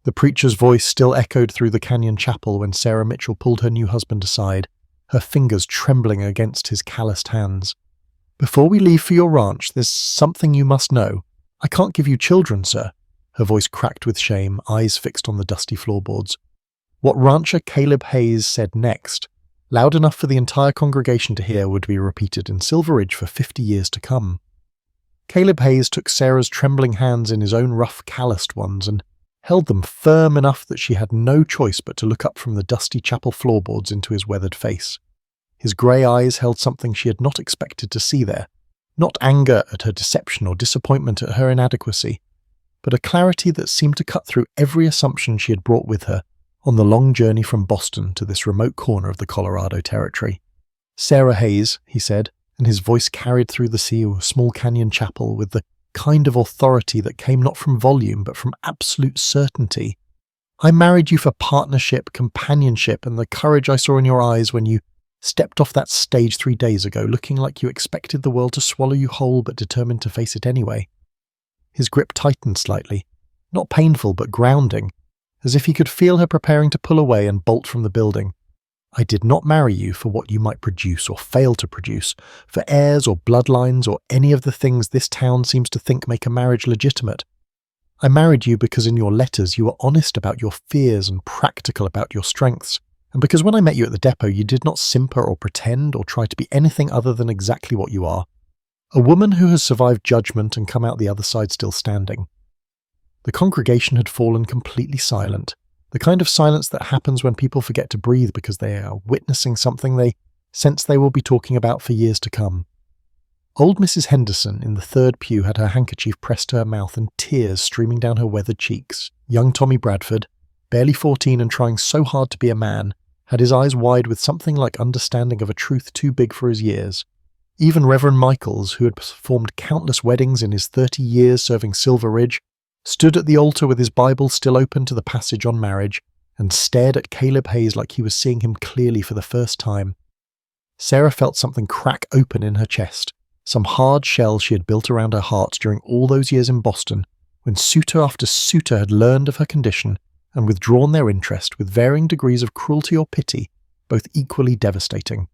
The preacher's voice still echoed through the canyon chapel when Sarah Mitchell pulled her new husband aside, her fingers trembling against his calloused hands. "Before we leave for your ranch, there's something you must know. I can't give you children, sir." Her voice cracked with shame, eyes fixed on the dusty floorboards. What rancher Caleb Hayes said next, loud enough for the entire congregation to hear, would be repeated in Silver Ridge for 50 years to come. Caleb Hayes took Sarah's trembling hands in his own rough, calloused ones and held them firm enough that she had no choice but to look up from the dusty chapel floorboards into his weathered face. His grey eyes held something she had not expected to see there, not anger at her deception or disappointment at her inadequacy, but a clarity that seemed to cut through every assumption she had brought with her on the long journey from Boston to this remote corner of the Colorado Territory. "Sarah Hayes," he said, and his voice carried through the small canyon chapel with the kind of authority that came not from volume but from absolute certainty. "I married you for partnership, companionship, and the courage I saw in your eyes when you stepped off that stage 3 days ago, looking like you expected the world to swallow you whole but determined to face it anyway." His grip tightened slightly, not painful but grounding, as if he could feel her preparing to pull away and bolt from the building. "I did not marry you for what you might produce or fail to produce, for heirs or bloodlines or any of the things this town seems to think make a marriage legitimate. I married you because in your letters you were honest about your fears and practical about your strengths, and because when I met you at the depot you did not simper or pretend or try to be anything other than exactly what you are. A woman who has survived judgment and come out the other side still standing." The congregation had fallen completely silent, the kind of silence that happens when people forget to breathe because they are witnessing something they sense they will be talking about for years to come. Old Mrs. Henderson in the third pew had her handkerchief pressed to her mouth and tears streaming down her weathered cheeks. Young Tommy Bradford, barely 14 and trying so hard to be a man, had his eyes wide with something like understanding of a truth too big for his years. Even Reverend Michaels, who had performed countless weddings in his 30 years serving Silver Ridge, stood at the altar with his Bible still open to the passage on marriage and stared at Caleb Hayes like he was seeing him clearly for the first time. Sarah felt something crack open in her chest, some hard shell she had built around her heart during all those years in Boston, when suitor after suitor had learned of her condition and withdrawn their interest with varying degrees of cruelty or pity, both equally devastating.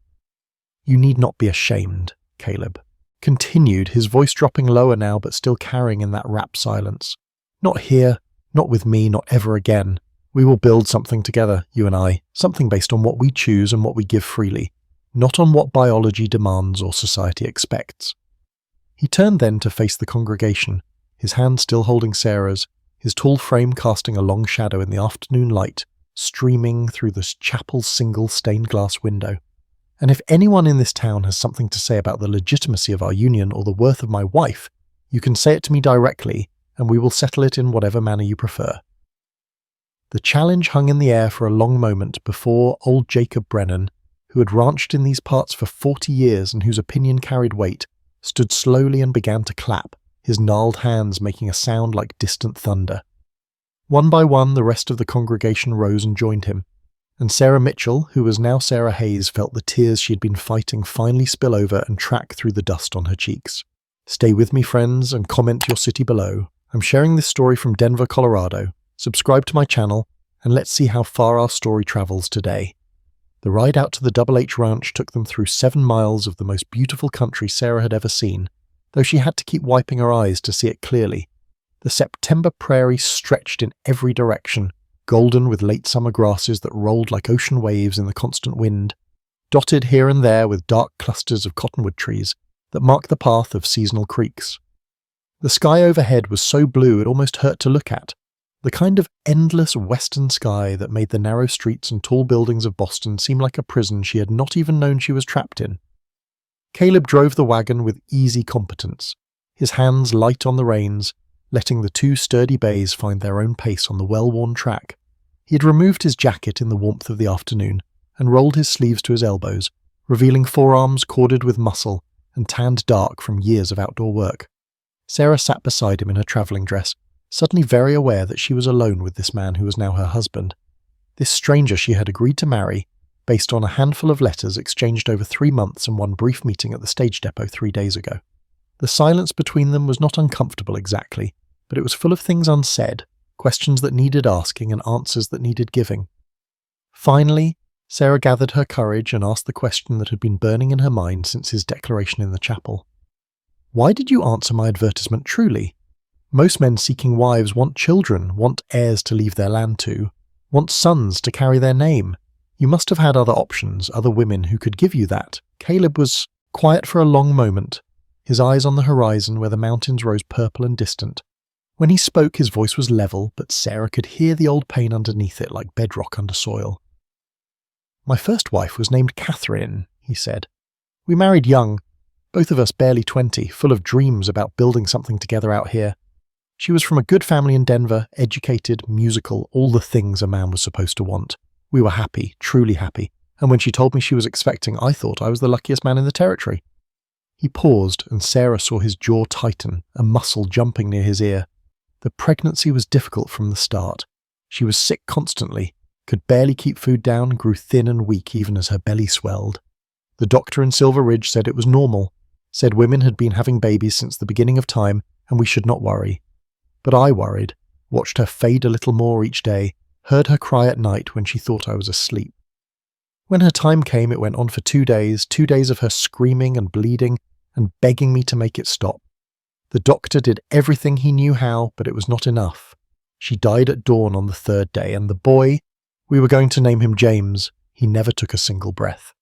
"You need not be ashamed," Caleb continued, his voice dropping lower now but still carrying in that rapt silence. "Not here, not with me, not ever again. We will build something together, you and I, something based on what we choose and what we give freely, not on what biology demands or society expects." He turned then to face the congregation, his hand still holding Sarah's, his tall frame casting a long shadow in the afternoon light, streaming through the chapel's single stained glass window. "And if anyone in this town has something to say about the legitimacy of our union or the worth of my wife, you can say it to me directly, and we will settle it in whatever manner you prefer." The challenge hung in the air for a long moment before old Jacob Brennan, who had ranched in these parts for 40 years and whose opinion carried weight, stood slowly and began to clap, his gnarled hands making a sound like distant thunder. One by one the rest of the congregation rose and joined him, and Sarah Mitchell, who was now Sarah Hayes, felt the tears she had been fighting finally spill over and track through the dust on her cheeks. Stay with me, friends, and comment your city below. I'm sharing this story from Denver, Colorado. Subscribe to my channel, and let's see how far our story travels today. The ride out to the Double H Ranch took them through 7 miles of the most beautiful country Sarah had ever seen, though she had to keep wiping her eyes to see it clearly. The September prairie stretched in every direction, golden with late summer grasses that rolled like ocean waves in the constant wind, dotted here and there with dark clusters of cottonwood trees that marked the path of seasonal creeks. The sky overhead was so blue it almost hurt to look at, the kind of endless western sky that made the narrow streets and tall buildings of Boston seem like a prison she had not even known she was trapped in. Caleb drove the wagon with easy competence, his hands light on the reins, letting the 2 sturdy bays find their own pace on the well-worn track. He had removed his jacket in the warmth of the afternoon and rolled his sleeves to his elbows, revealing forearms corded with muscle and tanned dark from years of outdoor work. Sarah sat beside him in her travelling dress, suddenly very aware that she was alone with this man who was now her husband. This stranger she had agreed to marry, based on a handful of letters exchanged over 3 months and one brief meeting at the stage depot 3 days ago. The silence between them was not uncomfortable exactly, but it was full of things unsaid, questions that needed asking and answers that needed giving. Finally, Sarah gathered her courage and asked the question that had been burning in her mind since his declaration in the chapel. "Why did you answer my advertisement truly? Most men seeking wives want children, want heirs to leave their land to, want sons to carry their name. You must have had other options, other women who could give you that." Caleb was quiet for a long moment, his eyes on the horizon where the mountains rose purple and distant. When he spoke, his voice was level, but Sarah could hear the old pain underneath it like bedrock under soil. "My first wife was named Catherine," he said. "We married young, both of us barely 20, full of dreams about building something together out here. She was from a good family in Denver, educated, musical, all the things a man was supposed to want. We were happy, truly happy, and when she told me she was expecting, I thought I was the luckiest man in the territory." He paused, and Sarah saw his jaw tighten, a muscle jumping near his ear. The pregnancy was difficult from the start. She was sick constantly, could barely keep food down, grew thin and weak even as her belly swelled. The doctor in Silver Ridge said it was normal, said women had been having babies since the beginning of time and we should not worry. But I worried, watched her fade a little more each day, heard her cry at night when she thought I was asleep. When her time came, it went on for 2 days of her screaming and bleeding and begging me to make it stop. The doctor did everything he knew how, but it was not enough. She died at dawn on the 3rd day, and the boy, we were going to name him James, he never took a single breath.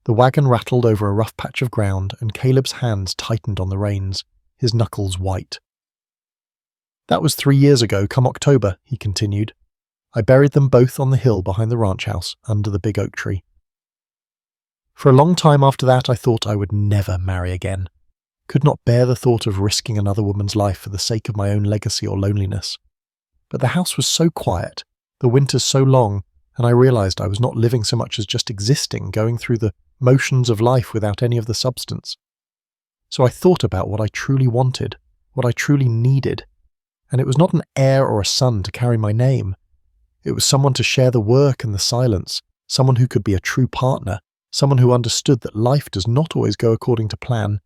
The wagon rattled over a rough patch of ground, and Caleb's hands tightened on the reins, his knuckles white. "That was 3 years ago, come October," he continued. "I buried them both on the hill behind the ranch house, under the big oak tree. For a long time after that, I thought I would never marry again. Could not bear the thought of risking another woman's life for the sake of my own legacy or loneliness. But the house was so quiet, the winters so long, and I realized I was not living so much as just existing, going through the motions of life without any of the substance. So I thought about what I truly wanted, what I truly needed, and it was not an heir or a son to carry my name. It was someone to share the work and the silence, someone who could be a true partner, someone who understood that life does not always go according to plan,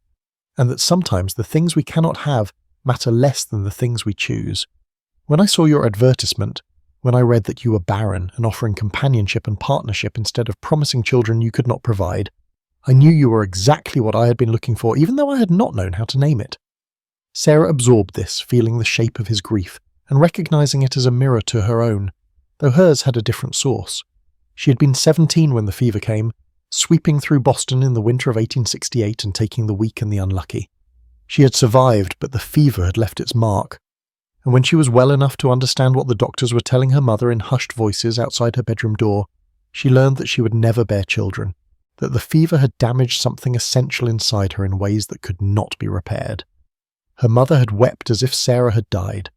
and that sometimes the things we cannot have matter less than the things we choose. When I saw your advertisement, when I read that you were barren and offering companionship and partnership instead of promising children you could not provide, I knew you were exactly what I had been looking for, even though I had not known how to name it." Sarah absorbed this, feeling the shape of his grief, and recognizing it as a mirror to her own, though hers had a different source. She had been 17 when the fever came, sweeping through Boston in the winter of 1868 and taking the weak and the unlucky. She had survived, but the fever had left its mark. And when she was well enough to understand what the doctors were telling her mother in hushed voices outside her bedroom door, she learned that she would never bear children, that the fever had damaged something essential inside her in ways that could not be repaired. Her mother had wept as if Sarah had died,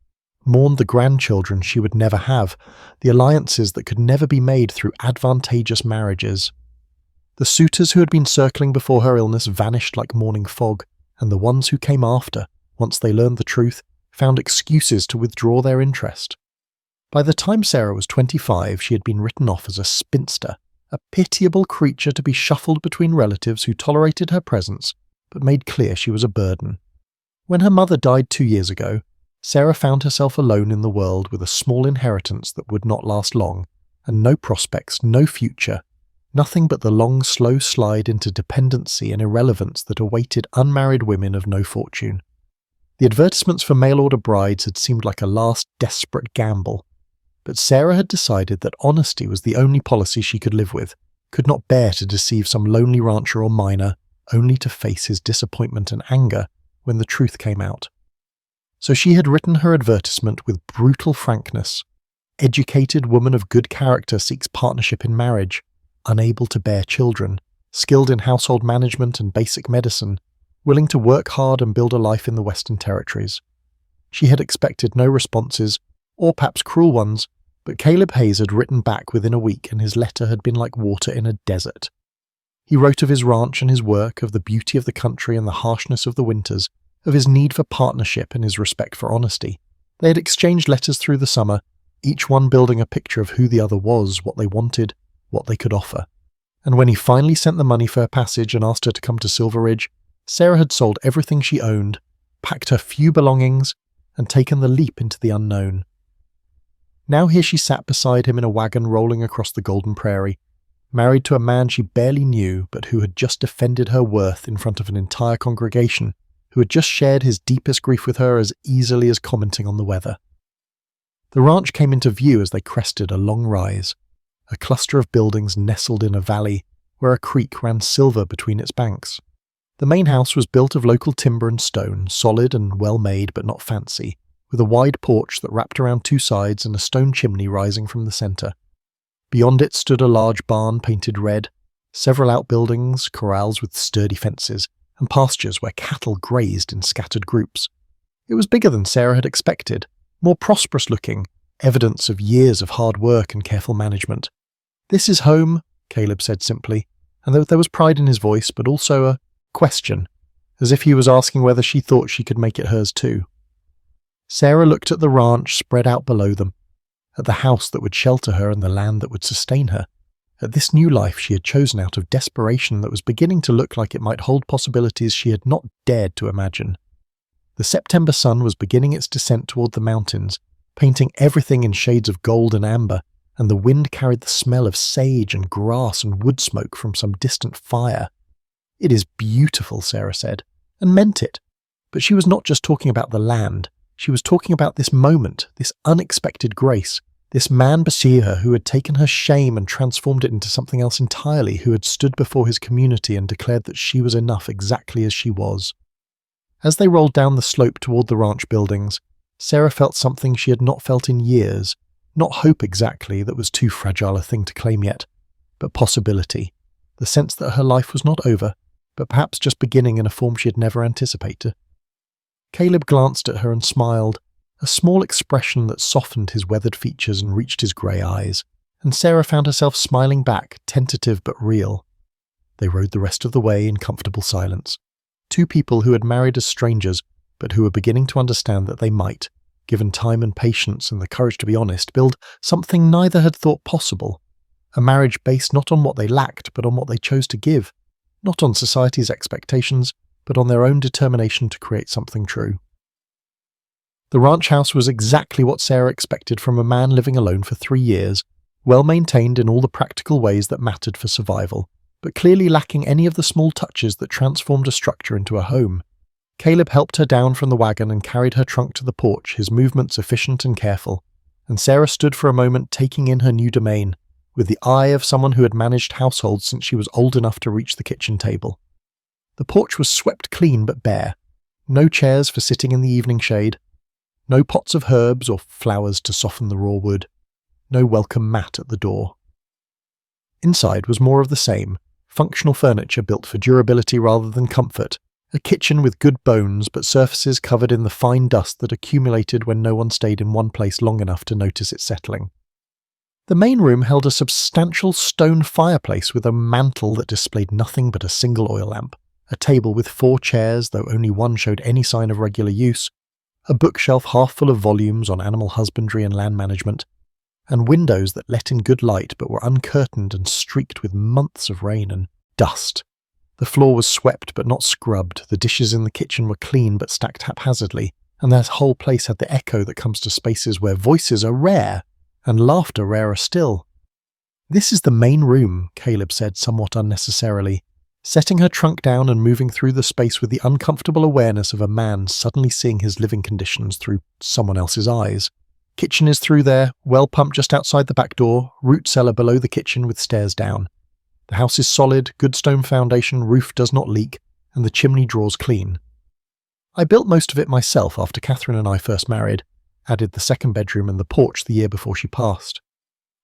mourned the grandchildren she would never have, the alliances that could never be made through advantageous marriages. The suitors who had been circling before her illness vanished like morning fog, and the ones who came after, once they learned the truth, found excuses to withdraw their interest. By the time Sarah was 25, she had been written off as a spinster, a pitiable creature to be shuffled between relatives who tolerated her presence, but made clear she was a burden. When her mother died 2 years ago, Sarah found herself alone in the world with a small inheritance that would not last long, and no prospects, no future, nothing but the long, slow slide into dependency and irrelevance that awaited unmarried women of no fortune. The advertisements for mail-order brides had seemed like a last desperate gamble, but Sarah had decided that honesty was the only policy she could live with, could not bear to deceive some lonely rancher or miner, only to face his disappointment and anger when the truth came out. So she had written her advertisement with brutal frankness. Educated woman of good character seeks partnership in marriage, unable to bear children, skilled in household management and basic medicine, willing to work hard and build a life in the Western Territories. She had expected no responses, or perhaps cruel ones, but Caleb Hayes had written back within a week, and his letter had been like water in a desert. He wrote of his ranch and his work, of the beauty of the country and the harshness of the winters, of his need for partnership and his respect for honesty. They had exchanged letters through the summer, each one building a picture of who the other was, what they wanted, what they could offer. And when he finally sent the money for her passage and asked her to come to Silver Ridge, Sarah had sold everything she owned, packed her few belongings, and taken the leap into the unknown. Now here she sat beside him in a wagon rolling across the golden prairie, married to a man she barely knew but who had just defended her worth in front of an entire congregation, who had just shared his deepest grief with her as easily as commenting on the weather. The ranch came into view as they crested a long rise, a cluster of buildings nestled in a valley where a creek ran silver between its banks. The main house was built of local timber and stone, solid and well made but not fancy, with a wide porch that wrapped around two sides and a stone chimney rising from the centre. Beyond it stood a large barn painted red, several outbuildings, corrals with sturdy fences, and pastures where cattle grazed in scattered groups. It was bigger than Sarah had expected, more prosperous looking, evidence of years of hard work and careful management. "This is home," Caleb said simply, and there was pride in his voice, but also a question, as if he was asking whether she thought she could make it hers too. Sarah looked at the ranch spread out below them, at the house that would shelter her and the land that would sustain her, at this new life she had chosen out of desperation that was beginning to look like it might hold possibilities she had not dared to imagine. The September sun was beginning its descent toward the mountains, painting everything in shades of gold and amber, and the wind carried the smell of sage and grass and wood smoke from some distant fire. "It is beautiful," Sarah said, and meant it. But she was not just talking about the land. She was talking about this moment, this unexpected grace, this man beside her who had taken her shame and transformed it into something else entirely, who had stood before his community and declared that she was enough exactly as she was. As they rolled down the slope toward the ranch buildings, Sarah felt something she had not felt in years, not hope exactly, that was too fragile a thing to claim yet, but possibility, the sense that her life was not over, but perhaps just beginning in a form she had never anticipated. Caleb glanced at her and smiled, a small expression that softened his weathered features and reached his grey eyes, and Sarah found herself smiling back, tentative but real. They rode the rest of the way in comfortable silence. Two people who had married as strangers, but who were beginning to understand that they might, given time and patience and the courage to be honest, build something neither had thought possible. A marriage based not on what they lacked, but on what they chose to give, not on society's expectations, but on their own determination to create something true. The ranch house was exactly what Sarah expected from a man living alone for 3 years, well maintained in all the practical ways that mattered for survival, but clearly lacking any of the small touches that transformed a structure into a home. Caleb helped her down from the wagon and carried her trunk to the porch, his movements efficient and careful, and Sarah stood for a moment taking in her new domain, with the eye of someone who had managed households since she was old enough to reach the kitchen table. The porch was swept clean but bare, no chairs for sitting in the evening shade, no pots of herbs or flowers to soften the raw wood, no welcome mat at the door. Inside was more of the same, functional furniture built for durability rather than comfort, a kitchen with good bones but surfaces covered in the fine dust that accumulated when no one stayed in one place long enough to notice it settling. The main room held a substantial stone fireplace with a mantel that displayed nothing but a single oil lamp, a table with 4 chairs, though only one showed any sign of regular use, a bookshelf half full of volumes on animal husbandry and land management, and windows that let in good light but were uncurtained and streaked with months of rain and dust. The floor was swept but not scrubbed, the dishes in the kitchen were clean but stacked haphazardly, and that whole place had the echo that comes to spaces where voices are rare, and laughter rarer still. "This is the main room," Caleb said somewhat unnecessarily, setting her trunk down and moving through the space with the uncomfortable awareness of a man suddenly seeing his living conditions through someone else's eyes. "Kitchen is through there, well pump just outside the back door, root cellar below the kitchen with stairs down. The house is solid, good stone foundation, roof does not leak, and the chimney draws clean. I built most of it myself after Catherine and I first married, added the second bedroom and the porch the year before she passed."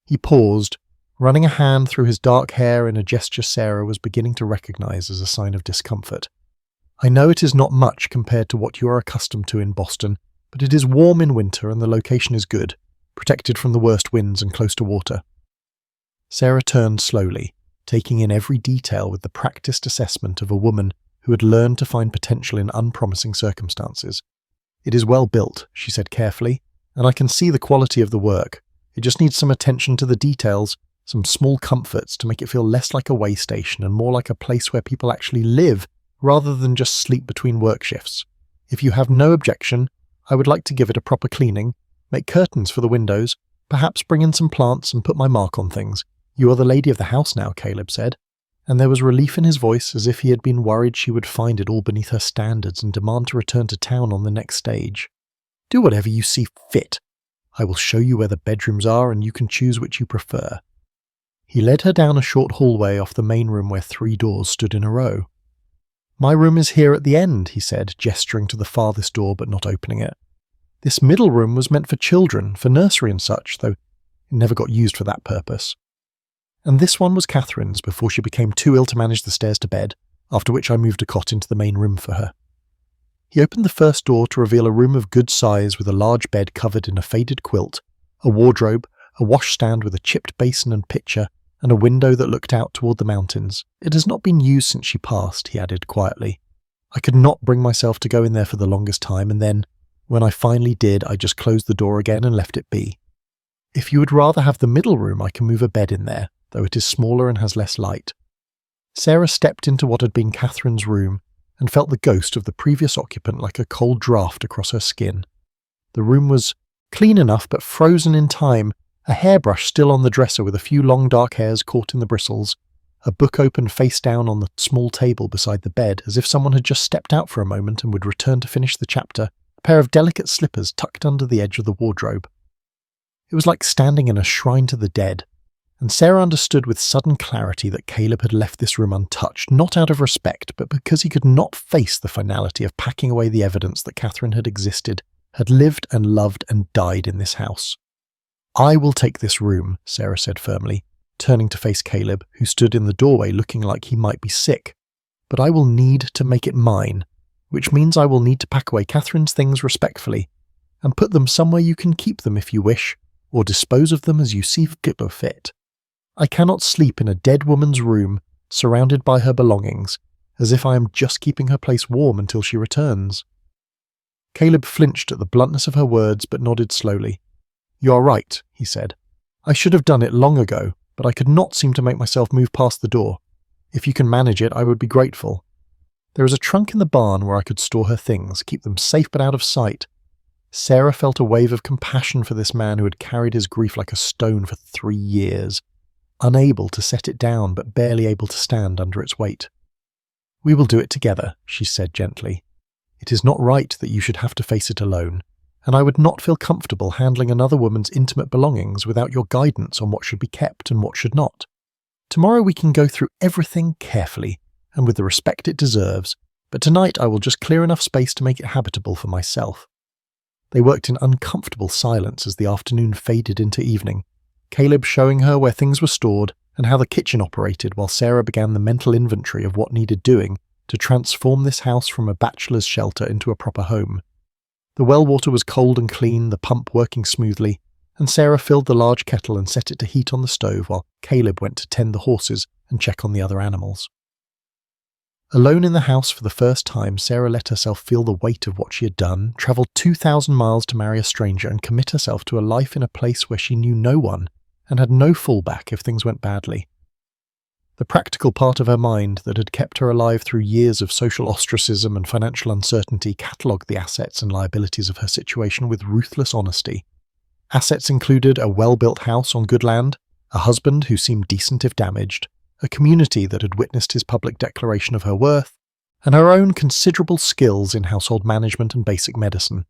He paused, running a hand through his dark hair in a gesture Sarah was beginning to recognize as a sign of discomfort. "I know it is not much compared to what you are accustomed to in Boston, but it is warm in winter and the location is good, protected from the worst winds and close to water." Sarah turned slowly, taking in every detail with the practiced assessment of a woman who had learned to find potential in unpromising circumstances. "It is well built," she said carefully, "and I can see the quality of the work. It just needs some attention to the details, some small comforts to make it feel less like a way station and more like a place where people actually live rather than just sleep between work shifts. If you have no objection, I would like to give it a proper cleaning, make curtains for the windows, Perhaps bring in some plants and put my mark on things. You are the lady of the house now, Caleb said, and there was relief in his voice as if he had been worried she would find it all beneath her standards and demand to return to town on the next stage. Do whatever you see fit. I will show you where the bedrooms are and you can choose which you prefer. He led her down a short hallway off the main room where 3 doors stood in a row. My room is here at the end, he said, gesturing to the farthest door but not opening it. This middle room was meant for children, for nursery and such, though it never got used for that purpose. And this one was Catherine's before she became too ill to manage the stairs to bed, after which I moved a cot into the main room for her. He opened the first door to reveal a room of good size with a large bed covered in a faded quilt, a wardrobe, a washstand with a chipped basin and pitcher, and a window that looked out toward the mountains. It has not been used since she passed, he added quietly. I could not bring myself to go in there for the longest time, and then, when I finally did, I just closed the door again and left it be. If you would rather have the middle room, I can move a bed in there, though it is smaller and has less light. Sarah stepped into what had been Catherine's room and felt the ghost of the previous occupant like a cold draft across her skin. The room was clean enough but frozen in time, a hairbrush still on the dresser with a few long dark hairs caught in the bristles, a book open face down on the small table beside the bed as if someone had just stepped out for a moment and would return to finish the chapter, a pair of delicate slippers tucked under the edge of the wardrobe. It was like standing in a shrine to the dead, and Sarah understood with sudden clarity that Caleb had left this room untouched, not out of respect, but because he could not face the finality of packing away the evidence that Catherine had existed, had lived and loved and died in this house. I will take this room, Sarah said firmly, turning to face Caleb, who stood in the doorway looking like he might be sick. But I will need to make it mine, which means I will need to pack away Catherine's things respectfully, and put them somewhere you can keep them if you wish, or dispose of them as you see fit. I cannot sleep in a dead woman's room, surrounded by her belongings, as if I am just keeping her place warm until she returns. Caleb flinched at the bluntness of her words, but nodded slowly. You are right, he said. I should have done it long ago, but I could not seem to make myself move past the door. If you can manage it, I would be grateful. There is a trunk in the barn where I could store her things, keep them safe but out of sight. Sarah felt a wave of compassion for this man who had carried his grief like a stone for 3 years. Unable to set it down but barely able to stand under its weight. We will do it together, she said gently. It is not right that you should have to face it alone, and I would not feel comfortable handling another woman's intimate belongings without your guidance on what should be kept and what should not. Tomorrow we can go through everything carefully and with the respect it deserves, but tonight I will just clear enough space to make it habitable for myself. They worked in uncomfortable silence as the afternoon faded into evening, Caleb showing her where things were stored and how the kitchen operated while Sarah began the mental inventory of what needed doing to transform this house from a bachelor's shelter into a proper home. The well water was cold and clean, the pump working smoothly, and Sarah filled the large kettle and set it to heat on the stove while Caleb went to tend the horses and check on the other animals. Alone in the house for the first time, Sarah let herself feel the weight of what she had done, travelled 2,000 miles to marry a stranger and commit herself to a life in a place where she knew no one and had no fallback if things went badly. The practical part of her mind that had kept her alive through years of social ostracism and financial uncertainty catalogued the assets and liabilities of her situation with ruthless honesty. Assets included a well-built house on good land, a husband who seemed decent if damaged, a community that had witnessed his public declaration of her worth, and her own considerable skills in household management and basic medicine.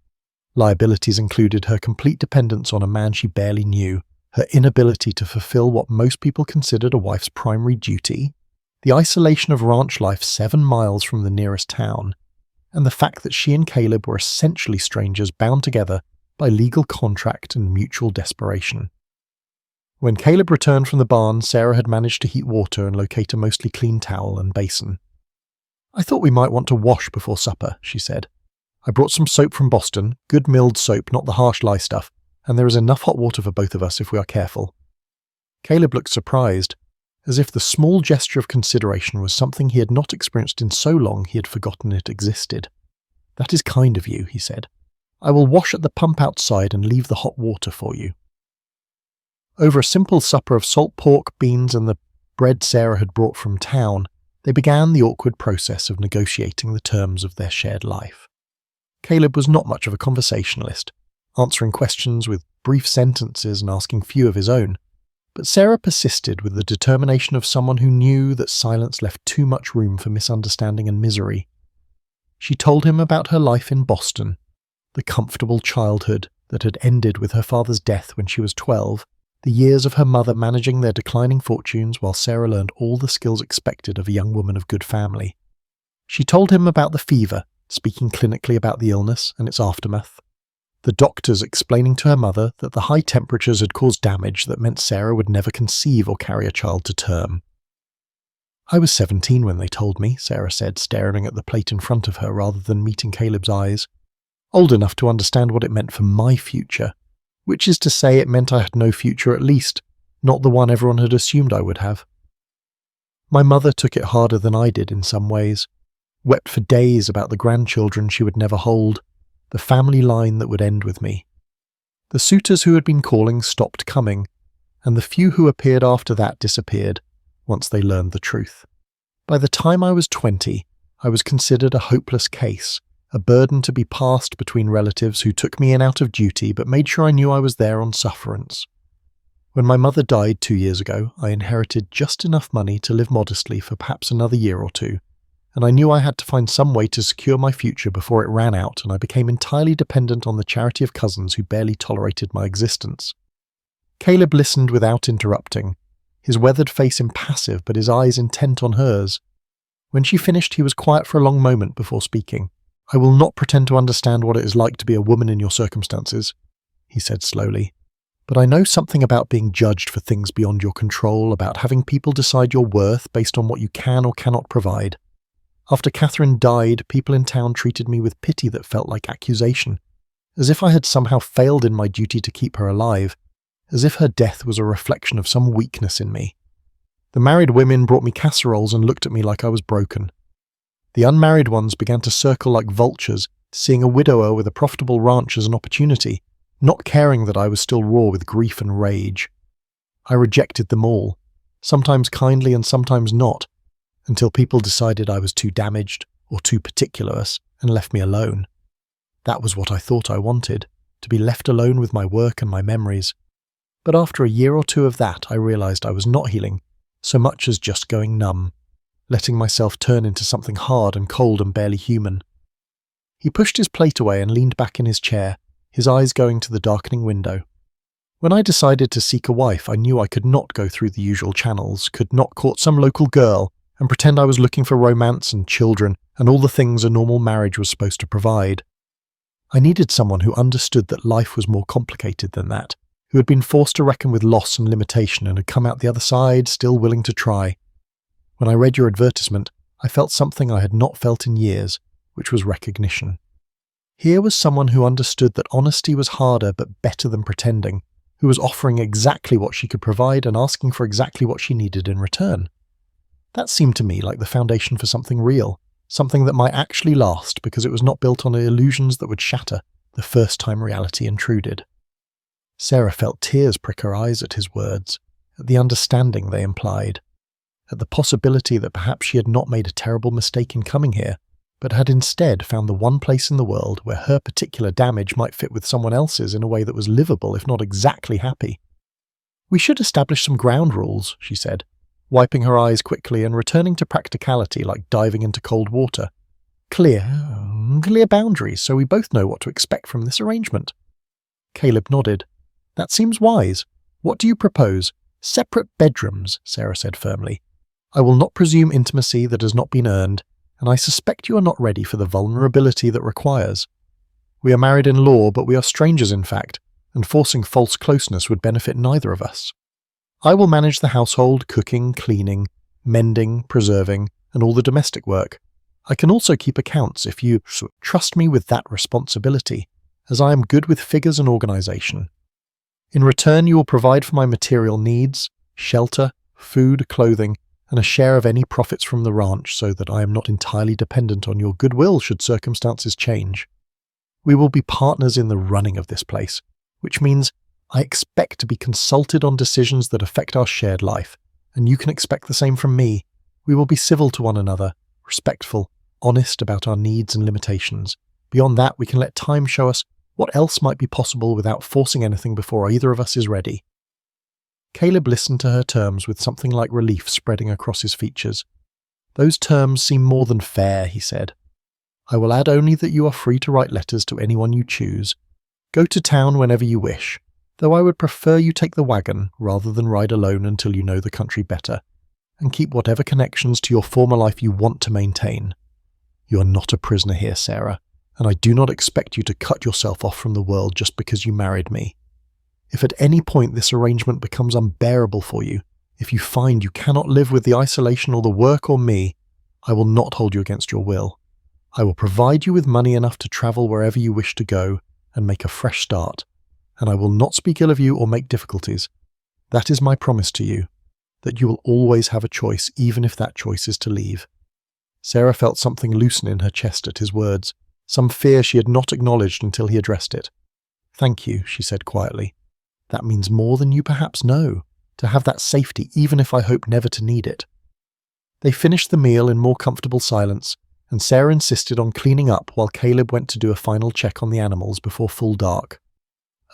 Liabilities included her complete dependence on a man she barely knew, her inability to fulfill what most people considered a wife's primary duty, the isolation of ranch life 7 miles from the nearest town, and the fact that she and Caleb were essentially strangers bound together by legal contract and mutual desperation. When Caleb returned from the barn, Sarah had managed to heat water and locate a mostly clean towel and basin. I thought we might want to wash before supper, she said. I brought some soap from Boston, good milled soap, not the harsh lye stuff, and there is enough hot water for both of us if we are careful. Caleb looked surprised, as if the small gesture of consideration was something he had not experienced in so long he had forgotten it existed. That is kind of you, he said. I will wash at the pump outside and leave the hot water for you. Over a simple supper of salt pork, beans, and the bread Sarah had brought from town, they began the awkward process of negotiating the terms of their shared life. Caleb was not much of a conversationalist, answering questions with brief sentences and asking few of his own. But Sarah persisted with the determination of someone who knew that silence left too much room for misunderstanding and misery. She told him about her life in Boston, the comfortable childhood that had ended with her father's death when she was 12, the years of her mother managing their declining fortunes while Sarah learned all the skills expected of a young woman of good family. She told him about the fever, speaking clinically about the illness and its aftermath. The doctors explaining to her mother that the high temperatures had caused damage that meant Sarah would never conceive or carry a child to term. "I was 17 when they told me," Sarah said, staring at the plate in front of her rather than meeting Caleb's eyes. "Old enough to understand what it meant for my future, which is to say it meant I had no future at least, not the one everyone had assumed I would have. My mother took it harder than I did in some ways, wept for days about the grandchildren she would never hold, the family line that would end with me. The suitors who had been calling stopped coming, and the few who appeared after that disappeared once they learned the truth. By the time I was 20, I was considered a hopeless case, a burden to be passed between relatives who took me in out of duty but made sure I knew I was there on sufferance. When my mother died 2 years ago, I inherited just enough money to live modestly for perhaps another year or two, and I knew I had to find some way to secure my future before it ran out and I became entirely dependent on the charity of cousins who barely tolerated my existence." Caleb listened without interrupting, his weathered face impassive but his eyes intent on hers. When she finished, he was quiet for a long moment before speaking. "I will not pretend to understand what it is like to be a woman in your circumstances," he said slowly. "But I know something about being judged for things beyond your control, about having people decide your worth based on what you can or cannot provide. After Catherine died, people in town treated me with pity that felt like accusation, as if I had somehow failed in my duty to keep her alive, as if her death was a reflection of some weakness in me. The married women brought me casseroles and looked at me like I was broken. The unmarried ones began to circle like vultures, seeing a widower with a profitable ranch as an opportunity, not caring that I was still raw with grief and rage. I rejected them all, sometimes kindly and sometimes not, until people decided I was too damaged or too particularous and left me alone. That was what I thought I wanted, to be left alone with my work and my memories. But after a year or two of that, I realized I was not healing so much as just going numb, letting myself turn into something hard and cold and barely human." He pushed his plate away and leaned back in his chair, his eyes going to the darkening window. "When I decided to seek a wife, I knew I could not go through the usual channels, could not court some local girl and pretend I was looking for romance and children and all the things a normal marriage was supposed to provide. I needed someone who understood that life was more complicated than that, who had been forced to reckon with loss and limitation and had come out the other side still willing to try. When I read your advertisement, I felt something I had not felt in years, which was recognition. Here was someone who understood that honesty was harder but better than pretending, who was offering exactly what she could provide and asking for exactly what she needed in return. That seemed to me like the foundation for something real, something that might actually last because it was not built on illusions that would shatter the first time reality intruded." Sarah felt tears prick her eyes at his words, at the understanding they implied, at the possibility that perhaps she had not made a terrible mistake in coming here, but had instead found the one place in the world where her particular damage might fit with someone else's in a way that was livable if not exactly happy. "We should establish some ground rules," she said, wiping her eyes quickly and returning to practicality like diving into cold water. Clear boundaries so we both know what to expect from this arrangement." Caleb nodded. "That seems wise. What do you propose?" "Separate bedrooms," Sarah said firmly. "I will not presume intimacy that has not been earned, and I suspect you are not ready for the vulnerability that requires. We are married in law, but we are strangers in fact, and forcing false closeness would benefit neither of us. I will manage the household, cooking, cleaning, mending, preserving, and all the domestic work. I can also keep accounts if you trust me with that responsibility, as I am good with figures and organization. In return, you will provide for my material needs, shelter, food, clothing, and a share of any profits from the ranch so that I am not entirely dependent on your goodwill should circumstances change. We will be partners in the running of this place, which means I expect to be consulted on decisions that affect our shared life, and you can expect the same from me. We will be civil to one another, respectful, honest about our needs and limitations. Beyond that, we can let time show us What else might be possible without forcing anything before either of us is ready?" Caleb listened to her terms with something like relief spreading across his features. "Those terms seem more than fair," he said. "I will add only that you are free to write letters to anyone you choose. Go to town whenever you wish, though I would prefer you take the wagon rather than ride alone until you know the country better, and keep whatever connections to your former life you want to maintain. You are not a prisoner here, Sarah, and I do not expect you to cut yourself off from the world just because you married me. If at any point this arrangement becomes unbearable for you, if you find you cannot live with the isolation or the work or me, I will not hold you against your will. I will provide you with money enough to travel wherever you wish to go and make a fresh start, and I will not speak ill of you or make difficulties. That is my promise to you, that you will always have a choice, even if that choice is to leave." Sarah felt something loosen in her chest at his words, some fear she had not acknowledged until he addressed it. "Thank you," she said quietly. "That means more than you perhaps know, to have that safety even if I hope never to need it." They finished the meal in more comfortable silence, and Sarah insisted on cleaning up while Caleb went to do a final check on the animals before full dark.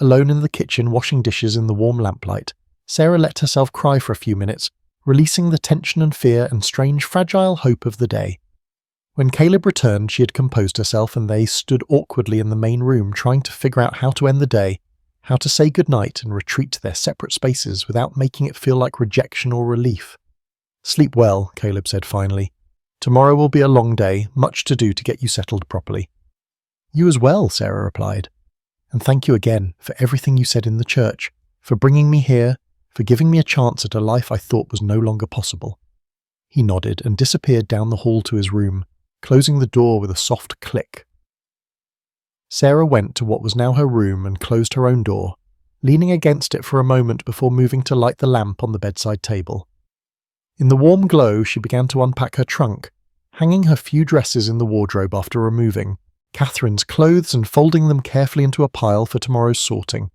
Alone in the kitchen washing dishes in the warm lamplight, Sarah let herself cry for a few minutes, releasing the tension and fear and strange fragile hope of the day. When Caleb returned, she had composed herself, and they stood awkwardly in the main room trying to figure out how to end the day, how to say goodnight and retreat to their separate spaces without making it feel like rejection or relief. "Sleep well," Caleb said finally. "Tomorrow will be a long day, much to do to get you settled properly." "You as well," Sarah replied. "And thank you again for everything you said in the church, for bringing me here, for giving me a chance at a life I thought was no longer possible." He nodded and disappeared down the hall to his room, closing the door with a soft click. Sarah went to what was now her room and closed her own door, leaning against it for a moment before moving to light the lamp on the bedside table. In the warm glow, she began to unpack her trunk, hanging her few dresses in the wardrobe after removing Catherine's clothes and folding them carefully into a pile for tomorrow's sorting.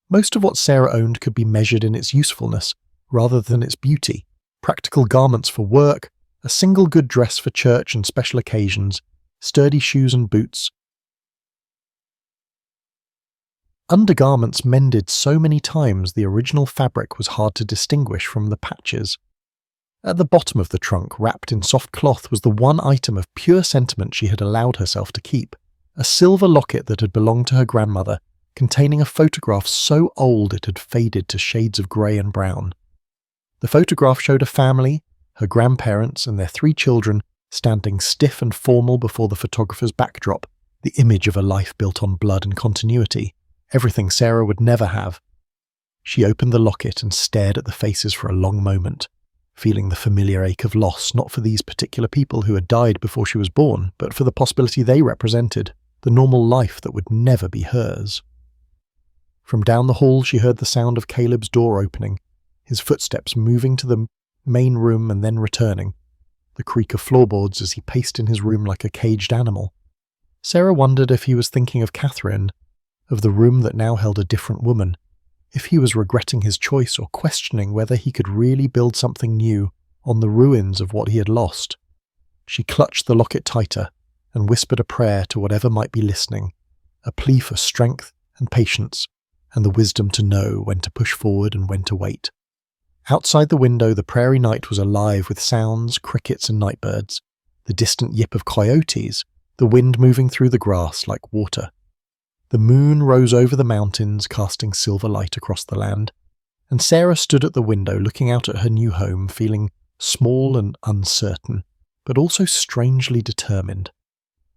Most of what Sarah owned could be measured in its usefulness, rather than its beauty. Practical garments for work, a single good dress for church and special occasions, sturdy shoes and boots. Undergarments mended so many times the original fabric was hard to distinguish from the patches. At the bottom of the trunk, wrapped in soft cloth, was the one item of pure sentiment she had allowed herself to keep, a silver locket that had belonged to her grandmother, containing a photograph so old it had faded to shades of grey and brown. The photograph showed a family, her grandparents and their 3 children, standing stiff and formal before the photographer's backdrop, the image of a life built on blood and continuity, everything Sarah would never have. She opened the locket and stared at the faces for a long moment, feeling the familiar ache of loss, not for these particular people who had died before she was born, but for the possibility they represented, the normal life that would never be hers. From down the hall she heard the sound of Caleb's door opening, his footsteps moving to the main room and then returning, the creak of floorboards as he paced in his room like a caged animal. Sarah wondered if he was thinking of Catherine, of the room that now held a different woman, if he was regretting his choice or questioning whether he could really build something new on the ruins of what he had lost. She clutched the locket tighter and whispered a prayer to whatever might be listening, a plea for strength and patience and the wisdom to know when to push forward and when to wait. Outside the window, the prairie night was alive with sounds, crickets and nightbirds, the distant yip of coyotes, the wind moving through the grass like water. The moon rose over the mountains, casting silver light across the land, and Sarah stood at the window looking out at her new home, feeling small and uncertain, but also strangely determined.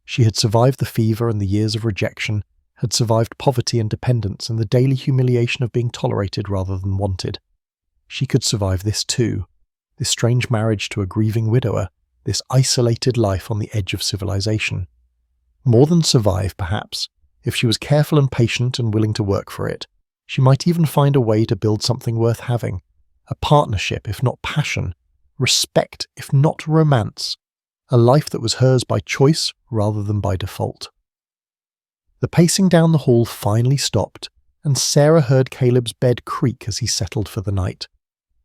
She had survived the fever and the years of rejection, had survived poverty and dependence and the daily humiliation of being tolerated rather than wanted. She could survive this too, this strange marriage to a grieving widower, this isolated life on the edge of civilization. More than survive, perhaps. If she was careful and patient and willing to work for it, she might even find a way to build something worth having, a partnership if not passion, respect if not romance, a life that was hers by choice rather than by default. The pacing down the hall finally stopped, and Sarah heard Caleb's bed creak as he settled for the night.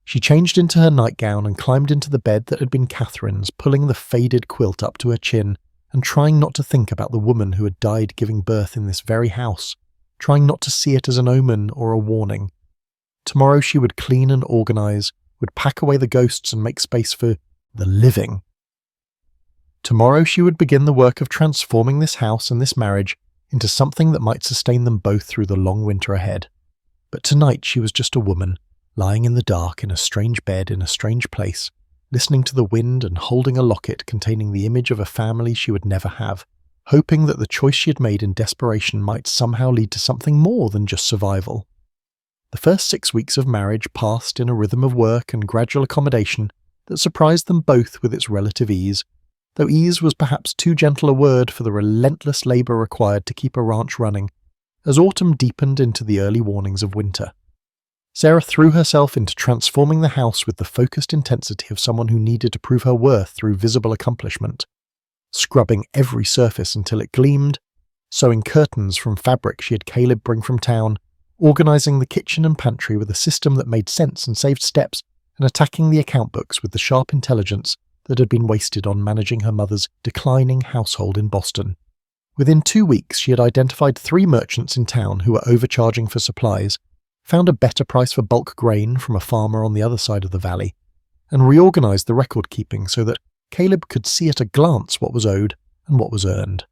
She changed into her nightgown and climbed into the bed that had been Catherine's, pulling the faded quilt up to her chin and trying not to think about the woman who had died giving birth in this very house, trying not to see it as an omen or a warning. Tomorrow she would clean and organize, would pack away the ghosts and make space for the living. Tomorrow she would begin the work of transforming this house and this marriage into something that might sustain them both through the long winter ahead. But tonight she was just a woman, lying in the dark in a strange bed in a strange place, listening to the wind and holding a locket containing the image of a family she would never have, hoping that the choice she had made in desperation might somehow lead to something more than just survival. The first 6 weeks of marriage passed in a rhythm of work and gradual accommodation that surprised them both with its relative ease, though ease was perhaps too gentle a word for the relentless labour required to keep a ranch running, as autumn deepened into the early warnings of winter. Sarah threw herself into transforming the house with the focused intensity of someone who needed to prove her worth through visible accomplishment, scrubbing every surface until it gleamed, sewing curtains from fabric she had Caleb bring from town, organising the kitchen and pantry with a system that made sense and saved steps, and attacking the account books with the sharp intelligence that had been wasted on managing her mother's declining household in Boston. Within 2 weeks she had identified 3 merchants in town who were overcharging for supplies, found a better price for bulk grain from a farmer on the other side of the valley, and reorganised the record-keeping so that Caleb could see at a glance what was owed and what was earned.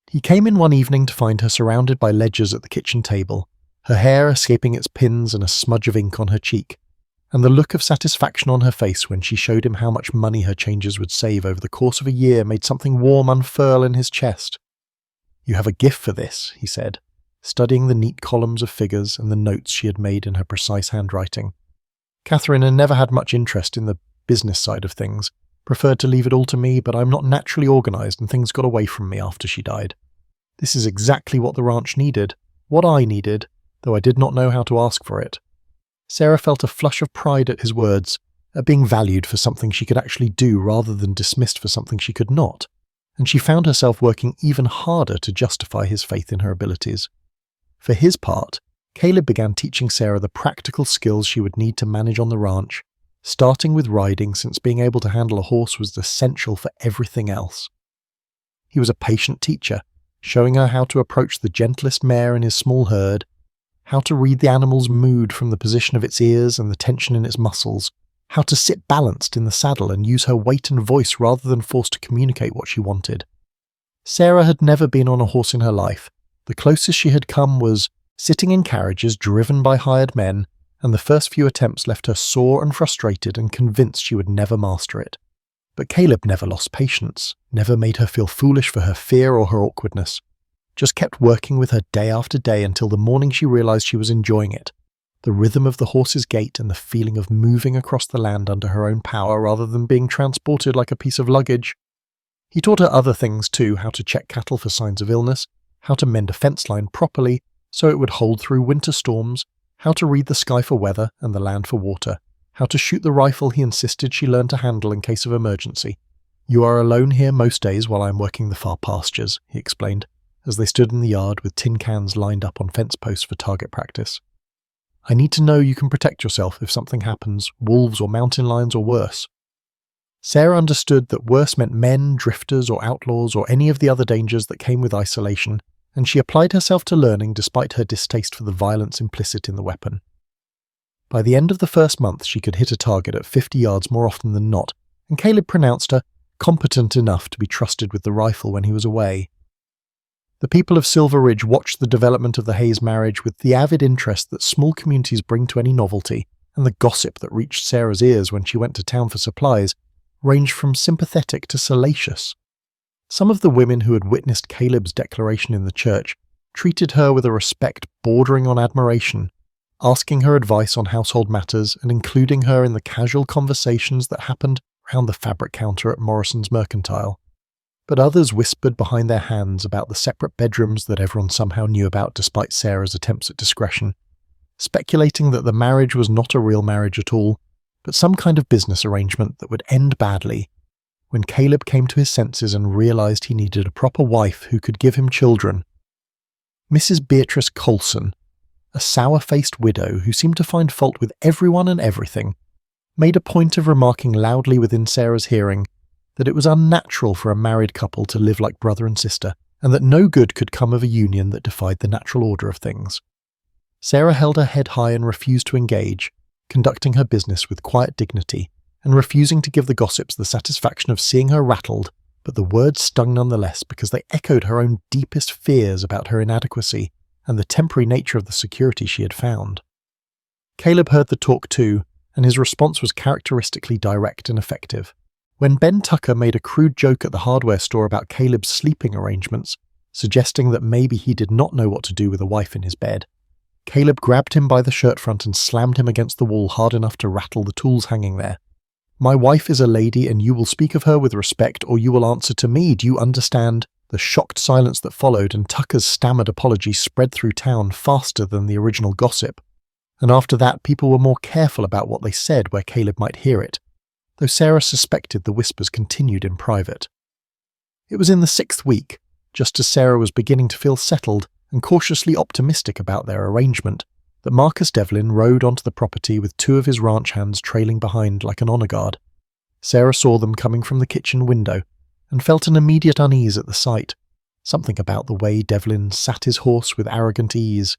He came in one evening to find her surrounded by ledgers at the kitchen table, her hair escaping its pins and a smudge of ink on her cheek, and the look of satisfaction on her face when she showed him how much money her changes would save over the course of a year made something warm unfurl in his chest. "You have a gift for this," he said, studying the neat columns of figures and the notes she had made in her precise handwriting. Catherine had never had much interest in the business side of things, preferred to leave it all to me, but I'm not naturally organised and things got away from me after she died. This is exactly what the ranch needed, what I needed, though I did not know how to ask for it. Sarah felt a flush of pride at his words, at being valued for something she could actually do rather than dismissed for something she could not, and she found herself working even harder to justify his faith in her abilities. For his part, Caleb began teaching Sarah the practical skills she would need to manage on the ranch, starting with riding since being able to handle a horse was essential for everything else. He was a patient teacher, showing her how to approach the gentlest mare in his small herd, how to read the animal's mood from the position of its ears and the tension in its muscles, how to sit balanced in the saddle and use her weight and voice rather than forced to communicate what she wanted. Sarah had never been on a horse in her life. The closest she had come was sitting in carriages driven by hired men, and the first few attempts left her sore and frustrated and convinced she would never master it. But Caleb never lost patience, never made her feel foolish for her fear or her awkwardness, just kept working with her day after day until the morning she realised she was enjoying it, the rhythm of the horse's gait and the feeling of moving across the land under her own power rather than being transported like a piece of luggage. He taught her other things too, how to check cattle for signs of illness, how to mend a fence line properly so it would hold through winter storms, how to read the sky for weather and the land for water, how to shoot the rifle he insisted she learn to handle in case of emergency. "You are alone here most days while I am working the far pastures," he explained, as they stood in the yard with tin cans lined up on fence posts for target practice. "I need to know you can protect yourself if something happens, wolves or mountain lions or worse." Sarah understood that worse meant men, drifters or outlaws or any of the other dangers that came with isolation, and she applied herself to learning despite her distaste for the violence implicit in the weapon. By the end of the first month she could hit a target at 50 yards more often than not, and Caleb pronounced her competent enough to be trusted with the rifle when he was away. The people of Silver Ridge watched the development of the Hayes marriage with the avid interest that small communities bring to any novelty, and the gossip that reached Sarah's ears when she went to town for supplies ranged from sympathetic to salacious. Some of the women who had witnessed Caleb's declaration in the church treated her with a respect bordering on admiration, asking her advice on household matters and including her in the casual conversations that happened round the fabric counter at Morrison's Mercantile. But others whispered behind their hands about the separate bedrooms that everyone somehow knew about despite Sarah's attempts at discretion, speculating that the marriage was not a real marriage at all, but some kind of business arrangement that would end badly. When Caleb came to his senses and realised he needed a proper wife who could give him children. Mrs. Beatrice Colson, a sour-faced widow who seemed to find fault with everyone and everything, made a point of remarking loudly within Sarah's hearing that it was unnatural for a married couple to live like brother and sister, and that no good could come of a union that defied the natural order of things. Sarah held her head high and refused to engage, conducting her business with quiet dignity, and refusing to give the gossips the satisfaction of seeing her rattled, but the words stung nonetheless because they echoed her own deepest fears about her inadequacy and the temporary nature of the security she had found. Caleb heard the talk too, and his response was characteristically direct and effective. When Ben Tucker made a crude joke at the hardware store about Caleb's sleeping arrangements, suggesting that maybe he did not know what to do with a wife in his bed, Caleb grabbed him by the shirt front and slammed him against the wall hard enough to rattle the tools hanging there. "My wife is a lady, and you will speak of her with respect, or you will answer to me. Do you understand?" The shocked silence that followed and Tucker's stammered apology spread through town faster than the original gossip. And after that, people were more careful about what they said where Caleb might hear it, though Sarah suspected the whispers continued in private. It was in the 6th week, just as Sarah was beginning to feel settled and cautiously optimistic about their arrangement, that Marcus Devlin rode onto the property with 2 of his ranch hands trailing behind like an honor guard. Sarah saw them coming from the kitchen window and felt an immediate unease at the sight. Something about the way Devlin sat his horse with arrogant ease,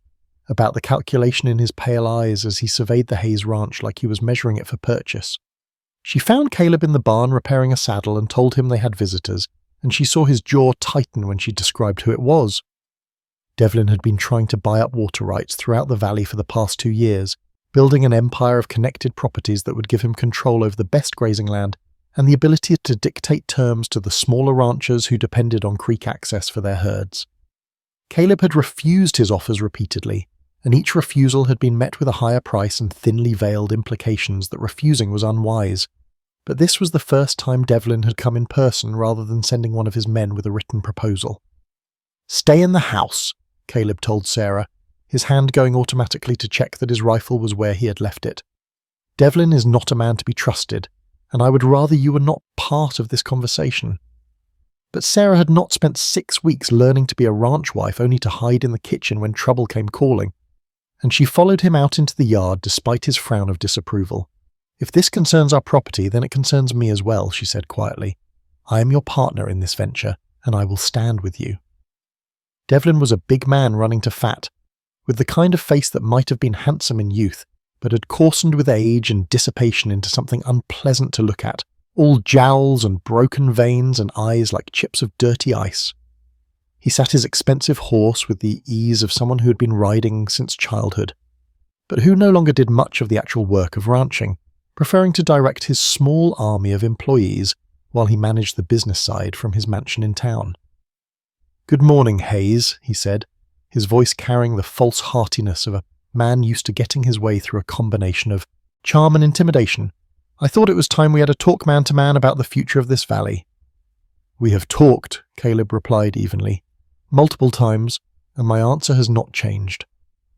about the calculation in his pale eyes as he surveyed the Hayes ranch like he was measuring it for purchase. She found Caleb in the barn repairing a saddle and told him they had visitors, and she saw his jaw tighten when she described who it was. Devlin had been trying to buy up water rights throughout the valley for the past 2 years, building an empire of connected properties that would give him control over the best grazing land and the ability to dictate terms to the smaller ranchers who depended on creek access for their herds. Caleb had refused his offers repeatedly, and each refusal had been met with a higher price and thinly veiled implications that refusing was unwise. But this was the first time Devlin had come in person rather than sending one of his men with a written proposal. "Stay in the house," Caleb told Sarah, his hand going automatically to check that his rifle was where he had left it. "Devlin is not a man to be trusted, and I would rather you were not part of this conversation." But Sarah had not spent 6 weeks learning to be a ranch wife only to hide in the kitchen when trouble came calling, and she followed him out into the yard despite his frown of disapproval. "If this concerns our property, then it concerns me as well," she said quietly. "I am your partner in this venture, and I will stand with you." Devlin was a big man running to fat, with the kind of face that might have been handsome in youth, but had coarsened with age and dissipation into something unpleasant to look at, all jowls and broken veins and eyes like chips of dirty ice. He sat his expensive horse with the ease of someone who had been riding since childhood, but who no longer did much of the actual work of ranching, preferring to direct his small army of employees while he managed the business side from his mansion in town. "Good morning, Hayes," he said, his voice carrying the false heartiness of a man used to getting his way through a combination of charm and intimidation. "I thought it was time we had a talk man-to-man about the future of this valley." "We have talked," Caleb replied evenly, "multiple times, and my answer has not changed.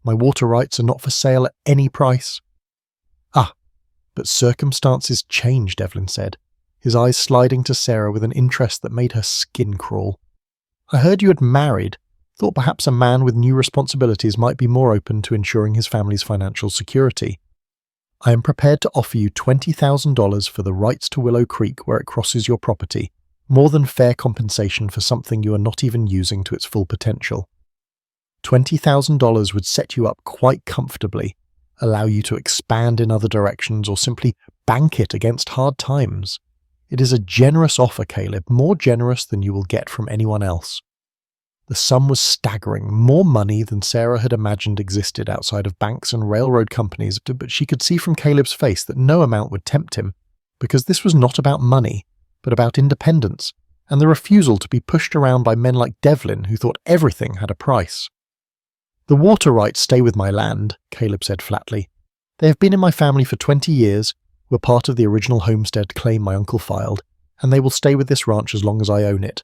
My water rights are not for sale at any price." "Ah, but circumstances change," Devlin said, his eyes sliding to Sarah with an interest that made her skin crawl. "I heard you had married. Thought perhaps a man with new responsibilities might be more open to ensuring his family's financial security. I am prepared to offer you $20,000 for the rights to Willow Creek where it crosses your property, more than fair compensation for something you are not even using to its full potential. $20,000 would set you up quite comfortably, allow you to expand in other directions, or simply bank it against hard times. It is a generous offer, Caleb, more generous than you will get from anyone else." The sum was staggering, more money than Sarah had imagined existed outside of banks and railroad companies, but she could see from Caleb's face that no amount would tempt him, because this was not about money, but about independence, and the refusal to be pushed around by men like Devlin who thought everything had a price. "The water rights stay with my land," Caleb said flatly. "They have been in my family for 20 years, were part of the original homestead claim my uncle filed, and they will stay with this ranch as long as I own it.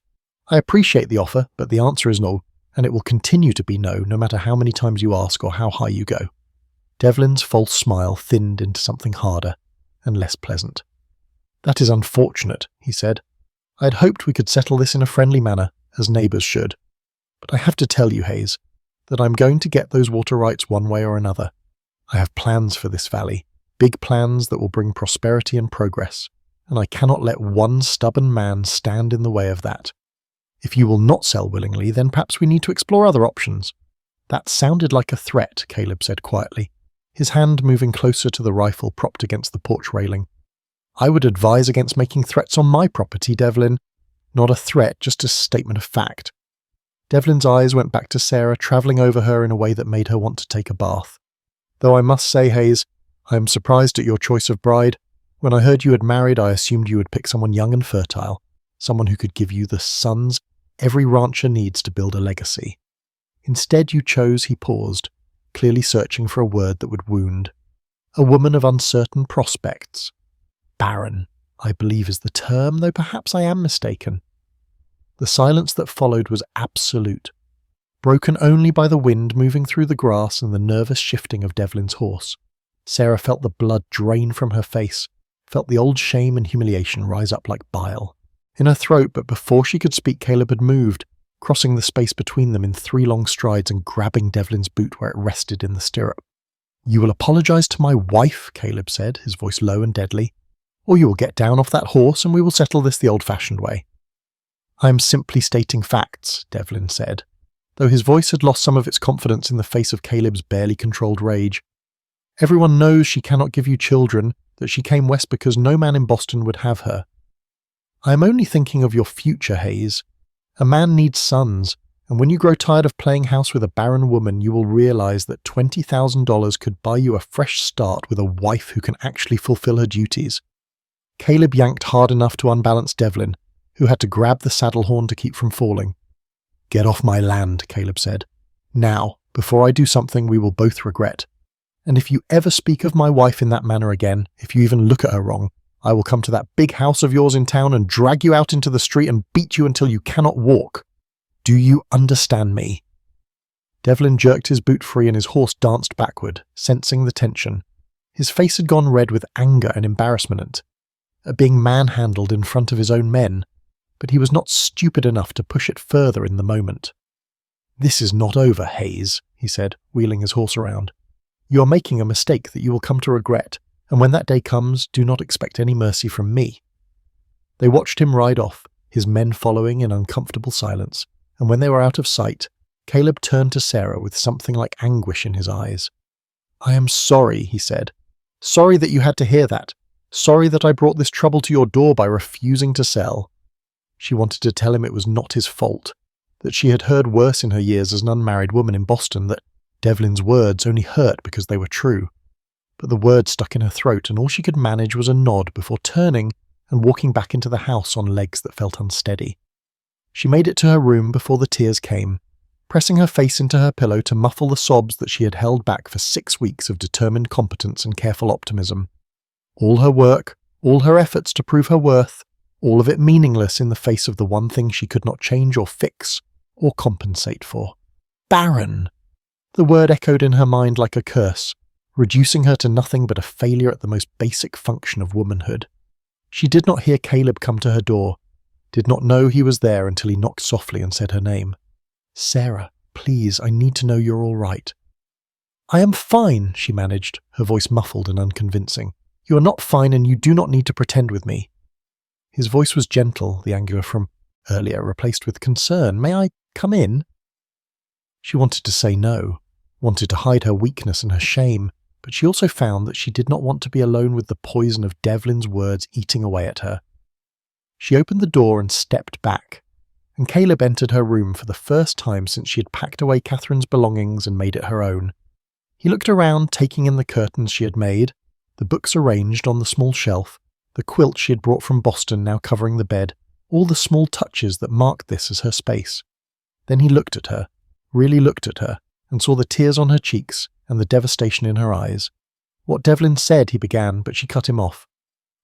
I appreciate the offer, but the answer is no, and it will continue to be no matter how many times you ask or how high you go." Devlin's false smile thinned into something harder and less pleasant. "That is unfortunate," he said. "I had hoped we could settle this in a friendly manner, as neighbours should. But I have to tell you, Hayes, that I'm going to get those water rights one way or another. I have plans for this valley, big plans that will bring prosperity and progress, and I cannot let one stubborn man stand in the way of that. If you will not sell willingly, then perhaps we need to explore other options." "That sounded like a threat," Caleb said quietly, his hand moving closer to the rifle propped against the porch railing. "I would advise against making threats on my property, Devlin." "Not a threat, just a statement of fact." Devlin's eyes went back to Sarah, travelling over her in a way that made her want to take a bath. "Though I must say, Hayes, I am surprised at your choice of bride. When I heard you had married, I assumed you would pick someone young and fertile, someone who could give you the sons every rancher needs to build a legacy. Instead you chose," he paused, clearly searching for a word that would wound, "a woman of uncertain prospects. Barren, I believe is the term, though perhaps I am mistaken." The silence that followed was absolute, broken only by the wind moving through the grass and the nervous shifting of Devlin's horse. Sarah felt the blood drain from her face, felt the old shame and humiliation rise up like bile in her throat, but before she could speak, Caleb had moved, crossing the space between them in 3 long strides and grabbing Devlin's boot where it rested in the stirrup. "You will apologize to my wife," Caleb said, his voice low and deadly, "or you will get down off that horse and we will settle this the old-fashioned way." "I am simply stating facts," Devlin said, though his voice had lost some of its confidence in the face of Caleb's barely controlled rage. "Everyone knows she cannot give you children, that she came west because no man in Boston would have her. I am only thinking of your future, Hayes. A man needs sons, and when you grow tired of playing house with a barren woman, you will realize that $20,000 could buy you a fresh start with a wife who can actually fulfill her duties." Caleb yanked hard enough to unbalance Devlin, who had to grab the saddle horn to keep from falling. "Get off my land," Caleb said. "Now, before I do something we will both regret. And if you ever speak of my wife in that manner again, if you even look at her wrong, I will come to that big house of yours in town and drag you out into the street and beat you until you cannot walk. Do you understand me?" Devlin jerked his boot free and his horse danced backward, sensing the tension. His face had gone red with anger and embarrassment at being manhandled in front of his own men, but he was not stupid enough to push it further in the moment. "This is not over, Hayes," he said, wheeling his horse around. "You are making a mistake that you will come to regret, and when that day comes, do not expect any mercy from me." They watched him ride off, his men following in uncomfortable silence, and when they were out of sight, Caleb turned to Sarah with something like anguish in his eyes. "I am sorry," he said. "Sorry that you had to hear that. Sorry that I brought this trouble to your door by refusing to sell." She wanted to tell him it was not his fault, that she had heard worse in her years as an unmarried woman in Boston, that Devlin's words only hurt because they were true. But the words stuck in her throat, and all she could manage was a nod before turning and walking back into the house on legs that felt unsteady. She made it to her room before the tears came, pressing her face into her pillow to muffle the sobs that she had held back for 6 weeks of determined competence and careful optimism. All her work, all her efforts to prove her worth, all of it meaningless in the face of the one thing she could not change or fix or compensate for. Barren! The word echoed in her mind like a curse, reducing her to nothing but a failure at the most basic function of womanhood. She did not hear Caleb come to her door, did not know he was there until he knocked softly and said her name. "Sarah, please, I need to know you're all right." "I am fine," she managed, her voice muffled and unconvincing. "You are not fine, and you do not need to pretend with me." His voice was gentle, the anger from earlier replaced with concern. "May I come in?" She wanted to say no, wanted to hide her weakness and her shame, but she also found that she did not want to be alone with the poison of Devlin's words eating away at her. She opened the door and stepped back, and Caleb entered her room for the first time since she had packed away Catherine's belongings and made it her own. He looked around, taking in the curtains she had made, the books arranged on the small shelf, the quilt she had brought from Boston now covering the bed, all the small touches that marked this as her space. Then he looked at her, really looked at her, and saw the tears on her cheeks and the devastation in her eyes. "What Devlin said," he began, but she cut him off.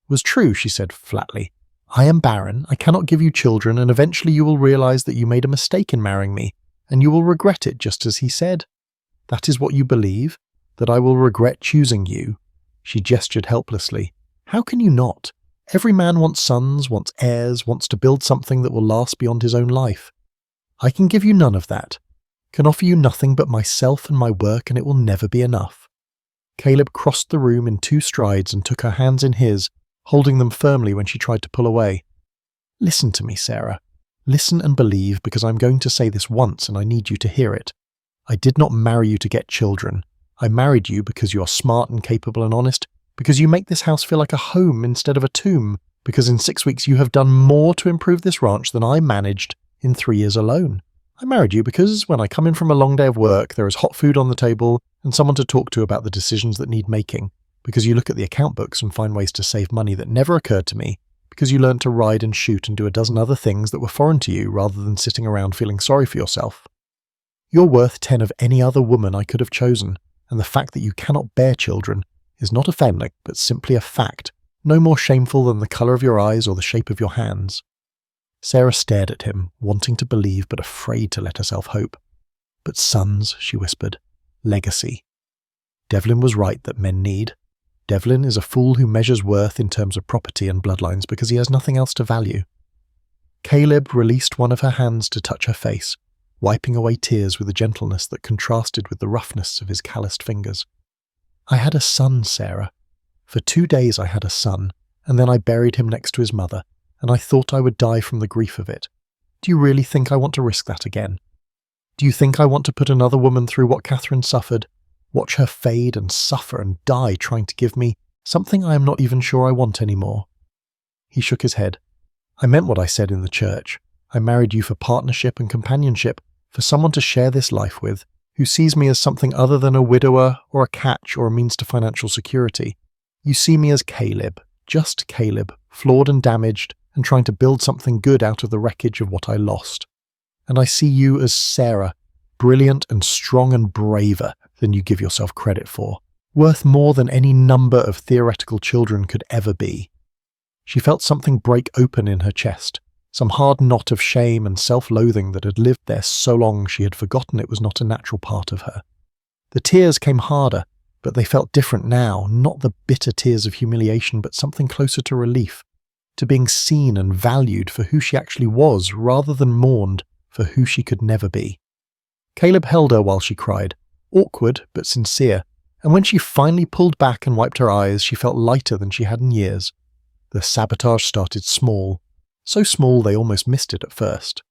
"Was true," she said flatly. "I am barren, I cannot give you children, and eventually you will realize that you made a mistake in marrying me, and you will regret it just as he said. That is what you believe? That I will regret choosing you?" She gestured helplessly. "How can you not? Every man wants sons, wants heirs, wants to build something that will last beyond his own life. I can give you none of that. Can offer you nothing but myself and my work, and it will never be enough." Caleb crossed the room in 2 strides and took her hands in his, holding them firmly when she tried to pull away. "Listen to me, Sarah. Listen and believe, because I'm going to say this once and I need you to hear it. I did not marry you to get children. I married you because you are smart and capable and honest, because you make this house feel like a home instead of a tomb, because in 6 weeks you have done more to improve this ranch than I managed in 3 years alone. I married you because when I come in from a long day of work, there is hot food on the table and someone to talk to about the decisions that need making, because you look at the account books and find ways to save money that never occurred to me, because you learned to ride and shoot and do a dozen other things that were foreign to you rather than sitting around feeling sorry for yourself. You're worth 10 of any other woman I could have chosen, and the fact that you cannot bear children is not a failing, but simply a fact, no more shameful than the colour of your eyes or the shape of your hands." Sarah stared at him, wanting to believe but afraid to let herself hope. "But sons," she whispered. "Legacy. Devlin was right that men need. Devlin is a fool who measures worth in terms of property and bloodlines because he has nothing else to value." Caleb released one of her hands to touch her face, wiping away tears with a gentleness that contrasted with the roughness of his calloused fingers. "I had a son, Sarah. For 2 days I had a son, and then I buried him next to his mother, and I thought I would die from the grief of it. Do you really think I want to risk that again? Do you think I want to put another woman through what Catherine suffered, watch her fade and suffer and die trying to give me something I am not even sure I want anymore?" He shook his head. "I meant what I said in the church. I married you for partnership and companionship, for someone to share this life with, who sees me as something other than a widower or a catch or a means to financial security. You see me as Caleb, just Caleb, flawed and damaged, and trying to build something good out of the wreckage of what I lost. And I see you as Sarah, brilliant and strong and braver than you give yourself credit for, worth more than any number of theoretical children could ever be." She felt something break open in her chest, some hard knot of shame and self-loathing that had lived there so long she had forgotten it was not a natural part of her. The tears came harder, but they felt different now, not the bitter tears of humiliation, but something closer to relief, to being seen and valued for who she actually was rather than mourned for who she could never be. Caleb held her while she cried, awkward but sincere, and when she finally pulled back and wiped her eyes, she felt lighter than she had in years. The sabotage started small, so small they almost missed it at first.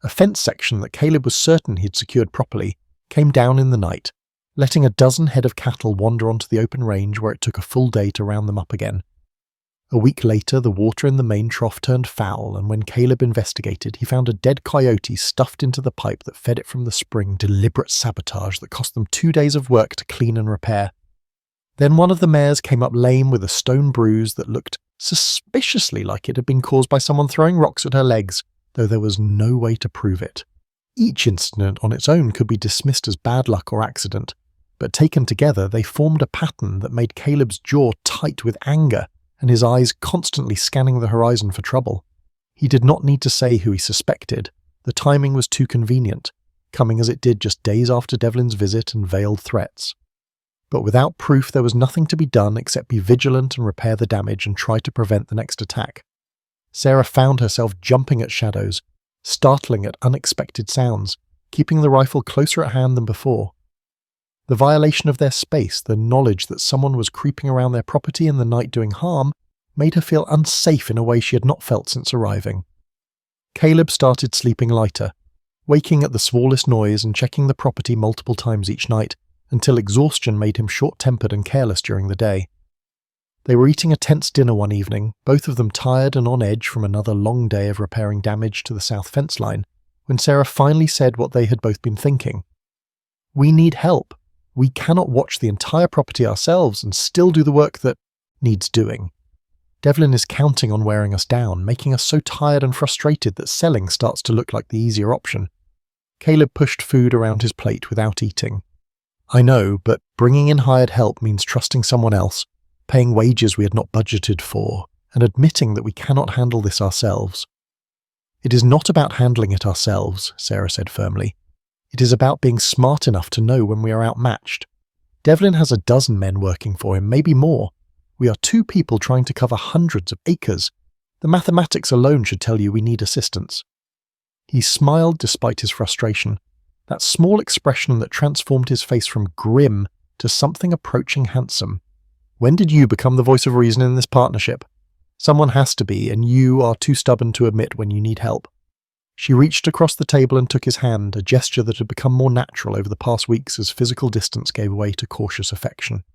A fence section that Caleb was certain he'd secured properly came down in the night, letting a dozen head of cattle wander onto the open range where it took a full day to round them up again. A week later, the water in the main trough turned foul, and when Caleb investigated, he found a dead coyote stuffed into the pipe that fed it from the spring. Deliberate sabotage that cost them 2 days of work to clean and repair. Then one of the mares came up lame with a stone bruise that looked suspiciously like it had been caused by someone throwing rocks at her legs, though there was no way to prove it. Each incident on its own could be dismissed as bad luck or accident, but taken together they formed a pattern that made Caleb's jaw tight with anger and his eyes constantly scanning the horizon for trouble. He did not need to say who he suspected. The timing was too convenient, coming as it did just days after Devlin's visit and veiled threats. But without proof there was nothing to be done except be vigilant and repair the damage and try to prevent the next attack. Sarah found herself jumping at shadows, startling at unexpected sounds, keeping the rifle closer at hand than before. The violation of their space, the knowledge that someone was creeping around their property in the night doing harm, made her feel unsafe in a way she had not felt since arriving. Caleb started sleeping lighter, waking at the smallest noise and checking the property multiple times each night, until exhaustion made him short-tempered and careless during the day. They were eating a tense dinner one evening, both of them tired and on edge from another long day of repairing damage to the south fence line, when Sarah finally said what they had both been thinking. "We need help. We cannot watch the entire property ourselves and still do the work that needs doing. Devlin is counting on wearing us down, making us so tired and frustrated that selling starts to look like the easier option." Caleb pushed food around his plate without eating. "I know, but bringing in hired help means trusting someone else, paying wages we had not budgeted for, and admitting that we cannot handle this ourselves." "It is not about handling it ourselves," Sarah said firmly. "It is about being smart enough to know when we are outmatched. Devlin has a dozen men working for him, maybe more. We are 2 people trying to cover hundreds of acres. The mathematics alone should tell you we need assistance." He smiled despite his frustration, that small expression that transformed his face from grim to something approaching handsome. "When did you become the voice of reason in this partnership? Someone has to be, and you are too stubborn to admit when you need help." She reached across the table and took his hand, a gesture that had become more natural over the past weeks as physical distance gave way to cautious affection.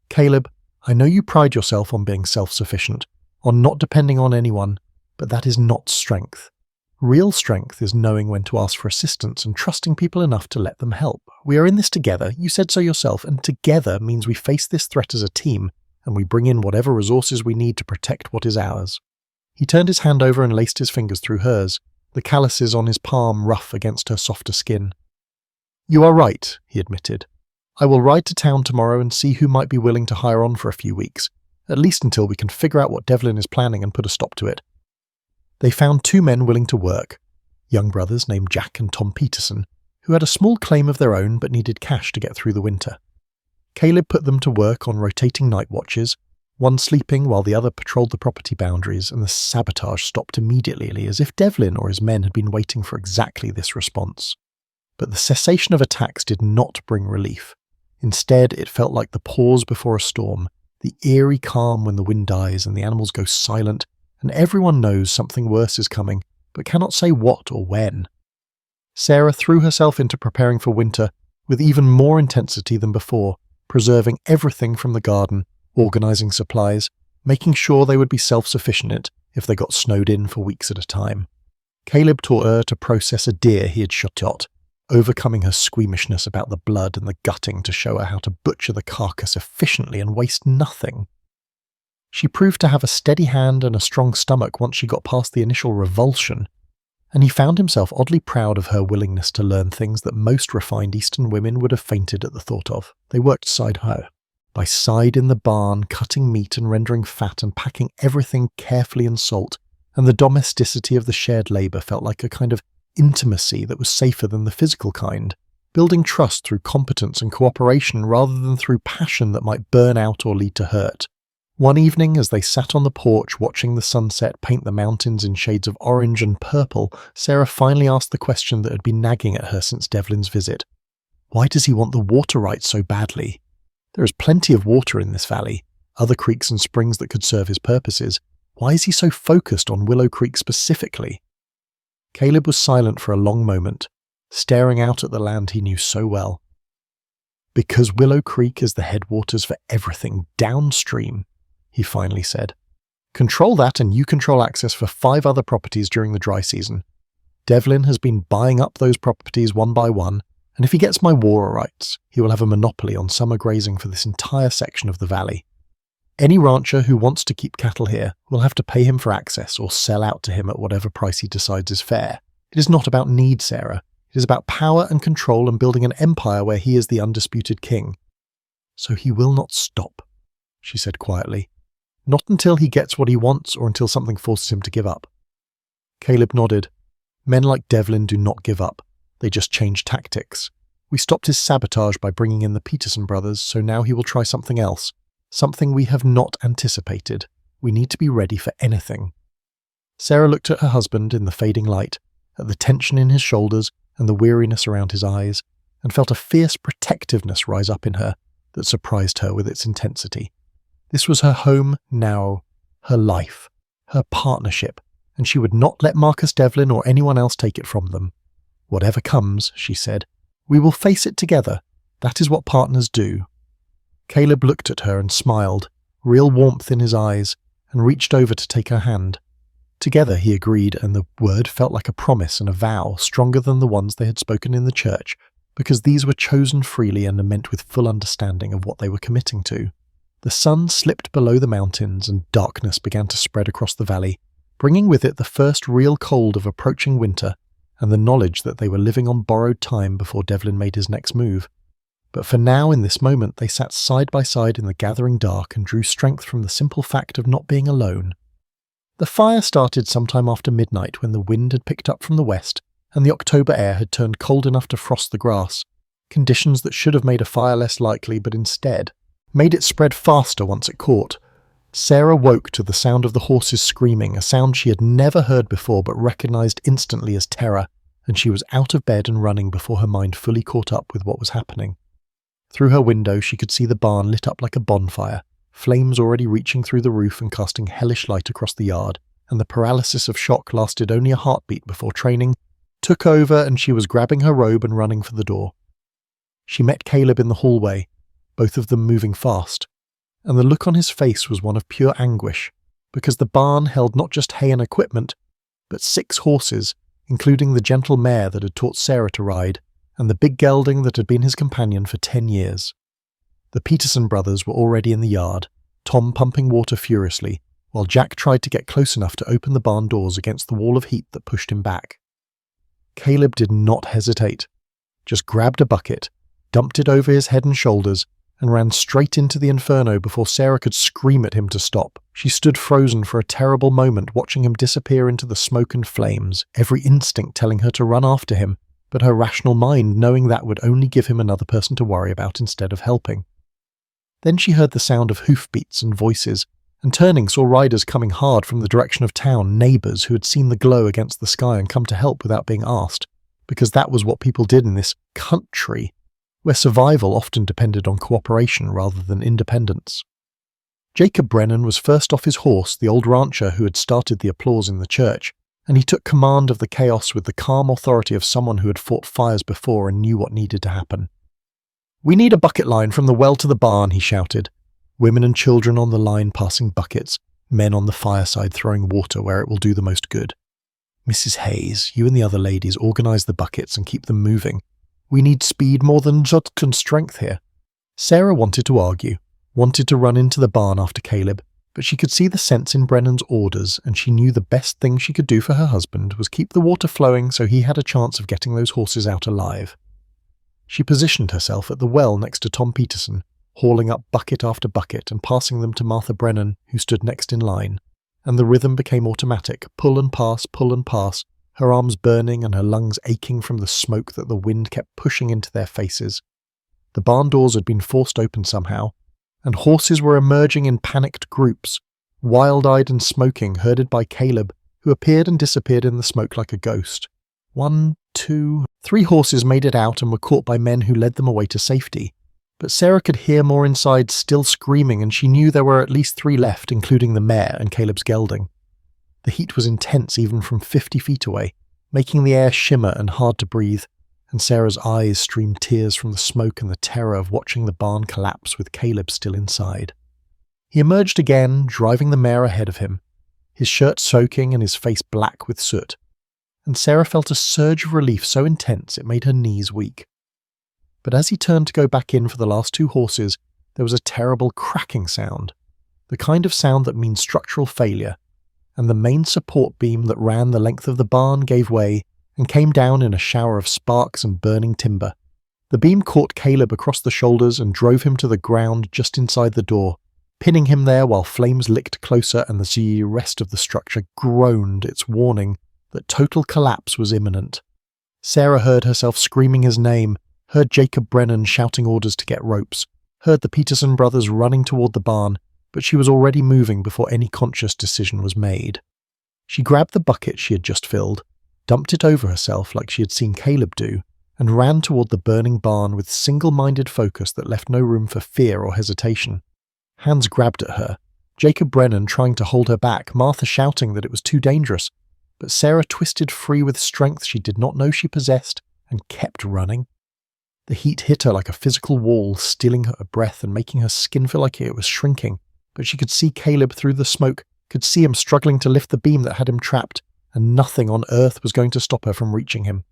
"Caleb, I know you pride yourself on being self-sufficient, on not depending on anyone, but that is not strength. Real strength is knowing when to ask for assistance and trusting people enough to let them help. We are in this together, you said so yourself, and together means we face this threat as a team, and we bring in whatever resources we need to protect what is ours." He turned his hand over and laced his fingers through hers, the calluses on his palm rough against her softer skin. "You are right," he admitted. "I will ride to town tomorrow and see who might be willing to hire on for a few weeks, at least until we can figure out what Devlin is planning and put a stop to it." They found 2 men willing to work, young brothers named Jack and Tom Peterson, who had a small claim of their own but needed cash to get through the winter. Caleb put them to work on rotating night watches, one sleeping while the other patrolled the property boundaries, and the sabotage stopped immediately, as if Devlin or his men had been waiting for exactly this response. But the cessation of attacks did not bring relief. Instead, it felt like the pause before a storm, the eerie calm when the wind dies and the animals go silent, and everyone knows something worse is coming, but cannot say what or when. Sarah threw herself into preparing for winter with even more intensity than before, preserving everything from the garden, organising supplies, making sure they would be self-sufficient if they got snowed in for weeks at a time. Caleb taught her to process a deer he had shot, overcoming her squeamishness about the blood and the gutting to show her how to butcher the carcass efficiently and waste nothing. She proved to have a steady hand and a strong stomach once she got past the initial revulsion, and he found himself oddly proud of her willingness to learn things that most refined Eastern women would have fainted at the thought of. They worked side by side in the barn, cutting meat and rendering fat and packing everything carefully in salt, and the domesticity of the shared labour felt like a kind of intimacy that was safer than the physical kind, building trust through competence and cooperation rather than through passion that might burn out or lead to hurt. One evening, as they sat on the porch watching the sunset paint the mountains in shades of orange and purple, Sarah finally asked the question that had been nagging at her since Devlin's visit. Why does he want the water rights so badly? There is plenty of water in this valley, other creeks and springs that could serve his purposes. Why is he so focused on Willow Creek specifically? Caleb was silent for a long moment, staring out at the land he knew so well. "Because Willow Creek is the headwaters for everything downstream," he finally said. "Control that and you control access for 5 other properties during the dry season. Devlin has been buying up those properties one by one, and if he gets my water rights, he will have a monopoly on summer grazing for this entire section of the valley. Any rancher who wants to keep cattle here will have to pay him for access or sell out to him at whatever price he decides is fair. It is not about need, Sarah. It is about power and control and building an empire where he is the undisputed king. So he will not stop," she said quietly. "Not until he gets what he wants or until something forces him to give up." Caleb nodded. Men like Devlin do not give up. They just change tactics. We stopped his sabotage by bringing in the Peterson brothers, so now he will try something else. Something we have not anticipated. We need to be ready for anything. Sarah looked at her husband in the fading light, at the tension in his shoulders and the weariness around his eyes, and felt a fierce protectiveness rise up in her that surprised her with its intensity. This was her home now, her life, her partnership, and she would not let Marcus Devlin or anyone else take it from them. "Whatever comes," she said, "we will face it together. That is what partners do." Caleb looked at her and smiled, real warmth in his eyes, and reached over to take her hand. Together, he agreed, and the word felt like a promise and a vow, stronger than the ones they had spoken in the church, because these were chosen freely and meant with full understanding of what they were committing to. The sun slipped below the mountains, and darkness began to spread across the valley, bringing with it the first real cold of approaching winter, and the knowledge that they were living on borrowed time before Devlin made his next move. But for now, in this moment, they sat side by side in the gathering dark and drew strength from the simple fact of not being alone. The fire started sometime after midnight when the wind had picked up from the west and the October air had turned cold enough to frost the grass, conditions that should have made a fire less likely but instead made it spread faster once it caught. Sarah woke to the sound of the horses screaming, a sound she had never heard before but recognised instantly as terror, and she was out of bed and running before her mind fully caught up with what was happening. Through her window she could see the barn lit up like a bonfire, flames already reaching through the roof and casting hellish light across the yard, and the paralysis of shock lasted only a heartbeat before training took over and she was grabbing her robe and running for the door. She met Caleb in the hallway, both of them moving fast, and the look on his face was one of pure anguish, because the barn held not just hay and equipment, but 6 horses, including the gentle mare that had taught Sarah to ride, and the big gelding that had been his companion for 10 years. The Peterson brothers were already in the yard, Tom pumping water furiously, while Jack tried to get close enough to open the barn doors against the wall of heat that pushed him back. Caleb did not hesitate, just grabbed a bucket, dumped it over his head and shoulders, and ran straight into the inferno before Sarah could scream at him to stop. She stood frozen for a terrible moment, watching him disappear into the smoke and flames, every instinct telling her to run after him, but her rational mind knowing that would only give him another person to worry about instead of helping. Then she heard the sound of hoofbeats and voices, and turning saw riders coming hard from the direction of town, neighbours who had seen the glow against the sky and come to help without being asked, because that was what people did in this country, where survival often depended on cooperation rather than independence. Jacob Brennan was first off his horse, the old rancher who had started the applause in the church, and he took command of the chaos with the calm authority of someone who had fought fires before and knew what needed to happen. "We need a bucket line from the well to the barn," he shouted. Women and children on the line passing buckets, men on the fireside throwing water where it will do the most good. "Mrs. Hayes, you and the other ladies organise the buckets and keep them moving. We need speed more than Judkin's strength here." Sarah wanted to argue, wanted to run into the barn after Caleb, but she could see the sense in Brennan's orders, and she knew the best thing she could do for her husband was keep the water flowing so he had a chance of getting those horses out alive. She positioned herself at the well next to Tom Peterson, hauling up bucket after bucket and passing them to Martha Brennan, who stood next in line, and the rhythm became automatic, pull and pass, her arms burning and her lungs aching from the smoke that the wind kept pushing into their faces. The barn doors had been forced open somehow, and horses were emerging in panicked groups, wild-eyed and smoking, herded by Caleb, who appeared and disappeared in the smoke like a ghost. 1, 2, 3 horses made it out and were caught by men who led them away to safety. But Sarah could hear more inside still screaming, and she knew there were at least 3 left, including the mare and Caleb's gelding. The heat was intense even from 50 feet away, making the air shimmer and hard to breathe, and Sarah's eyes streamed tears from the smoke and the terror of watching the barn collapse with Caleb still inside. He emerged again, driving the mare ahead of him, his shirt soaking and his face black with soot, and Sarah felt a surge of relief so intense it made her knees weak. But as he turned to go back in for the last 2 horses, there was a terrible cracking sound, the kind of sound that means structural failure, and the main support beam that ran the length of the barn gave way and came down in a shower of sparks and burning timber. The beam caught Caleb across the shoulders and drove him to the ground just inside the door, pinning him there while flames licked closer and the rest of the structure groaned its warning that total collapse was imminent. Sarah heard herself screaming his name, heard Jacob Brennan shouting orders to get ropes, heard the Peterson brothers running toward the barn, but she was already moving before any conscious decision was made. She grabbed the bucket she had just filled, dumped it over herself like she had seen Caleb do, and ran toward the burning barn with single-minded focus that left no room for fear or hesitation. Hands grabbed at her, Jacob Brennan trying to hold her back, Martha shouting that it was too dangerous, but Sarah twisted free with strength she did not know she possessed and kept running. The heat hit her like a physical wall, stealing her breath and making her skin feel like it was shrinking, but she could see Caleb through the smoke, could see him struggling to lift the beam that had him trapped, and nothing on earth was going to stop her from reaching him.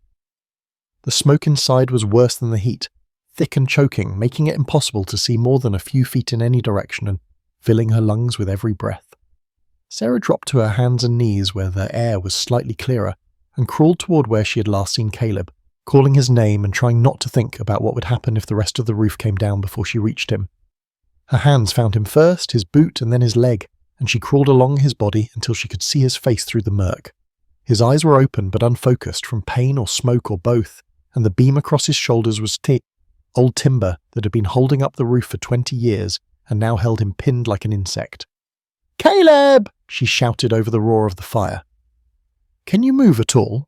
The smoke inside was worse than the heat, thick and choking, making it impossible to see more than a few feet in any direction and filling her lungs with every breath. Sarah dropped to her hands and knees where the air was slightly clearer and crawled toward where she had last seen Caleb, calling his name and trying not to think about what would happen if the rest of the roof came down before she reached him. Her hands found him first, his boot and then his leg, and she crawled along his body until she could see his face through the murk. His eyes were open but unfocused from pain or smoke or both, and the beam across his shoulders was old timber that had been holding up the roof for 20 years and now held him pinned like an insect. "Caleb!" she shouted over the roar of the fire. "Can you move at all?"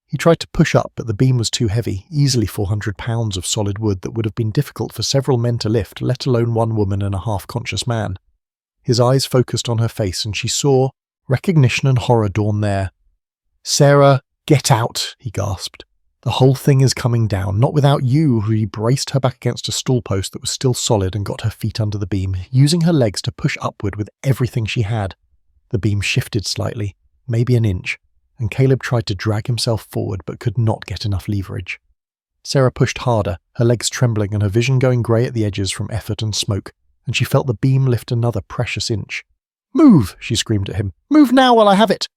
He tried to push up, but the beam was too heavy, easily 400 pounds of solid wood that would have been difficult for several men to lift, let alone one woman and a half-conscious man. His eyes focused on her face, and she saw recognition and horror dawn there. "Sarah, get out," he gasped. "The whole thing is coming down, not without you." He braced her back against a stool post that was still solid and got her feet under the beam, using her legs to push upward with everything she had. The beam shifted slightly, maybe an inch, and Caleb tried to drag himself forward but could not get enough leverage. Sarah pushed harder, her legs trembling and her vision going grey at the edges from effort and smoke, and she felt the beam lift another precious inch. "Move!" she screamed at him. "Move now while I have it!"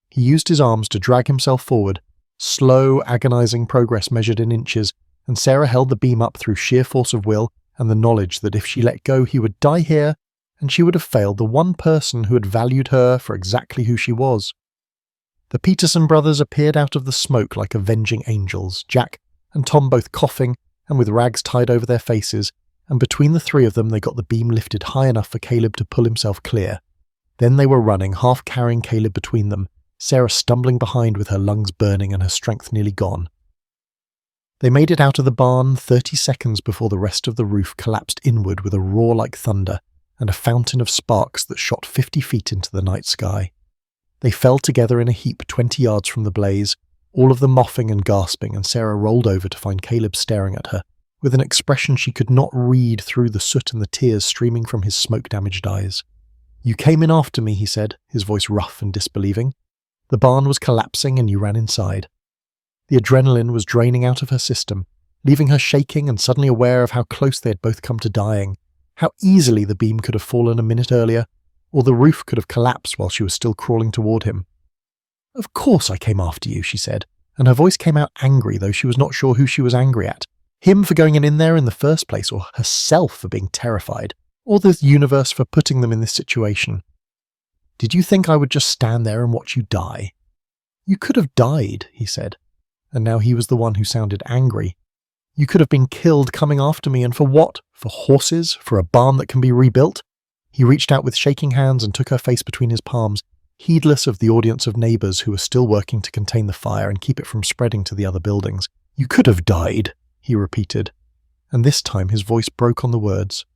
He used his arms to drag himself forward, slow, agonizing progress measured in inches, and Sarah held the beam up through sheer force of will and the knowledge that if she let go he would die here, and she would have failed the one person who had valued her for exactly who she was. The Peterson brothers appeared out of the smoke like avenging angels, Jack and Tom both coughing and with rags tied over their faces, and between the three of them they got the beam lifted high enough for Caleb to pull himself clear. Then they were running, half carrying Caleb between them, Sarah stumbling behind with her lungs burning and her strength nearly gone. They made it out of the barn 30 seconds before the rest of the roof collapsed inward with a roar like thunder and a fountain of sparks that shot 50 feet into the night sky. They fell together in a heap 20 yards from the blaze, all of them mopping and gasping, and Sarah rolled over to find Caleb staring at her, with an expression she could not read through the soot and the tears streaming from his smoke-damaged eyes. "You came in after me," he said, his voice rough and disbelieving. "The barn was collapsing and you ran inside." The adrenaline was draining out of her system, leaving her shaking and suddenly aware of how close they had both come to dying, how easily the beam could have fallen a minute earlier, or the roof could have collapsed while she was still crawling toward him. "Of course I came after you," she said, and her voice came out angry, though she was not sure who she was angry at. Him for going in there in the first place, or herself for being terrified, or the universe for putting them in this situation. "Did you think I would just stand there and watch you die?" "You could have died," he said, and now he was the one who sounded angry. "You could have been killed coming after me, and for what? For horses? For a barn that can be rebuilt?" He reached out with shaking hands and took her face between his palms, heedless of the audience of neighbours who were still working to contain the fire and keep it from spreading to the other buildings. "You could have died," he repeated, and this time his voice broke on the words.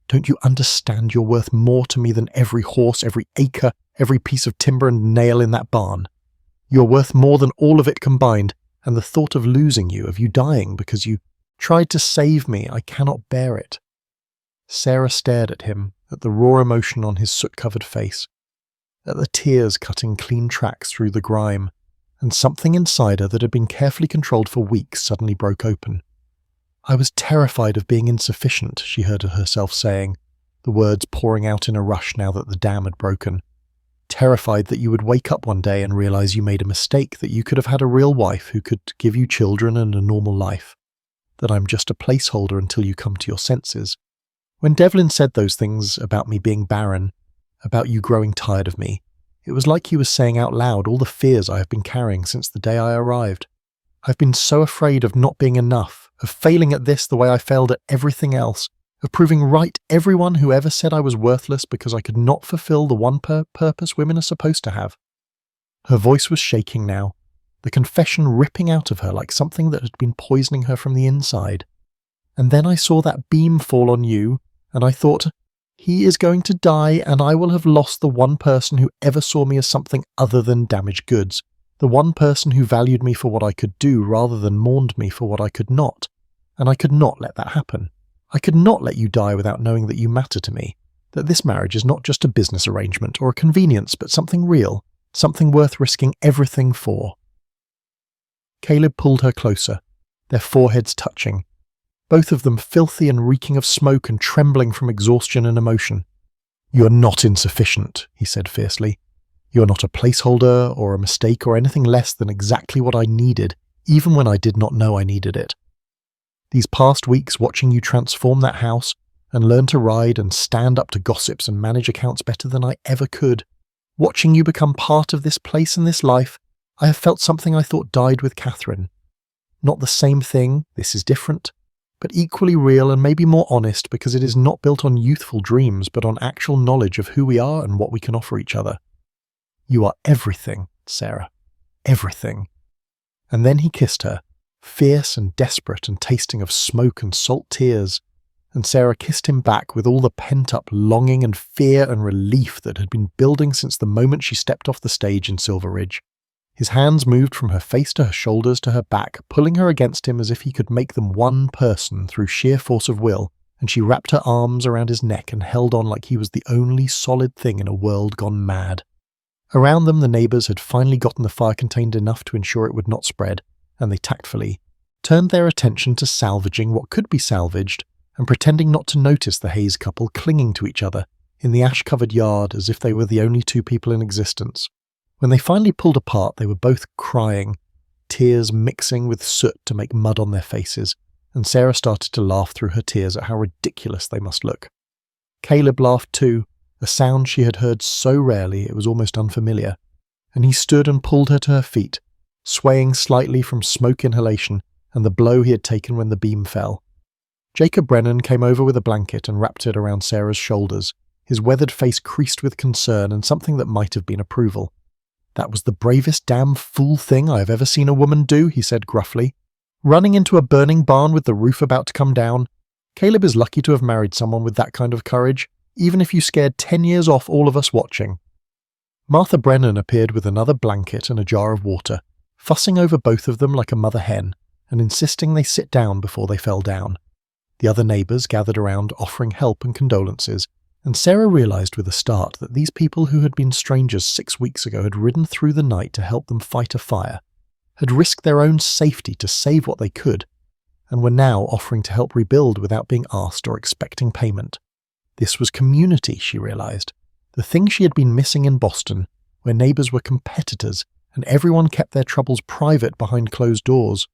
"Don't you understand you're worth more to me than every horse, every acre, every piece of timber and nail in that barn? You're worth more than all of it combined, and the thought of losing you, of you dying because you tried to save me, I cannot bear it." Sarah stared at him, at the raw emotion on his soot-covered face, at the tears cutting clean tracks through the grime, and something inside her that had been carefully controlled for weeks suddenly broke open. "I was terrified of being insufficient," she heard herself saying, the words pouring out in a rush now that the dam had broken. "Terrified that you would wake up one day and realize you made a mistake, that you could have had a real wife who could give you children and a normal life, that I'm just a placeholder until you come to your senses." When Devlin said those things about me being barren, about you growing tired of me, it was like he was saying out loud all the fears I have been carrying since the day I arrived. I've been so afraid of not being enough, of failing at this the way I failed at everything else, of proving right everyone who ever said I was worthless because I could not fulfill the one purpose women are supposed to have. Her voice was shaking now, the confession ripping out of her like something that had been poisoning her from the inside. And then I saw that beam fall on you, and I thought, he is going to die and I will have lost the one person who ever saw me as something other than damaged goods, the one person who valued me for what I could do rather than mourned me for what I could not. And I could not let that happen. I could not let you die without knowing that you matter to me, that this marriage is not just a business arrangement or a convenience, but something real, something worth risking everything for. Caleb pulled her closer, their foreheads touching, both of them filthy and reeking of smoke and trembling from exhaustion and emotion. "You're not insufficient," he said fiercely. "You're not a placeholder or a mistake or anything less than exactly what I needed, even when I did not know I needed it. These past weeks watching you transform that house and learn to ride and stand up to gossips and manage accounts better than I ever could, watching you become part of this place and this life, I have felt something I thought died with Catherine. Not the same thing, this is different, but equally real and maybe more honest because it is not built on youthful dreams but on actual knowledge of who we are and what we can offer each other. You are everything, Sarah. Everything. And then he kissed her, fierce and desperate and tasting of smoke and salt tears, and Sarah kissed him back with all the pent-up longing and fear and relief that had been building since the moment she stepped off the stage in Silver Ridge. His hands moved from her face to her shoulders to her back, pulling her against him as if he could make them one person through sheer force of will, and she wrapped her arms around his neck and held on like he was the only solid thing in a world gone mad. Around them, the neighbours had finally gotten the fire contained enough to ensure it would not spread, and they tactfully turned their attention to salvaging what could be salvaged and pretending not to notice the Hayes couple clinging to each other in the ash-covered yard as if they were the only two people in existence. When they finally pulled apart, they were both crying, tears mixing with soot to make mud on their faces, and Sarah started to laugh through her tears at how ridiculous they must look. Caleb laughed too, a sound she had heard so rarely it was almost unfamiliar, and he stood and pulled her to her feet, swaying slightly from smoke inhalation and the blow he had taken when the beam fell. Jacob Brennan came over with a blanket and wrapped it around Sarah's shoulders, his weathered face creased with concern and something that might have been approval. "That was the bravest damn fool thing I have ever seen a woman do," he said gruffly. "Running into a burning barn with the roof about to come down. Caleb is lucky to have married someone with that kind of courage, even if you scared 10 years off all of us watching." Martha Brennan appeared with another blanket and a jar of water, fussing over both of them like a mother hen, and insisting they sit down before they fell down. The other neighbours gathered around offering help and condolences, and Sarah realised with a start that these people who had been strangers 6 weeks ago had ridden through the night to help them fight a fire, had risked their own safety to save what they could, and were now offering to help rebuild without being asked or expecting payment. This was community, she realised, the thing she had been missing in Boston, where neighbours were competitors and everyone kept their troubles private behind closed doors.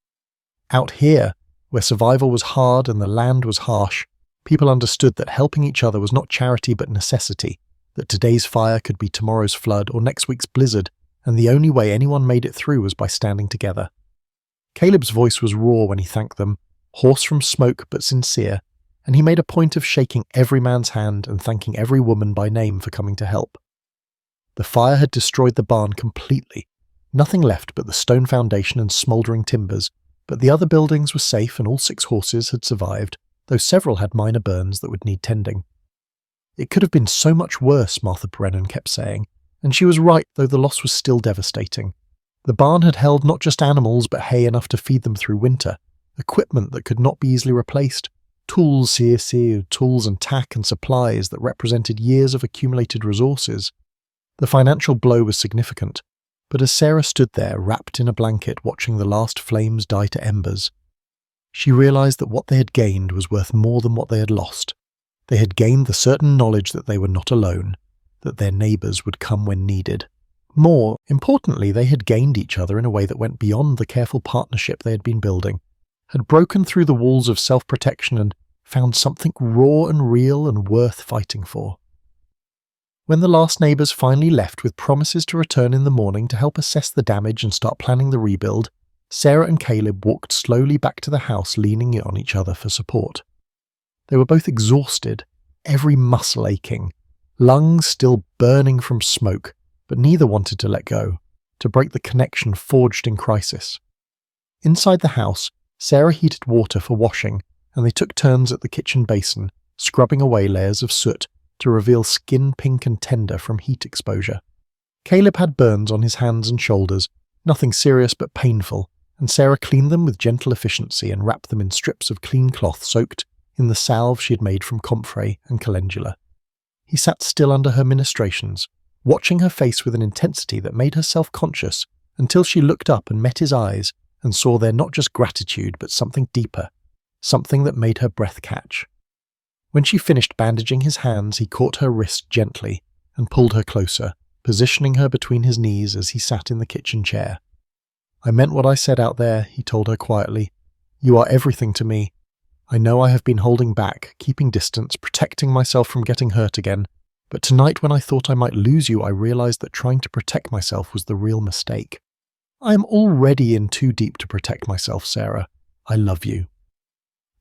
Out here, where survival was hard and the land was harsh, people understood that helping each other was not charity but necessity, that today's fire could be tomorrow's flood or next week's blizzard, and the only way anyone made it through was by standing together. Caleb's voice was raw when he thanked them, hoarse from smoke but sincere, and he made a point of shaking every man's hand and thanking every woman by name for coming to help. The fire had destroyed the barn completely, nothing left but the stone foundation and smouldering timbers, but the other buildings were safe and all 6 horses had survived, though several had minor burns that would need tending. It could have been so much worse, Martha Brennan kept saying, and she was right, though the loss was still devastating. The barn had held not just animals but hay enough to feed them through winter, equipment that could not be easily replaced, tools and tack and supplies that represented years of accumulated resources. The financial blow was significant, but as Sarah stood there wrapped in a blanket watching the last flames die to embers, she realised that what they had gained was worth more than what they had lost. They had gained the certain knowledge that they were not alone, that their neighbours would come when needed. More importantly, they had gained each other in a way that went beyond the careful partnership they had been building, had broken through the walls of self-protection and found something raw and real and worth fighting for. When the last neighbours finally left with promises to return in the morning to help assess the damage and start planning the rebuild, Sarah and Caleb walked slowly back to the house, leaning on each other for support. They were both exhausted, every muscle aching, lungs still burning from smoke, but neither wanted to let go, to break the connection forged in crisis. Inside the house, Sarah heated water for washing, and they took turns at the kitchen basin, scrubbing away layers of soot to reveal skin pink and tender from heat exposure. Caleb had burns on his hands and shoulders, nothing serious but painful, and Sarah cleaned them with gentle efficiency and wrapped them in strips of clean cloth soaked in the salve she had made from comfrey and calendula. He sat still under her ministrations, watching her face with an intensity that made her self-conscious until she looked up and met his eyes and saw there not just gratitude but something deeper, something that made her breath catch. When she finished bandaging his hands, he caught her wrist gently and pulled her closer, positioning her between his knees as he sat in the kitchen chair. "I meant what I said out there," he told her quietly. "You are everything to me. I know I have been holding back, keeping distance, protecting myself from getting hurt again, but tonight when I thought I might lose you, I realized that trying to protect myself was the real mistake. I am already in too deep to protect myself, Sarah. I love you."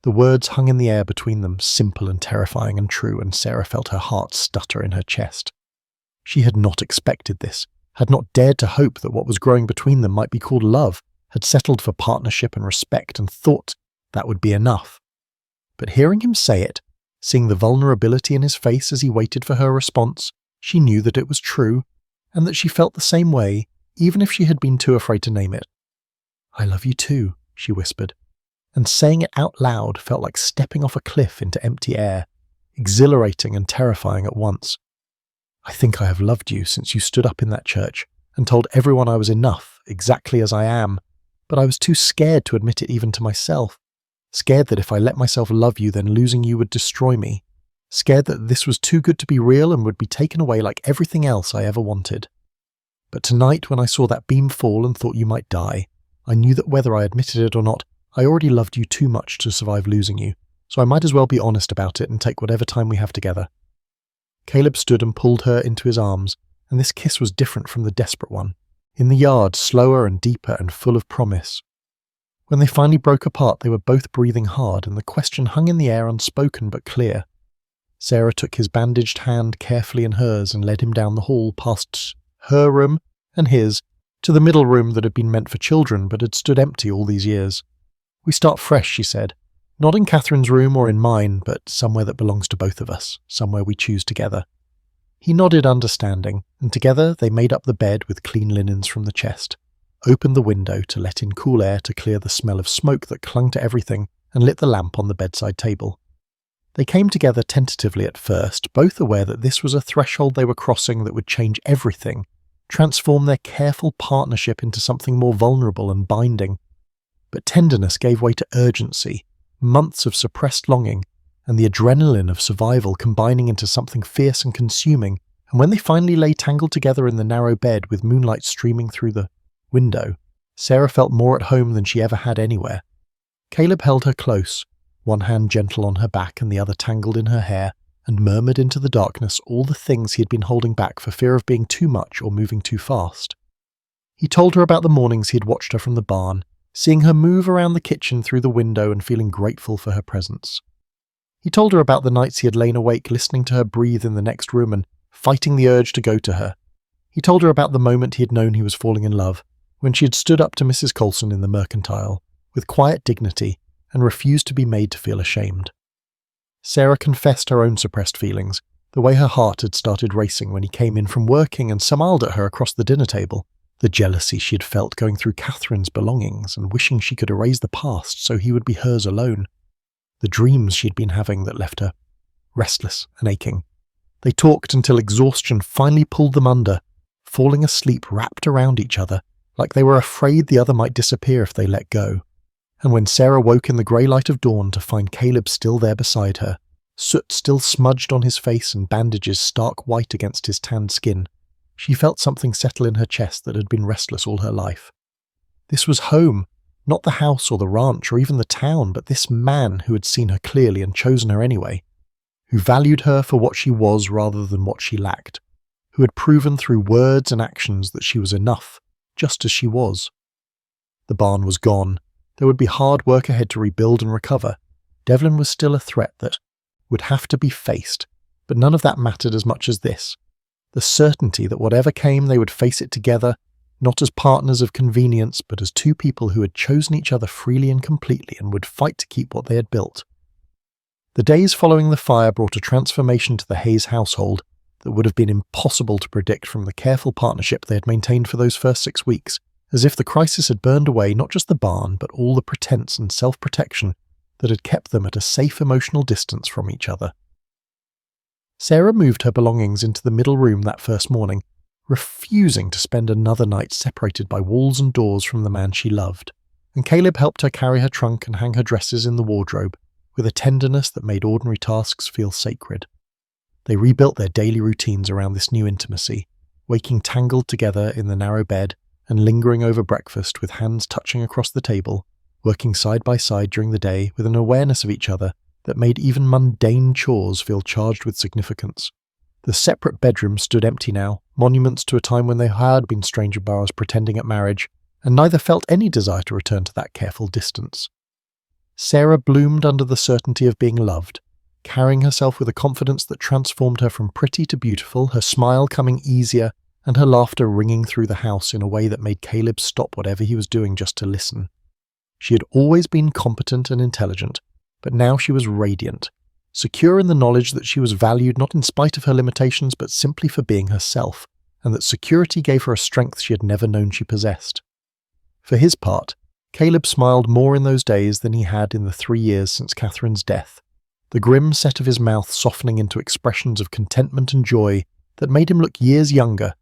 The words hung in the air between them, simple and terrifying and true, and Sarah felt her heart stutter in her chest. She had not expected this, had not dared to hope that what was growing between them might be called love, had settled for partnership and respect and thought that would be enough. But hearing him say it, seeing the vulnerability in his face as he waited for her response, she knew that it was true, and that she felt the same way, even if she had been too afraid to name it. "I love you too," she whispered, and saying it out loud felt like stepping off a cliff into empty air, exhilarating and terrifying at once. "I think I have loved you since you stood up in that church and told everyone I was enough, exactly as I am, but I was too scared to admit it even to myself. Scared that if I let myself love you, then losing you would destroy me. Scared that this was too good to be real and would be taken away like everything else I ever wanted. But tonight, when I saw that beam fall and thought you might die, I knew that whether I admitted it or not, I already loved you too much to survive losing you, so I might as well be honest about it and take whatever time we have together." Caleb stood and pulled her into his arms, and this kiss was different from the desperate one. In the yard, slower and deeper and full of promise. When they finally broke apart, they were both breathing hard, and the question hung in the air unspoken but clear. Sarah took his bandaged hand carefully in hers and led him down the hall past her room and his, to the middle room that had been meant for children but had stood empty all these years. "We start fresh," she said. "Not in Catherine's room or in mine, but somewhere that belongs to both of us, somewhere we choose together." He nodded understanding, and together they made up the bed with clean linens from the chest, opened the window to let in cool air to clear the smell of smoke that clung to everything, and lit the lamp on the bedside table. They came together tentatively at first, both aware that this was a threshold they were crossing that would change everything, transform their careful partnership into something more vulnerable and binding. But tenderness gave way to urgency, months of suppressed longing, and the adrenaline of survival combining into something fierce and consuming, and when they finally lay tangled together in the narrow bed with moonlight streaming through the window, Sarah felt more at home than she ever had anywhere. Caleb held her close, one hand gentle on her back and the other tangled in her hair, and murmured into the darkness all the things he had been holding back for fear of being too much or moving too fast. He told her about the mornings he had watched her from the barn, seeing her move around the kitchen through the window and feeling grateful for her presence. He told her about the nights he had lain awake listening to her breathe in the next room and fighting the urge to go to her. He told her about the moment he had known he was falling in love, when she had stood up to Mrs. Colson in the mercantile, with quiet dignity, and refused to be made to feel ashamed. Sarah confessed her own suppressed feelings, the way her heart had started racing when he came in from working and smiled at her across the dinner table, the jealousy she had felt going through Catherine's belongings and wishing she could erase the past so he would be hers alone, the dreams she'd been having that left her restless and aching. They talked until exhaustion finally pulled them under, falling asleep wrapped around each other, like they were afraid the other might disappear if they let go. And when Sarah woke in the grey light of dawn to find Caleb still there beside her, soot still smudged on his face and bandages stark white against his tanned skin, she felt something settle in her chest that had been restless all her life. This was home, not the house or the ranch or even the town, but this man who had seen her clearly and chosen her anyway, who valued her for what she was rather than what she lacked, who had proven through words and actions that she was enough, just as she was. The barn was gone. There would be hard work ahead to rebuild and recover. Devlin was still a threat that would have to be faced, but none of that mattered as much as this. The certainty that whatever came they would face it together, not as partners of convenience, but as two people who had chosen each other freely and completely and would fight to keep what they had built. The days following the fire brought a transformation to the Hayes household that would have been impossible to predict from the careful partnership they had maintained for those first 6 weeks, as if the crisis had burned away not just the barn, but all the pretense and self-protection that had kept them at a safe emotional distance from each other. Sarah moved her belongings into the middle room that first morning, refusing to spend another night separated by walls and doors from the man she loved, and Caleb helped her carry her trunk and hang her dresses in the wardrobe, with a tenderness that made ordinary tasks feel sacred. They rebuilt their daily routines around this new intimacy, waking tangled together in the narrow bed and lingering over breakfast with hands touching across the table, working side by side during the day with an awareness of each other that made even mundane chores feel charged with significance. The separate bedrooms stood empty now, monuments to a time when they had been stranger bars pretending at marriage, and neither felt any desire to return to that careful distance. Sarah bloomed under the certainty of being loved, carrying herself with a confidence that transformed her from pretty to beautiful, her smile coming easier and her laughter ringing through the house in a way that made Caleb stop whatever he was doing just to listen. She had always been competent and intelligent, but now she was radiant, secure in the knowledge that she was valued not in spite of her limitations but simply for being herself, and that security gave her a strength she had never known she possessed. For his part, Caleb smiled more in those days than he had in the 3 years since Catherine's death, the grim set of his mouth softening into expressions of contentment and joy that made him look years younger,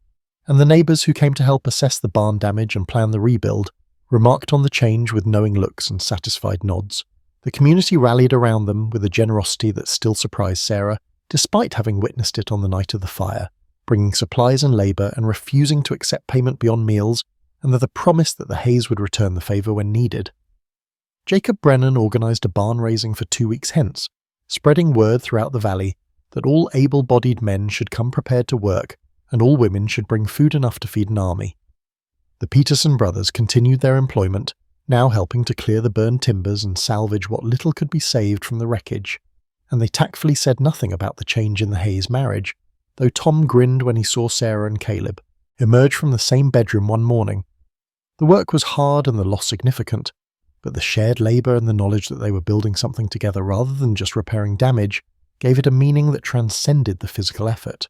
and the neighbours who came to help assess the barn damage and plan the rebuild remarked on the change with knowing looks and satisfied nods. The community rallied around them with a generosity that still surprised Sarah, despite having witnessed it on the night of the fire, bringing supplies and labour and refusing to accept payment beyond meals, and with a promise that the Hayes would return the favour when needed. Jacob Brennan organised a barn raising for 2 weeks hence, spreading word throughout the valley that all able-bodied men should come prepared to work and all women should bring food enough to feed an army. The Peterson brothers continued their employment, now helping to clear the burned timbers and salvage what little could be saved from the wreckage, and they tactfully said nothing about the change in the Hayes marriage, though Tom grinned when he saw Sarah and Caleb emerge from the same bedroom one morning. The work was hard and the loss significant, but the shared labour and the knowledge that they were building something together rather than just repairing damage gave it a meaning that transcended the physical effort.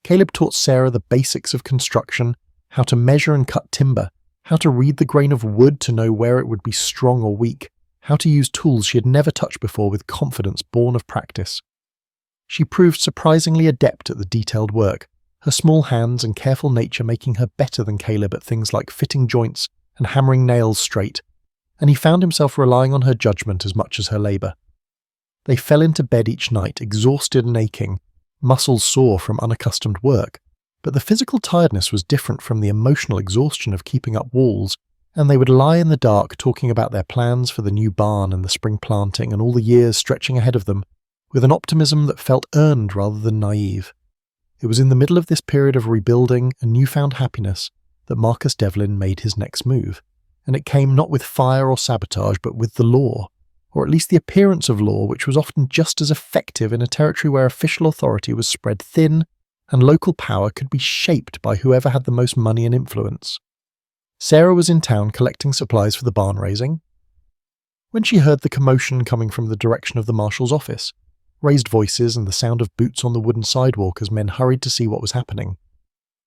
Caleb taught Sarah the basics of construction, how to measure and cut timber, how to read the grain of wood to know where it would be strong or weak, how to use tools she had never touched before with confidence born of practice. She proved surprisingly adept at the detailed work, her small hands and careful nature making her better than Caleb at things like fitting joints and hammering nails straight, and he found himself relying on her judgment as much as her labour. They fell into bed each night, exhausted and aching, muscles sore from unaccustomed work, but the physical tiredness was different from the emotional exhaustion of keeping up walls, and they would lie in the dark talking about their plans for the new barn and the spring planting and all the years stretching ahead of them, with an optimism that felt earned rather than naive. It was in the middle of this period of rebuilding and newfound happiness that Marcus Devlin made his next move, and it came not with fire or sabotage but with the law, or at least the appearance of law, which was often just as effective in a territory where official authority was spread thin and local power could be shaped by whoever had the most money and influence. Sarah was in town collecting supplies for the barn raising when she heard the commotion coming from the direction of the marshal's office, raised voices and the sound of boots on the wooden sidewalk as men hurried to see what was happening.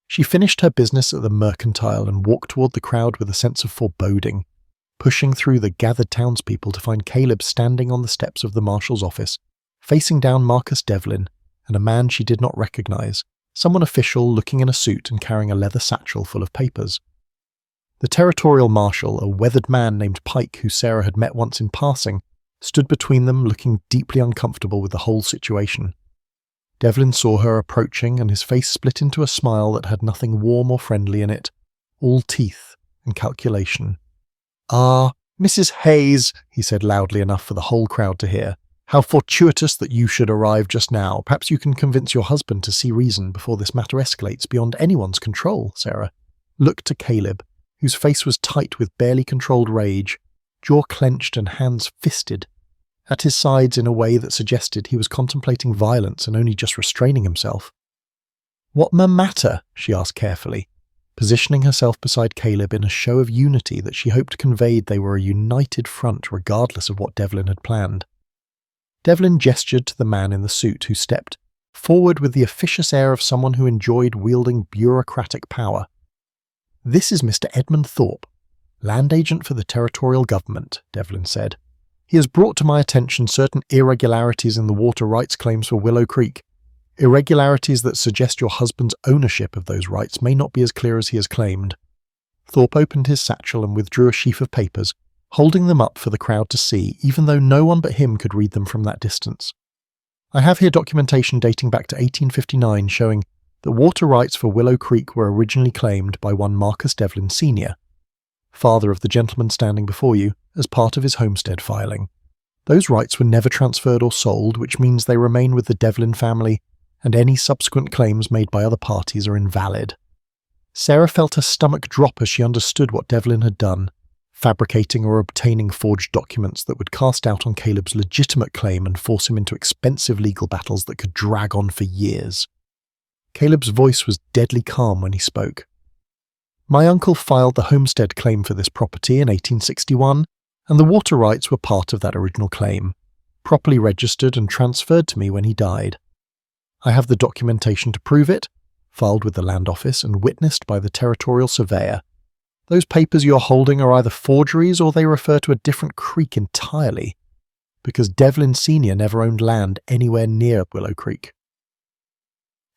She finished her business at the Mercantile and walked toward the crowd with a sense of foreboding, pushing through the gathered townspeople to find Caleb standing on the steps of the marshal's office, facing down Marcus Devlin and a man she did not recognize, someone official looking in a suit and carrying a leather satchel full of papers. The territorial marshal, a weathered man named Pike who Sarah had met once in passing, stood between them looking deeply uncomfortable with the whole situation. Devlin saw her approaching and his face split into a smile that had nothing warm or friendly in it, all teeth and calculation. "Ah, Mrs. Hayes," he said loudly enough for the whole crowd to hear. "How fortuitous that you should arrive just now. Perhaps you can convince your husband to see reason before this matter escalates beyond anyone's control." Sarah looked to Caleb, whose face was tight with barely controlled rage, jaw clenched and hands fisted, at his sides in a way that suggested he was contemplating violence and only just restraining himself. "What matter?" she asked carefully, positioning herself beside Caleb in a show of unity that she hoped conveyed they were a united front regardless of what Devlin had planned. Devlin gestured to the man in the suit who stepped forward with the officious air of someone who enjoyed wielding bureaucratic power. "This is Mr. Edmund Thorpe, land agent for the territorial government," Devlin said. "He has brought to my attention certain irregularities in the water rights claims for Willow Creek. Irregularities that suggest your husband's ownership of those rights may not be as clear as he has claimed." Thorpe opened his satchel and withdrew a sheaf of papers, holding them up for the crowd to see, even though no one but him could read them from that distance. "I have here documentation dating back to 1859 showing that water rights for Willow Creek were originally claimed by one Marcus Devlin Sr., father of the gentleman standing before you, as part of his homestead filing. Those rights were never transferred or sold, which means they remain with the Devlin family, and any subsequent claims made by other parties are invalid." Sarah felt her stomach drop as she understood what Devlin had done, fabricating or obtaining forged documents that would cast doubt on Caleb's legitimate claim and force him into expensive legal battles that could drag on for years. Caleb's voice was deadly calm when he spoke. My uncle filed the homestead claim for this property in 1861, and the water rights were part of that original claim, properly registered and transferred to me when he died. I have the documentation to prove it, filed with the land office and witnessed by the territorial surveyor. Those papers you're holding are either forgeries or they refer to a different creek entirely, because Devlin Sr. never owned land anywhere near Willow Creek.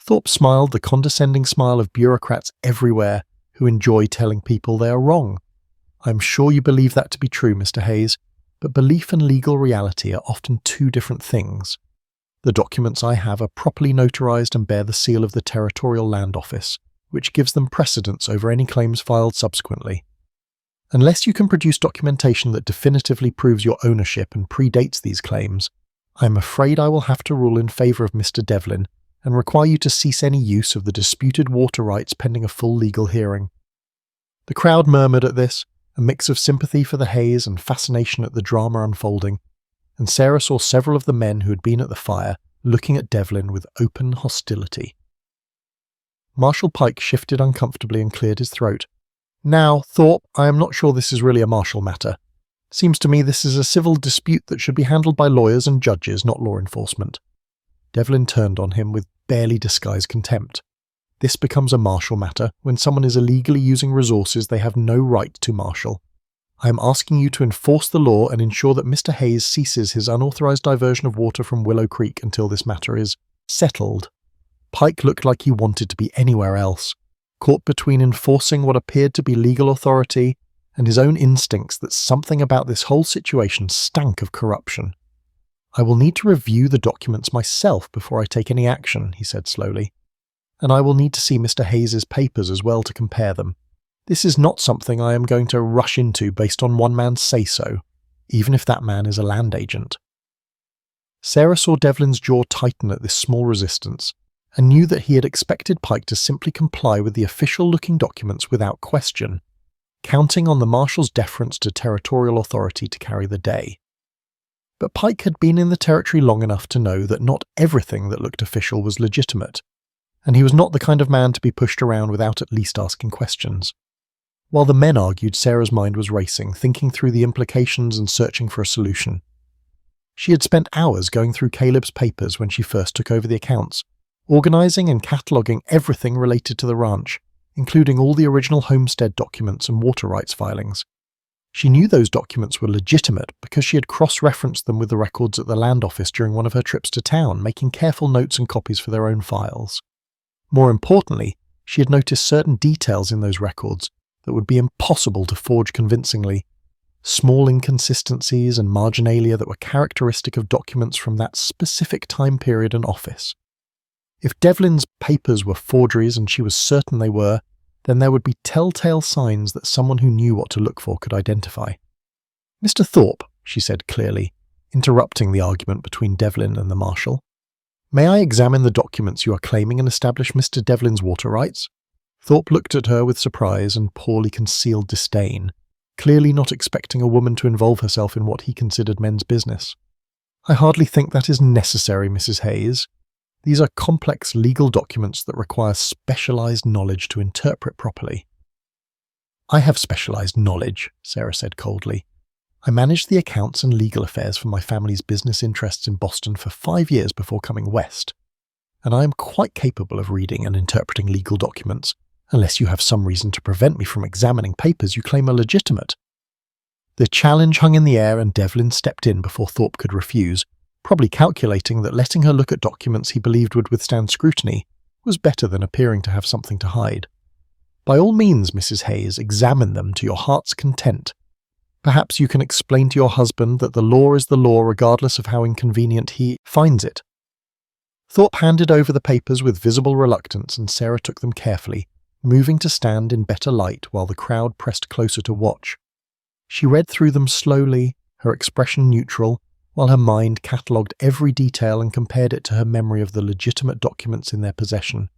Thorpe smiled the condescending smile of bureaucrats everywhere who enjoy telling people they are wrong. I'm sure you believe that to be true, Mr. Hayes, but belief and legal reality are often two different things. The documents I have are properly notarized and bear the seal of the Territorial Land Office, which gives them precedence over any claims filed subsequently. Unless you can produce documentation that definitively proves your ownership and predates these claims, I am afraid I will have to rule in favor of Mr. Devlin and require you to cease any use of the disputed water rights pending a full legal hearing. The crowd murmured at this, a mix of sympathy for the Hayes and fascination at the drama unfolding, and Sarah saw several of the men who had been at the fire looking at Devlin with open hostility. Marshal Pike shifted uncomfortably and cleared his throat. Now, Thorpe, I am not sure this is really a martial matter. Seems to me this is a civil dispute that should be handled by lawyers and judges, not law enforcement. Devlin turned on him with barely disguised contempt. This becomes a martial matter when someone is illegally using resources they have no right to marshal. I am asking you to enforce the law and ensure that Mr. Hayes ceases his unauthorized diversion of water from Willow Creek until this matter is settled. Pike looked like he wanted to be anywhere else, caught between enforcing what appeared to be legal authority and his own instincts that something about this whole situation stank of corruption. I will need to review the documents myself before I take any action, he said slowly. And I will need to see Mr. Hayes's papers as well to compare them. This is not something I am going to rush into based on one man's say-so, even if that man is a land agent. Sarah saw Devlin's jaw tighten at this small resistance, and knew that he had expected Pike to simply comply with the official-looking documents without question, counting on the marshal's deference to territorial authority to carry the day. But Pike had been in the territory long enough to know that not everything that looked official was legitimate, and he was not the kind of man to be pushed around without at least asking questions. While the men argued, Sarah's mind was racing, thinking through the implications and searching for a solution. She had spent hours going through Caleb's papers when she first took over the accounts, organising and cataloguing everything related to the ranch, including all the original homestead documents and water rights filings. She knew those documents were legitimate because she had cross-referenced them with the records at the land office during one of her trips to town, making careful notes and copies for their own files. More importantly, she had noticed certain details in those records that would be impossible to forge convincingly, small inconsistencies and marginalia that were characteristic of documents from that specific time period and office. If Devlin's papers were forgeries, and she was certain they were, then there would be telltale signs that someone who knew what to look for could identify. Mr. Thorpe, she said clearly, interrupting the argument between Devlin and the marshal, may I examine the documents you are claiming and establish Mr. Devlin's water rights? Thorpe looked at her with surprise and poorly concealed disdain, clearly not expecting a woman to involve herself in what he considered men's business. I hardly think that is necessary, Mrs. Hayes. These are complex legal documents that require specialized knowledge to interpret properly. I have specialized knowledge, Sarah said coldly. I managed the accounts and legal affairs for my family's business interests in Boston for 5 years before coming west, and I am quite capable of reading and interpreting legal documents, unless you have some reason to prevent me from examining papers you claim are legitimate. The challenge hung in the air, and Devlin stepped in before Thorpe could refuse, probably calculating that letting her look at documents he believed would withstand scrutiny was better than appearing to have something to hide. By all means, Mrs. Hayes, examine them to your heart's content. Perhaps you can explain to your husband that the law is the law regardless of how inconvenient he finds it. Thorpe handed over the papers with visible reluctance, and Sarah took them carefully, moving to stand in better light while the crowd pressed closer to watch. She read through them slowly, her expression neutral, while her mind catalogued every detail and compared it to her memory of the legitimate documents in their possession.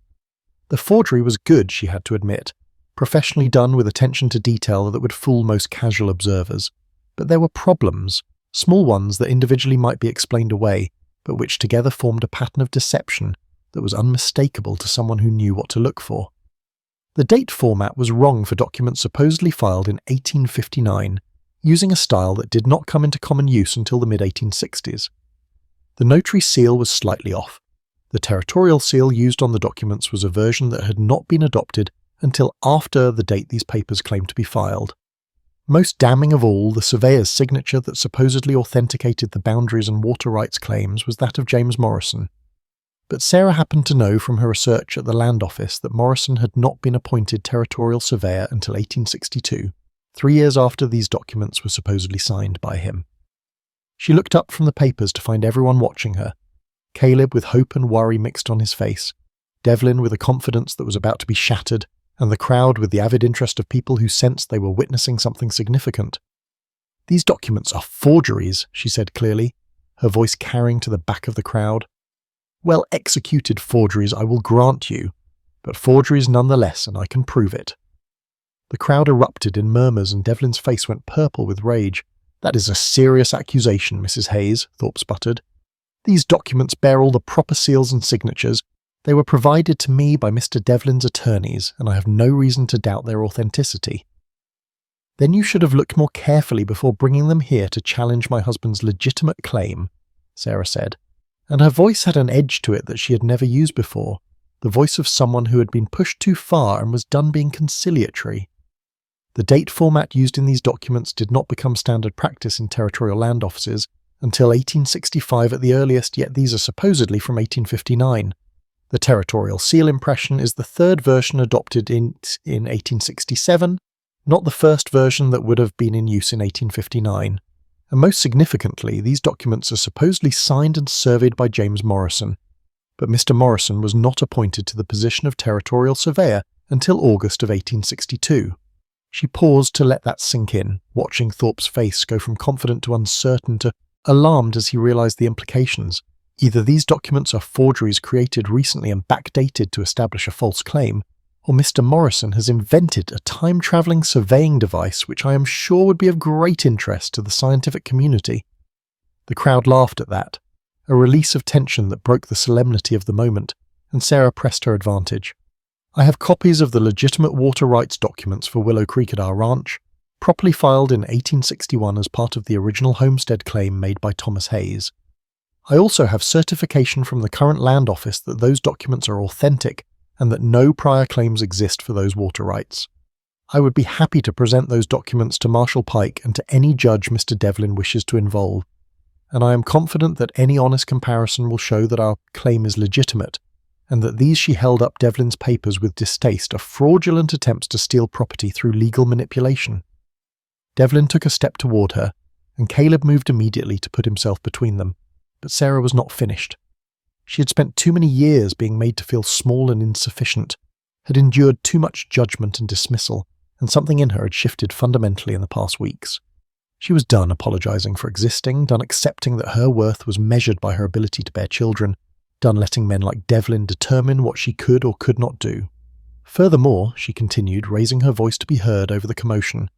The forgery was good, she had to admit, professionally done with attention to detail that would fool most casual observers. But there were problems, small ones that individually might be explained away, but which together formed a pattern of deception that was unmistakable to someone who knew what to look for. The date format was wrong for documents supposedly filed in 1859, using a style that did not come into common use until the mid-1860s. The notary seal was slightly off. The territorial seal used on the documents was a version that had not been adopted until after the date these papers claimed to be filed. Most damning of all, the surveyor's signature that supposedly authenticated the boundaries and water rights claims was that of James Morrison. But Sarah happened to know from her research at the Land Office that Morrison had not been appointed territorial surveyor until 1862, 3 years after these documents were supposedly signed by him. She looked up from the papers to find everyone watching her, Caleb with hope and worry mixed on his face, Devlin with a confidence that was about to be shattered, and the crowd with the avid interest of people who sensed they were witnessing something significant. "These documents are forgeries," she said clearly, her voice carrying to the back of the crowd. "Well executed forgeries, I will grant you, but forgeries nonetheless, and I can prove it." The crowd erupted in murmurs and Devlin's face went purple with rage. "That is a serious accusation, Mrs. Hayes," Thorpe sputtered. "These documents bear all the proper seals and signatures. They were provided to me by Mr. Devlin's attorneys, and I have no reason to doubt their authenticity." "Then you should have looked more carefully before bringing them here to challenge my husband's legitimate claim," Sarah said, and her voice had an edge to it that she had never used before, the voice of someone who had been pushed too far and was done being conciliatory. The date format used in these documents did not become standard practice in territorial land offices until 1865 at the earliest, yet these are supposedly from 1859. The territorial seal impression is the third version adopted in 1867, not the first version that would have been in use in 1859. And most significantly, these documents are supposedly signed and surveyed by James Morrison. But Mr. Morrison was not appointed to the position of territorial surveyor until August of 1862. She paused to let that sink in, watching Thorpe's face go from confident to uncertain to alarmed as he realized the implications. Either these documents are forgeries created recently and backdated to establish a false claim, or Mr. Morrison has invented a time-travelling surveying device which I am sure would be of great interest to the scientific community. The crowd laughed at that, a release of tension that broke the solemnity of the moment, and Sarah pressed her advantage. "I have copies of the legitimate water rights documents for Willow Creek at our ranch, properly filed in 1861 as part of the original homestead claim made by Thomas Hayes. I also have certification from the current land office that those documents are authentic and that no prior claims exist for those water rights. I would be happy to present those documents to Marshal Pike and to any judge Mr. Devlin wishes to involve, and I am confident that any honest comparison will show that our claim is legitimate, and that these," she held up Devlin's papers with distaste, "are fraudulent attempts to steal property through legal manipulation." Devlin took a step toward her, and Caleb moved immediately to put himself between them. But Sarah was not finished. She had spent too many years being made to feel small and insufficient, had endured too much judgment and dismissal, and something in her had shifted fundamentally in the past weeks. She was done apologizing for existing, done accepting that her worth was measured by her ability to bear children, done letting men like Devlin determine what she could or could not do. "Furthermore," she continued, raising her voice to be heard over the commotion,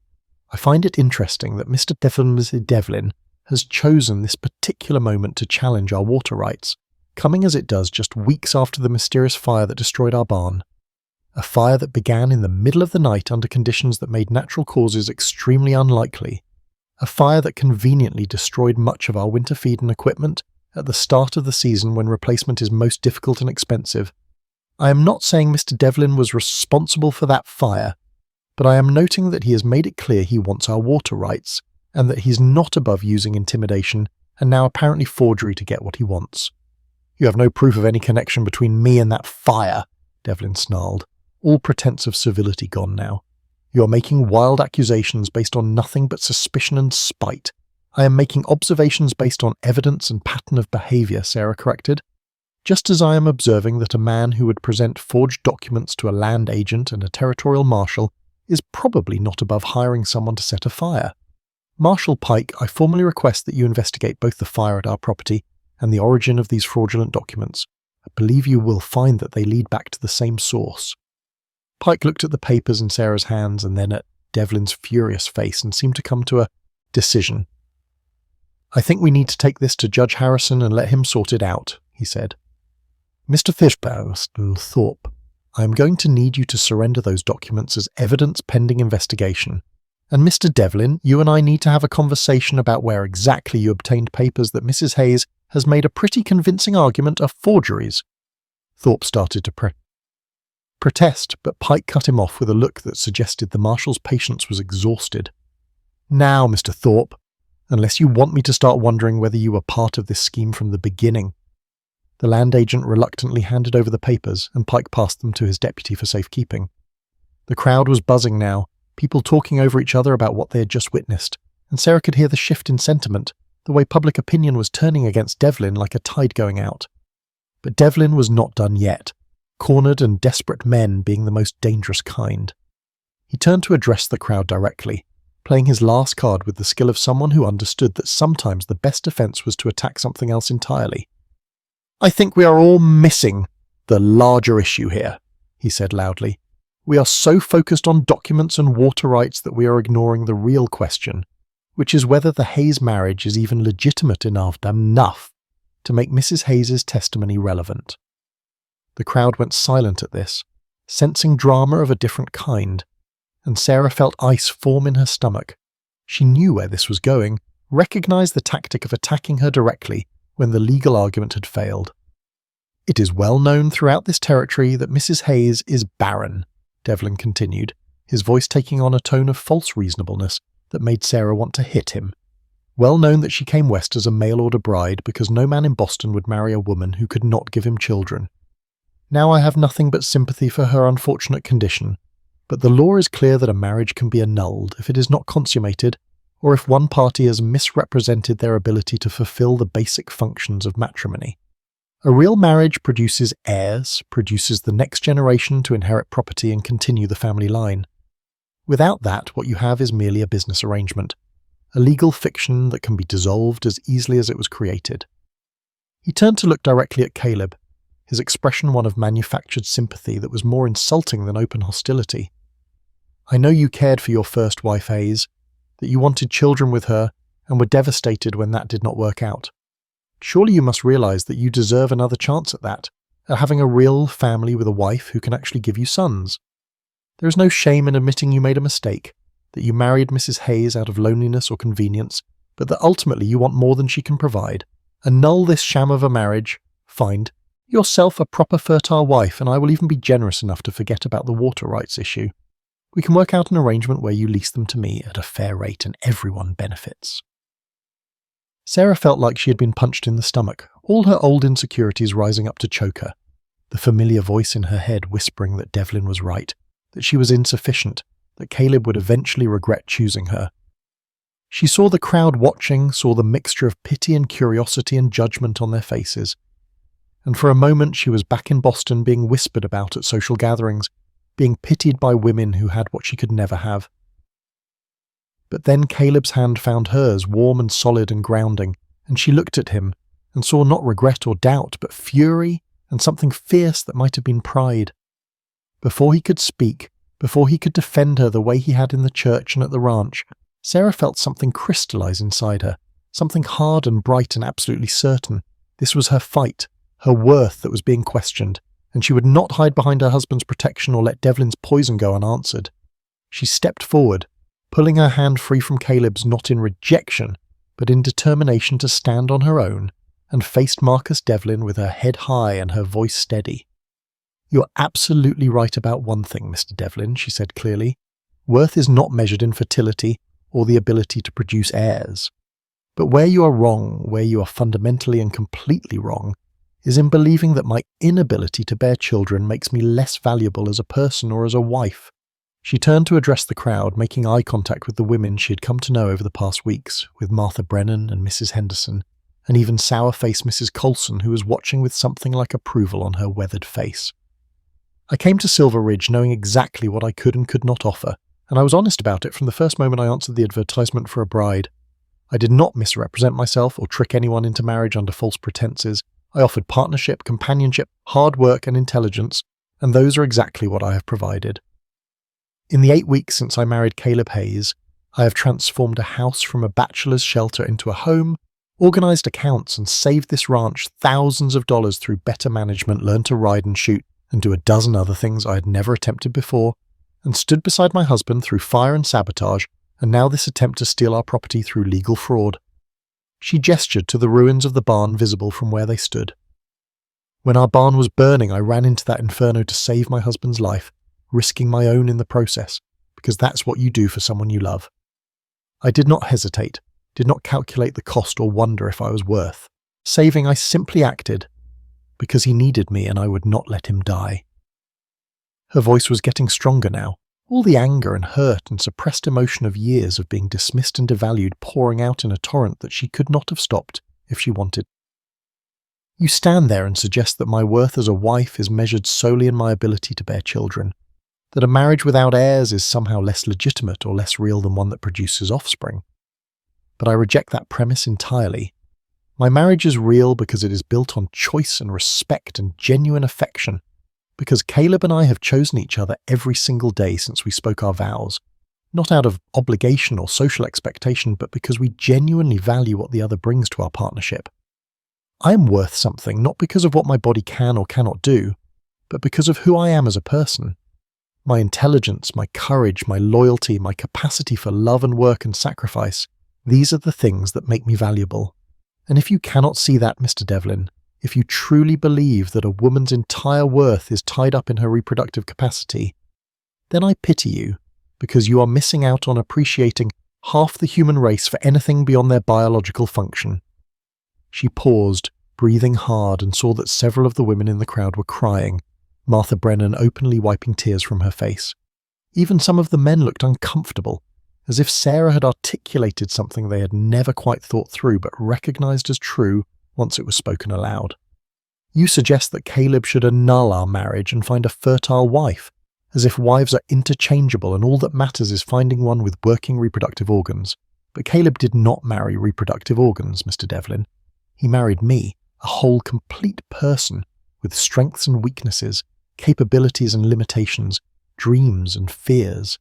"I find it interesting that Mr. Devlin has chosen this particular moment to challenge our water rights, coming as it does just weeks after the mysterious fire that destroyed our barn. A fire that began in the middle of the night under conditions that made natural causes extremely unlikely. A fire that conveniently destroyed much of our winter feed and equipment at the start of the season when replacement is most difficult and expensive. I am not saying Mr. Devlin was responsible for that fire, but I am noting that he has made it clear he wants our water rights, and that he's not above using intimidation and now apparently forgery to get what he wants." "You have no proof of any connection between me and that fire," Devlin snarled, all pretense of civility gone now. "You are making wild accusations based on nothing but suspicion and spite. I am making observations based on evidence and pattern of behaviour," Sarah corrected. "Just as I am observing that a man who would present forged documents to a land agent and a territorial marshal is probably not above hiring someone to set a fire. Marshal Pike, I formally request that you investigate both the fire at our property and the origin of these fraudulent documents. I believe you will find that they lead back to the same source." Pike looked at the papers in Sarah's hands and then at Devlin's furious face and seemed to come to a decision. "I think we need to take this to Judge Harrison and let him sort it out," he said. Mr. Thorpe, I am going to need you to surrender those documents as evidence pending investigation. And Mr. Devlin, you and I need to have a conversation about where exactly you obtained papers that Mrs. Hayes has made a pretty convincing argument are forgeries. Thorpe started to protest, but Pike cut him off with a look that suggested the Marshal's patience was exhausted. Now, Mr. Thorpe, unless you want me to start wondering whether you were part of this scheme from the beginning. The land agent reluctantly handed over the papers, and Pike passed them to his deputy for safekeeping. The crowd was buzzing now, people talking over each other about what they had just witnessed, and Sarah could hear the shift in sentiment, the way public opinion was turning against Devlin like a tide going out. But Devlin was not done yet, cornered and desperate men being the most dangerous kind. He turned to address the crowd directly, playing his last card with the skill of someone who understood that sometimes the best defense was to attack something else entirely. I think we are all missing the larger issue here, he said loudly. We are so focused on documents and water rights that we are ignoring the real question, which is whether the Hayes marriage is even legitimate enough to make Mrs. Hayes's testimony relevant. The crowd went silent at this, sensing drama of a different kind, and Sarah felt ice form in her stomach. She knew where this was going, recognized the tactic of attacking her directly when the legal argument had failed. It is well known throughout this territory that Mrs. Hayes is barren, Devlin continued, his voice taking on a tone of false reasonableness that made Sarah want to hit him. Well known that she came west as a mail-order bride because no man in Boston would marry a woman who could not give him children. Now I have nothing but sympathy for her unfortunate condition, but the law is clear that a marriage can be annulled if it is not consummated, or if one party has misrepresented their ability to fulfill the basic functions of matrimony. A real marriage produces heirs, produces the next generation to inherit property and continue the family line. Without that, what you have is merely a business arrangement, a legal fiction that can be dissolved as easily as it was created. He turned to look directly at Caleb, his expression one of manufactured sympathy that was more insulting than open hostility. I know you cared for your first wife, Hayes, that you wanted children with her and were devastated when that did not work out. Surely you must realize that you deserve another chance at that, at having a real family with a wife who can actually give you sons. There is no shame in admitting you made a mistake, that you married Mrs. Hayes out of loneliness or convenience, but that ultimately you want more than she can provide. Annul this sham of a marriage, find yourself a proper fertile wife, and I will even be generous enough to forget about the water rights issue. We can work out an arrangement where you lease them to me at a fair rate and everyone benefits. Sarah felt like she had been punched in the stomach, all her old insecurities rising up to choke her, the familiar voice in her head whispering that Devlin was right, that she was insufficient, that Caleb would eventually regret choosing her. She saw the crowd watching, saw the mixture of pity and curiosity and judgment on their faces, and for a moment she was back in Boston being whispered about at social gatherings, being pitied by women who had what she could never have. But then Caleb's hand found hers, warm and solid and grounding, and she looked at him and saw not regret or doubt, but fury and something fierce that might have been pride. Before he could speak, before he could defend her the way he had in the church and at the ranch, Sarah felt something crystallize inside her, something hard and bright and absolutely certain. This was her fight, her worth that was being questioned, and she would not hide behind her husband's protection or let Devlin's poison go unanswered. She stepped forward, pulling her hand free from Caleb's not in rejection, but in determination to stand on her own, and faced Marcus Devlin with her head high and her voice steady. "You're absolutely right about one thing, Mr. Devlin," she said clearly. "Worth is not measured in fertility or the ability to produce heirs. But where you are wrong, where you are fundamentally and completely wrong, is in believing that my inability to bear children makes me less valuable as a person or as a wife." She turned to address the crowd, making eye contact with the women she had come to know over the past weeks, with Martha Brennan and Mrs. Henderson, and even sour-faced Mrs. Colson, who was watching with something like approval on her weathered face. "I came to Silver Ridge knowing exactly what I could and could not offer, and I was honest about it from the first moment I answered the advertisement for a bride. I did not misrepresent myself or trick anyone into marriage under false pretenses. I offered partnership, companionship, hard work, and intelligence, and those are exactly what I have provided. In the 8 weeks since I married Caleb Hayes, I have transformed a house from a bachelor's shelter into a home, organized accounts, and saved this ranch thousands of dollars through better management, learned to ride and shoot, and do a dozen other things I had never attempted before, and stood beside my husband through fire and sabotage, and now this attempt to steal our property through legal fraud. She gestured to the ruins of the barn visible from where they stood. When our barn was burning, I ran into that inferno to save my husband's life, risking my own in the process, because that's what you do for someone you love. I did not hesitate, did not calculate the cost or wonder if I was worth saving. I simply acted, because he needed me and I would not let him die. Her voice was getting stronger now, all the anger and hurt and suppressed emotion of years of being dismissed and devalued pouring out in a torrent that she could not have stopped if she wanted. You stand there and suggest that my worth as a wife is measured solely in my ability to bear children, that a marriage without heirs is somehow less legitimate or less real than one that produces offspring. But I reject that premise entirely. My marriage is real because it is built on choice and respect and genuine affection, because Caleb and I have chosen each other every single day since we spoke our vows, not out of obligation or social expectation, but because we genuinely value what the other brings to our partnership. I am worth something, not because of what my body can or cannot do, but because of who I am as a person. My intelligence, my courage, my loyalty, my capacity for love and work and sacrifice, these are the things that make me valuable. And if you cannot see that, Mr. Devlin, if you truly believe that a woman's entire worth is tied up in her reproductive capacity, then I pity you, because you are missing out on appreciating half the human race for anything beyond their biological function. She paused, breathing hard, and saw that several of the women in the crowd were crying, Martha Brennan openly wiping tears from her face. Even some of the men looked uncomfortable, as if Sarah had articulated something they had never quite thought through but recognized as true once it was spoken aloud. You suggest that Caleb should annul our marriage and find a fertile wife, as if wives are interchangeable and all that matters is finding one with working reproductive organs. But Caleb did not marry reproductive organs, Mr. Devlin. He married me, a whole, complete person, with strengths and weaknesses, capabilities and limitations, dreams and fears.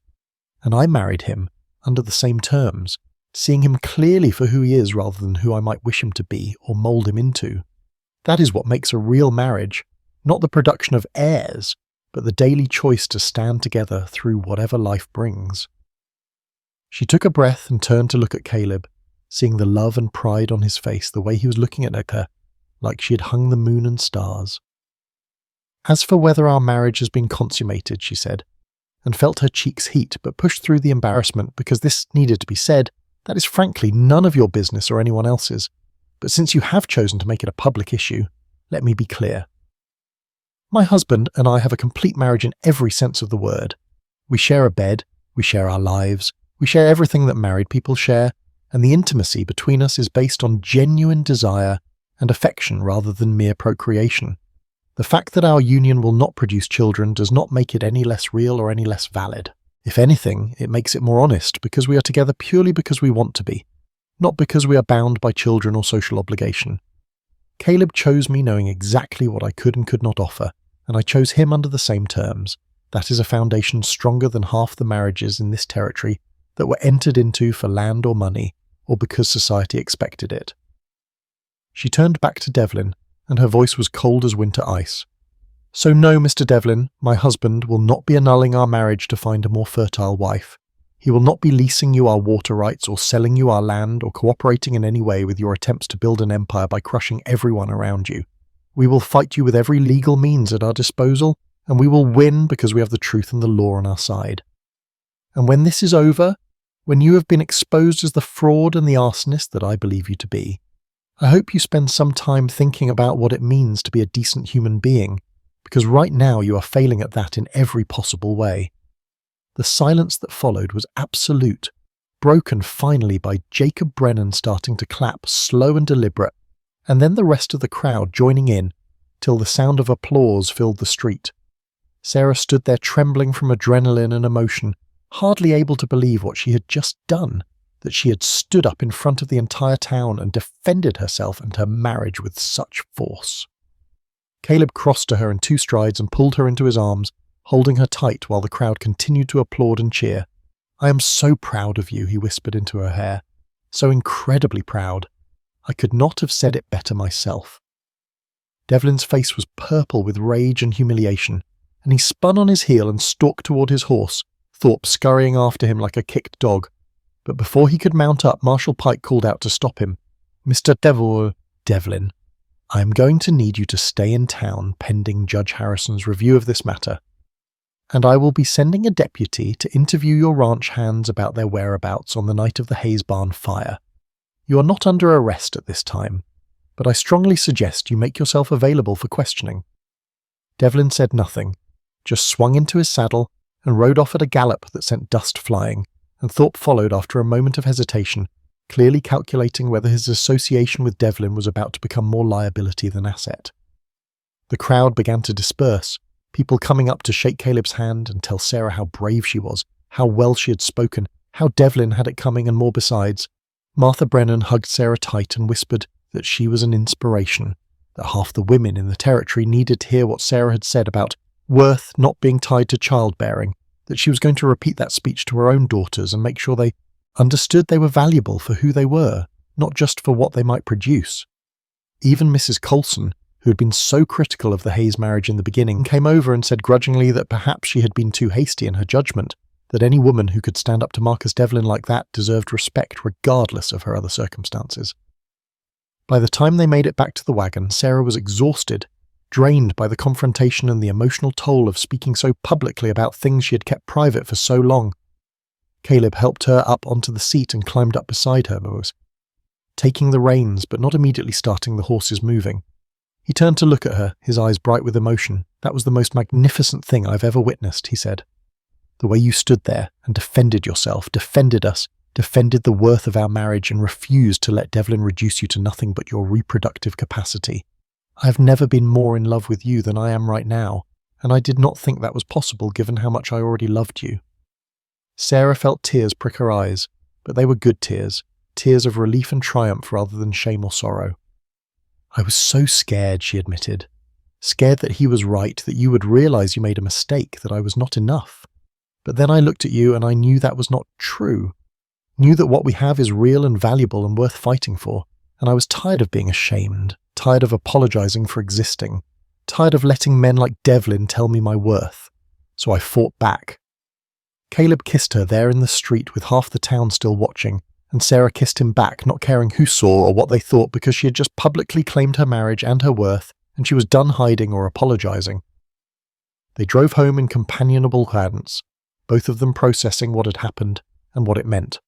And I married him under the same terms, seeing him clearly for who he is rather than who I might wish him to be or mould him into. That is what makes a real marriage, not the production of heirs, but the daily choice to stand together through whatever life brings. She took a breath and turned to look at Caleb, seeing the love and pride on his face the way he was looking at her, like she had hung the moon and stars. As for whether our marriage has been consummated, she said, and felt her cheeks heat, but pushed through the embarrassment because this needed to be said. That is frankly none of your business or anyone else's. But since you have chosen to make it a public issue, let me be clear. My husband and I have a complete marriage in every sense of the word. We share a bed, we share our lives, we share everything that married people share, and the intimacy between us is based on genuine desire and affection rather than mere procreation. The fact that our union will not produce children does not make it any less real or any less valid. If anything, it makes it more honest because we are together purely because we want to be, not because we are bound by children or social obligation. Caleb chose me knowing exactly what I could and could not offer, and I chose him under the same terms. That is a foundation stronger than half the marriages in this territory that were entered into for land or money, or because society expected it. She turned back to Devlin, and her voice was cold as winter ice. So no, Mr. Devlin, my husband will not be annulling our marriage to find a more fertile wife. He will not be leasing you our water rights or selling you our land or cooperating in any way with your attempts to build an empire by crushing everyone around you. We will fight you with every legal means at our disposal, and we will win because we have the truth and the law on our side. And when this is over, when you have been exposed as the fraud and the arsonist that I believe you to be, I hope you spend some time thinking about what it means to be a decent human being, because right now you are failing at that in every possible way. The silence that followed was absolute, broken finally by Jacob Brennan starting to clap, slow and deliberate, and then the rest of the crowd joining in, till the sound of applause filled the street. Sarah stood there trembling from adrenaline and emotion, hardly able to believe what she had just done, that she had stood up in front of the entire town and defended herself and her marriage with such force. Caleb crossed to her in 2 strides and pulled her into his arms, holding her tight while the crowd continued to applaud and cheer. "I am so proud of you," he whispered into her hair. "So incredibly proud. I could not have said it better myself." Devlin's face was purple with rage and humiliation, and he spun on his heel and stalked toward his horse, Thorpe scurrying after him like a kicked dog. But before he could mount up, Marshal Pike called out to stop him. "Mr. Devlin, I am going to need you to stay in town pending Judge Harrison's review of this matter, and I will be sending a deputy to interview your ranch hands about their whereabouts on the night of the Hayes Barn fire. You are not under arrest at this time, but I strongly suggest you make yourself available for questioning." Devlin said nothing, just swung into his saddle and rode off at a gallop that sent dust flying, and Thorpe followed after a moment of hesitation, clearly calculating whether his association with Devlin was about to become more liability than asset. The crowd began to disperse, people coming up to shake Caleb's hand and tell Sarah how brave she was, how well she had spoken, how Devlin had it coming, and more besides. Martha Brennan hugged Sarah tight and whispered that she was an inspiration, that half the women in the territory needed to hear what Sarah had said about worth not being tied to childbearing, that she was going to repeat that speech to her own daughters and make sure they understood they were valuable for who they were, not just for what they might produce. Even Mrs. Colson, who had been so critical of the Hayes marriage in the beginning, came over and said grudgingly that perhaps she had been too hasty in her judgment, that any woman who could stand up to Marcus Devlin like that deserved respect regardless of her other circumstances. By the time they made it back to the wagon, Sarah was exhausted, drained by the confrontation and the emotional toll of speaking so publicly about things she had kept private for so long. Caleb helped her up onto the seat and climbed up beside her, taking the reins but not immediately starting the horses moving. He turned to look at her, his eyes bright with emotion. "That was the most magnificent thing I've ever witnessed," he said. "The way you stood there and defended yourself, defended us, defended the worth of our marriage, and refused to let Devlin reduce you to nothing but your reproductive capacity. I have never been more in love with you than I am right now, and I did not think that was possible given how much I already loved you." Sarah felt tears prick her eyes, but they were good tears, tears of relief and triumph rather than shame or sorrow. "I was so scared," she admitted. "Scared that he was right, that you would realize you made a mistake, that I was not enough. But then I looked at you and I knew that was not true. Knew that what we have is real and valuable and worth fighting for, and I was tired of being ashamed, tired of apologizing for existing, tired of letting men like Devlin tell me my worth. So I fought back." Caleb kissed her there in the street with half the town still watching, and Sarah kissed him back, not caring who saw or what they thought, because she had just publicly claimed her marriage and her worth, and she was done hiding or apologizing. They drove home in companionable cadence, both of them processing what had happened and what it meant.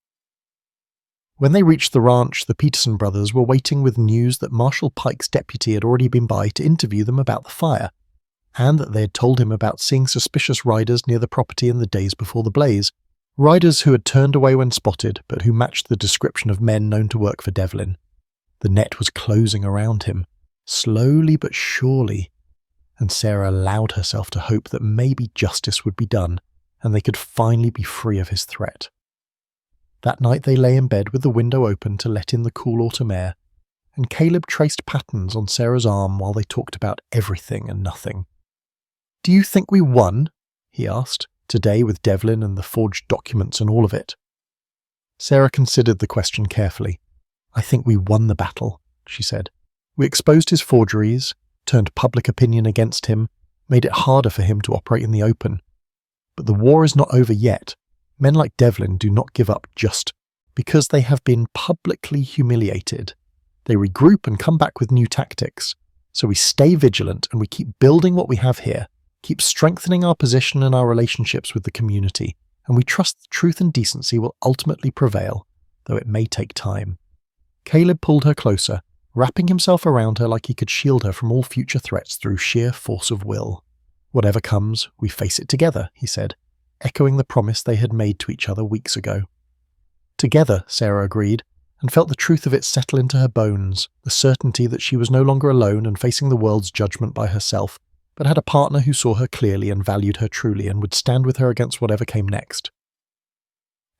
When they reached the ranch, the Peterson brothers were waiting with news that Marshal Pike's deputy had already been by to interview them about the fire, and that they had told him about seeing suspicious riders near the property in the days before the blaze, riders who had turned away when spotted, but who matched the description of men known to work for Devlin. The net was closing around him, slowly but surely, and Sarah allowed herself to hope that maybe justice would be done, and they could finally be free of his threat. That night they lay in bed with the window open to let in the cool autumn air, and Caleb traced patterns on Sarah's arm while they talked about everything and nothing. "Do you think we won?" he asked, "today with Devlin and the forged documents and all of it?" Sarah considered the question carefully. "I think we won the battle," she said. "We exposed his forgeries, turned public opinion against him, made it harder for him to operate in the open. But the war is not over yet. Men like Devlin do not give up just because they have been publicly humiliated. They regroup and come back with new tactics. So we stay vigilant and we keep building what we have here, keep strengthening our position and our relationships with the community, and we trust that truth and decency will ultimately prevail, though it may take time." Caleb pulled her closer, wrapping himself around her like he could shield her from all future threats through sheer force of will. "Whatever comes, we face it together," he said, echoing the promise they had made to each other weeks ago. Together, Sarah agreed, and felt the truth of it settle into her bones, the certainty that she was no longer alone and facing the world's judgment by herself, but had a partner who saw her clearly and valued her truly and would stand with her against whatever came next.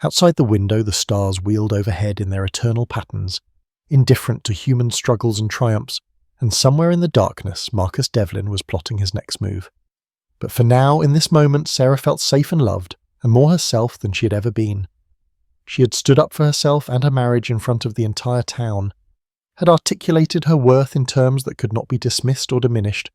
Outside the window, the stars wheeled overhead in their eternal patterns, indifferent to human struggles and triumphs, and somewhere in the darkness, Marcus Devlin was plotting his next move. But for now, in this moment, Sarah felt safe and loved, and more herself than she had ever been. She had stood up for herself and her marriage in front of the entire town. had articulated her worth in terms that could not be dismissed or diminished,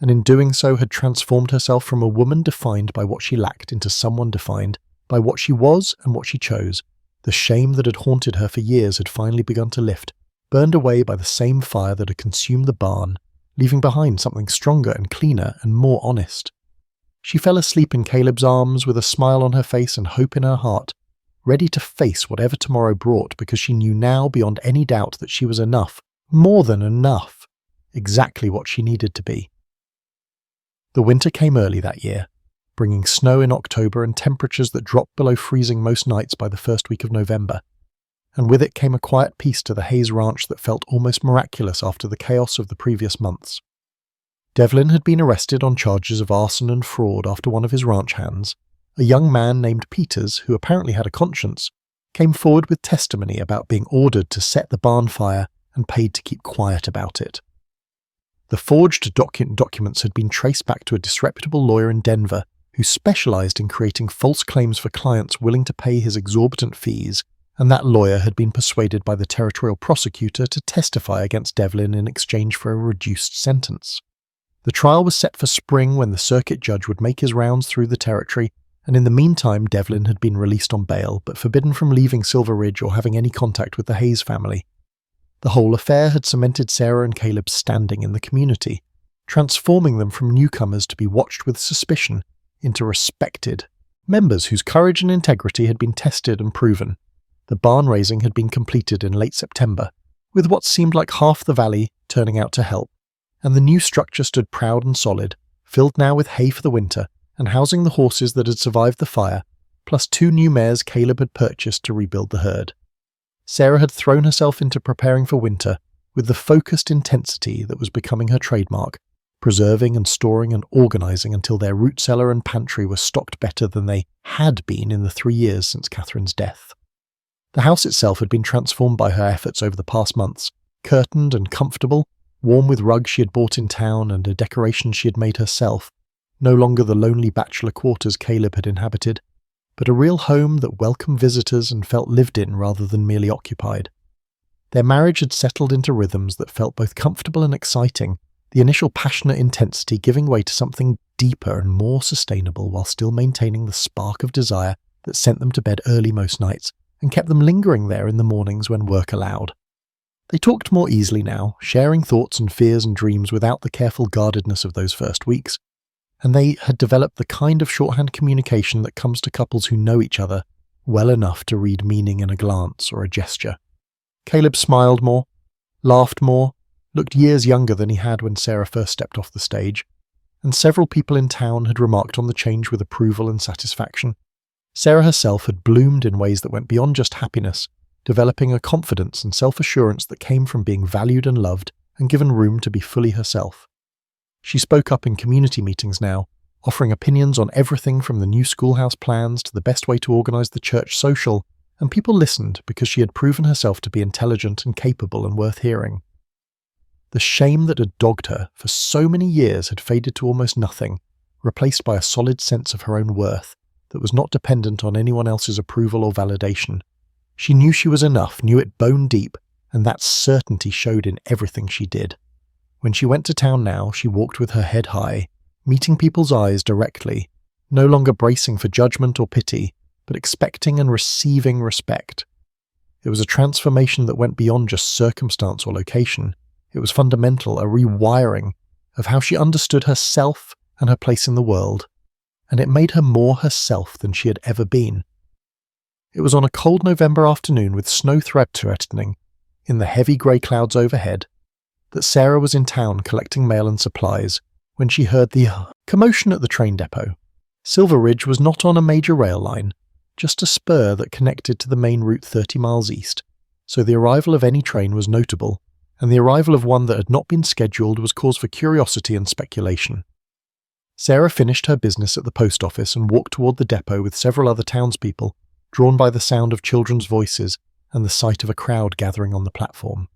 and in doing so had transformed herself from a woman defined by what she lacked into someone defined by what she was and what she chose. The shame that had haunted her for years had finally begun to lift, burned away by the same fire that had consumed the barn, leaving behind something stronger and cleaner and more honest. She fell asleep in Caleb's arms with a smile on her face and hope in her heart, ready to face whatever tomorrow brought because she knew now beyond any doubt that she was enough, more than enough, exactly what she needed to be. The winter came early that year, bringing snow in October and temperatures that dropped below freezing most nights by the first week of November. And with it came a quiet peace to the Hayes ranch that felt almost miraculous after the chaos of the previous months. Devlin had been arrested on charges of arson and fraud after one of his ranch hands. A young man named Peters, who apparently had a conscience, came forward with testimony about being ordered to set the barn fire and paid to keep quiet about it. The forged documents had been traced back to a disreputable lawyer in Denver who specialized in creating false claims for clients willing to pay his exorbitant fees, and that lawyer had been persuaded by the territorial prosecutor to testify against Devlin in exchange for a reduced sentence. The trial was set for spring when the circuit judge would make his rounds through the territory, and in the meantime Devlin had been released on bail but forbidden from leaving Silver Ridge or having any contact with the Hayes family. The whole affair had cemented Sarah and Caleb's standing in the community, transforming them from newcomers to be watched with suspicion into respected members whose courage and integrity had been tested and proven. The barn raising had been completed in late September, with what seemed like half the valley turning out to help, and the new structure stood proud and solid, filled now with hay for the winter, and housing the horses that had survived the fire, plus 2 new mares Caleb had purchased to rebuild the herd. Sarah had thrown herself into preparing for winter with the focused intensity that was becoming her trademark, preserving and storing and organizing until their root cellar and pantry were stocked better than they had been in the 3 years since Catherine's death. The house itself had been transformed by her efforts over the past months, curtained and comfortable, warm with rugs she had bought in town and a decoration she had made herself, no longer the lonely bachelor quarters Caleb had inhabited, but a real home that welcomed visitors and felt lived in rather than merely occupied. Their marriage had settled into rhythms that felt both comfortable and exciting, the initial passionate intensity giving way to something deeper and more sustainable while still maintaining the spark of desire that sent them to bed early most nights and kept them lingering there in the mornings when work allowed. They talked more easily now, sharing thoughts and fears and dreams without the careful guardedness of those first weeks, and they had developed the kind of shorthand communication that comes to couples who know each other well enough to read meaning in a glance or a gesture. Caleb smiled more, laughed more, looked years younger than he had when Sarah first stepped off the stage, and several people in town had remarked on the change with approval and satisfaction. Sarah herself had bloomed in ways that went beyond just happiness, developing a confidence and self-assurance that came from being valued and loved and given room to be fully herself. She spoke up in community meetings now, offering opinions on everything from the new schoolhouse plans to the best way to organize the church social, and people listened because she had proven herself to be intelligent and capable and worth hearing. The shame that had dogged her for so many years had faded to almost nothing, replaced by a solid sense of her own worth that was not dependent on anyone else's approval or validation. She knew she was enough, knew it bone deep, and that certainty showed in everything she did. When she went to town now, she walked with her head high, meeting people's eyes directly, no longer bracing for judgment or pity, but expecting and receiving respect. It was a transformation that went beyond just circumstance or location. It was fundamental, a rewiring of how she understood herself and her place in the world, and it made her more herself than she had ever been. It was on a cold November afternoon with snow threatening in the heavy grey clouds overhead that Sarah was in town collecting mail and supplies when she heard the commotion at the train depot. Silver Ridge was not on a major rail line, just a spur that connected to the main route 30 miles east, so the arrival of any train was notable, and the arrival of one that had not been scheduled was cause for curiosity and speculation. Sarah finished her business at the post office and walked toward the depot with several other townspeople, drawn by the sound of children's voices and the sight of a crowd gathering on the platform.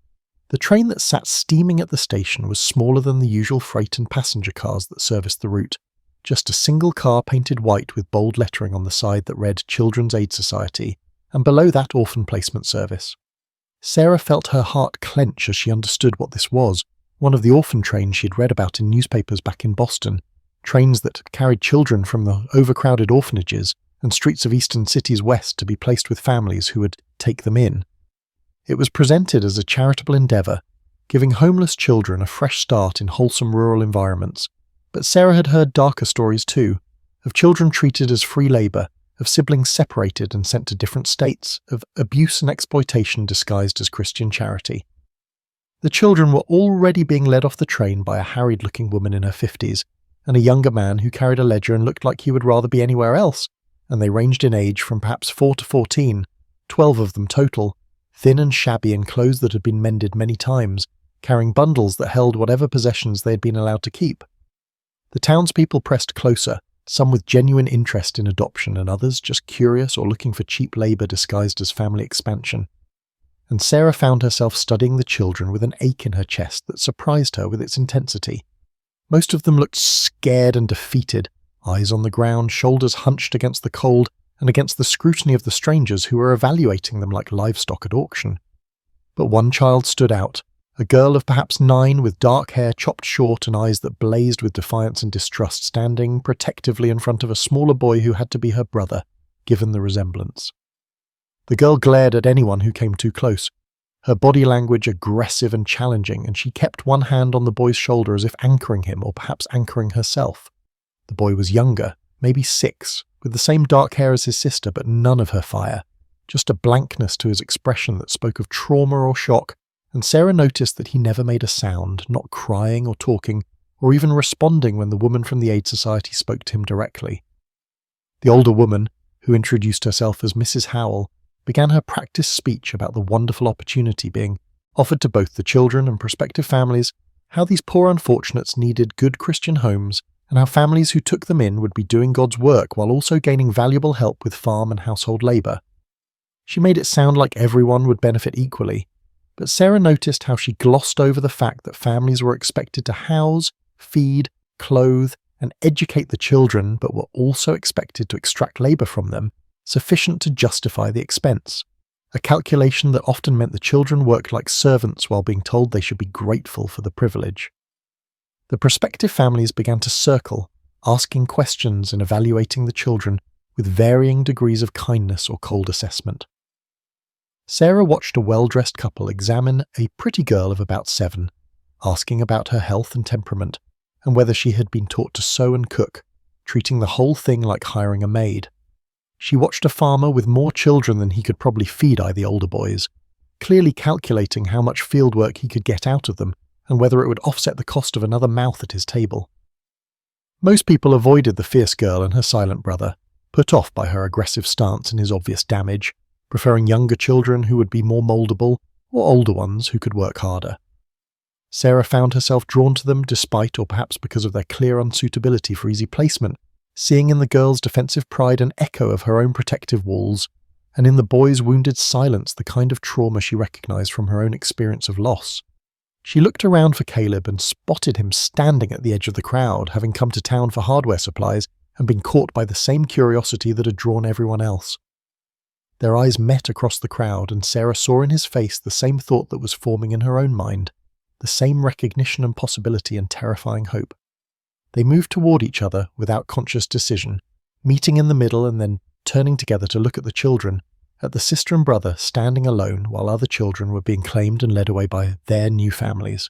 The train that sat steaming at the station was smaller than the usual freight and passenger cars that serviced the route, just a single car painted white with bold lettering on the side that read Children's Aid Society, and below that Orphan Placement Service. Sarah felt her heart clench as she understood what this was, one of the orphan trains she'd read about in newspapers back in Boston, trains that carried children from the overcrowded orphanages and streets of eastern cities west to be placed with families who would take them in. It was presented as a charitable endeavour, giving homeless children a fresh start in wholesome rural environments, but Sarah had heard darker stories too, of children treated as free labour, of siblings separated and sent to different states, of abuse and exploitation disguised as Christian charity. The children were already being led off the train by a harried-looking woman in her 50s, and a younger man who carried a ledger and looked like he would rather be anywhere else, and they ranged in age from perhaps 4 to 14, 12 of them total, thin and shabby in clothes that had been mended many times, carrying bundles that held whatever possessions they had been allowed to keep. The townspeople pressed closer, some with genuine interest in adoption and others just curious or looking for cheap labour disguised as family expansion. And Sarah found herself studying the children with an ache in her chest that surprised her with its intensity. Most of them looked scared and defeated, eyes on the ground, shoulders hunched against the cold and against the scrutiny of the strangers who were evaluating them like livestock at auction. But one child stood out, a girl of perhaps 9 with dark hair chopped short and eyes that blazed with defiance and distrust, standing protectively in front of a smaller boy who had to be her brother, given the resemblance. The girl glared at anyone who came too close, her body language aggressive and challenging, and she kept one hand on the boy's shoulder as if anchoring him or perhaps anchoring herself. The boy was younger, maybe 6, with the same dark hair as his sister, but none of her fire, just a blankness to his expression that spoke of trauma or shock, and Sarah noticed that he never made a sound, not crying or talking, or even responding when the woman from the Aid Society spoke to him directly. The older woman, who introduced herself as Mrs. Howell, began her practice speech about the wonderful opportunity being offered to both the children and prospective families, how these poor unfortunates needed good Christian homes, and how families who took them in would be doing God's work while also gaining valuable help with farm and household labour. She made it sound like everyone would benefit equally, but Sarah noticed how she glossed over the fact that families were expected to house, feed, clothe, and educate the children, but were also expected to extract labour from them, sufficient to justify the expense, a calculation that often meant the children worked like servants while being told they should be grateful for the privilege. The prospective families began to circle, asking questions and evaluating the children with varying degrees of kindness or cold assessment. Sarah watched a well-dressed couple examine a pretty girl of about 7, asking about her health and temperament, and whether she had been taught to sew and cook, treating the whole thing like hiring a maid. She watched a farmer with more children than he could probably feed the older boys, clearly calculating how much field work he could get out of them, and whether it would offset the cost of another mouth at his table. Most people avoided the fierce girl and her silent brother, put off by her aggressive stance and his obvious damage, preferring younger children who would be more mouldable, or older ones who could work harder. Sarah found herself drawn to them despite, or perhaps because of their clear unsuitability for easy placement, seeing in the girl's defensive pride an echo of her own protective walls, and in the boy's wounded silence the kind of trauma she recognized from her own experience of loss. She looked around for Caleb and spotted him standing at the edge of the crowd, having come to town for hardware supplies and been caught by the same curiosity that had drawn everyone else. Their eyes met across the crowd, and Sarah saw in his face the same thought that was forming in her own mind, the same recognition and possibility and terrifying hope. They moved toward each other without conscious decision, meeting in the middle and then turning together to look at the children, at the sister and brother standing alone while other children were being claimed and led away by their new families.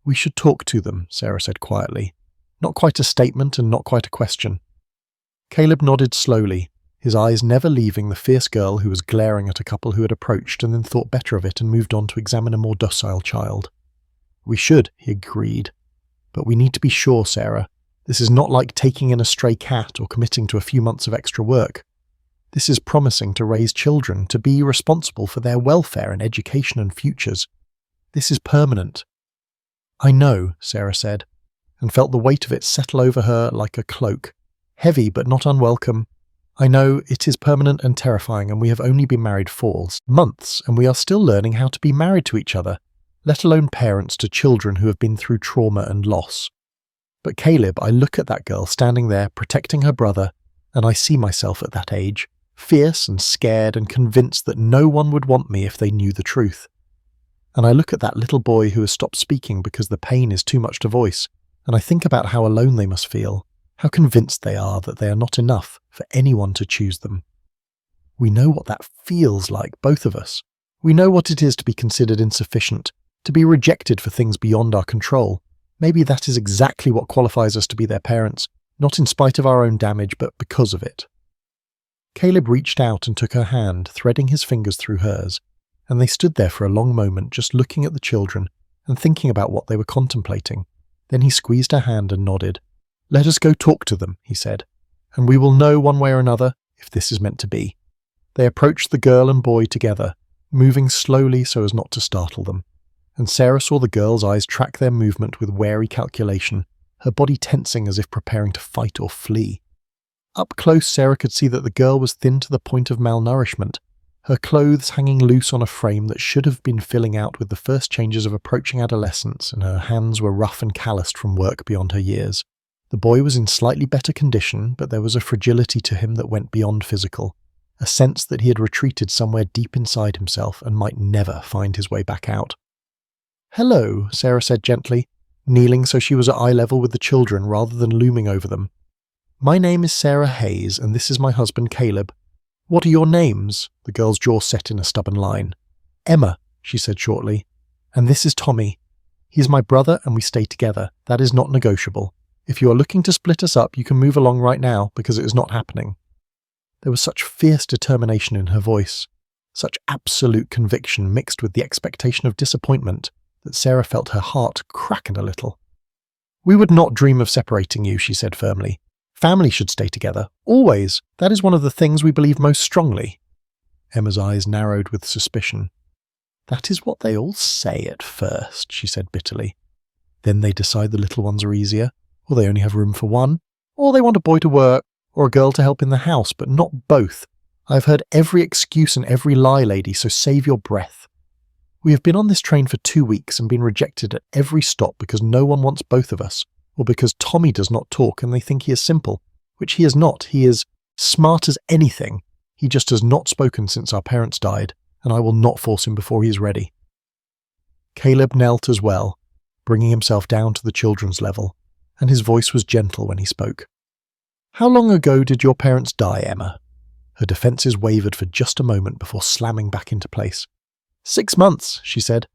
"We should talk to them," Sarah said quietly, not quite a statement and not quite a question. Caleb nodded slowly, his eyes never leaving the fierce girl who was glaring at a couple who had approached and then thought better of it and moved on to examine a more docile child. "We should," he agreed. "But we need to be sure, Sarah. This is not like taking in a stray cat or committing to a few months of extra work. This is promising to raise children, to be responsible for their welfare and education and futures. This is permanent." "I know," Sarah said, and felt the weight of it settle over her like a cloak, heavy but not unwelcome. "I know it is permanent and terrifying, and we have only been married 4 months, and we are still learning how to be married to each other, let alone parents to children who have been through trauma and loss. But Caleb, I look at that girl standing there protecting her brother, and I see myself at that age, fierce and scared and convinced that no one would want me if they knew the truth. And I look at that little boy who has stopped speaking because the pain is too much to voice, and I think about how alone they must feel, how convinced they are that they are not enough for anyone to choose them. We know what that feels like, both of us. We know what it is to be considered insufficient, to be rejected for things beyond our control. Maybe that is exactly what qualifies us to be their parents, not in spite of our own damage, but because of it. Caleb reached out and took her hand, threading his fingers through hers, and they stood there for a long moment just looking at the children and thinking about what they were contemplating. Then he squeezed her hand and nodded. "Let us go talk to them," he said, "and we will know one way or another if this is meant to be." They approached the girl and boy together, moving slowly so as not to startle them, and Sarah saw the girl's eyes track their movement with wary calculation, her body tensing as if preparing to fight or flee. Up close, Sarah could see that the girl was thin to the point of malnourishment, her clothes hanging loose on a frame that should have been filling out with the first changes of approaching adolescence, and her hands were rough and calloused from work beyond her years. The boy was in slightly better condition, but there was a fragility to him that went beyond physical, a sense that he had retreated somewhere deep inside himself and might never find his way back out. "Hello," Sarah said gently, kneeling so she was at eye level with the children rather than looming over them. "My name is Sarah Hayes, and this is my husband Caleb. What are your names?" The girl's jaw set in a stubborn line. "Emma," she said shortly. "And this is Tommy. He is my brother and we stay together. That is not negotiable. If you are looking to split us up, you can move along right now because it is not happening." There was such fierce determination in her voice, such absolute conviction mixed with the expectation of disappointment, that Sarah felt her heart cracken a little. "We would not dream of separating you," she said firmly. "Family should stay together, always. That is one of the things we believe most strongly." Emma's eyes narrowed with suspicion. "That is what they all say at first," she said bitterly. "Then they decide the little ones are easier, or they only have room for one, or they want a boy to work, or a girl to help in the house, but not both. I have heard every excuse and every lie, lady, so save your breath. We have been on this train for 2 weeks and been rejected at every stop because no one wants both of us, or because Tommy does not talk and they think he is simple, which he is not. He is smart as anything. He just has not spoken since our parents died, and I will not force him before he is ready." Caleb knelt as well, bringing himself down to the children's level, and his voice was gentle when he spoke. "How long ago did your parents die, Emma?" Her defences wavered for just a moment before slamming back into place. 6 months, she said.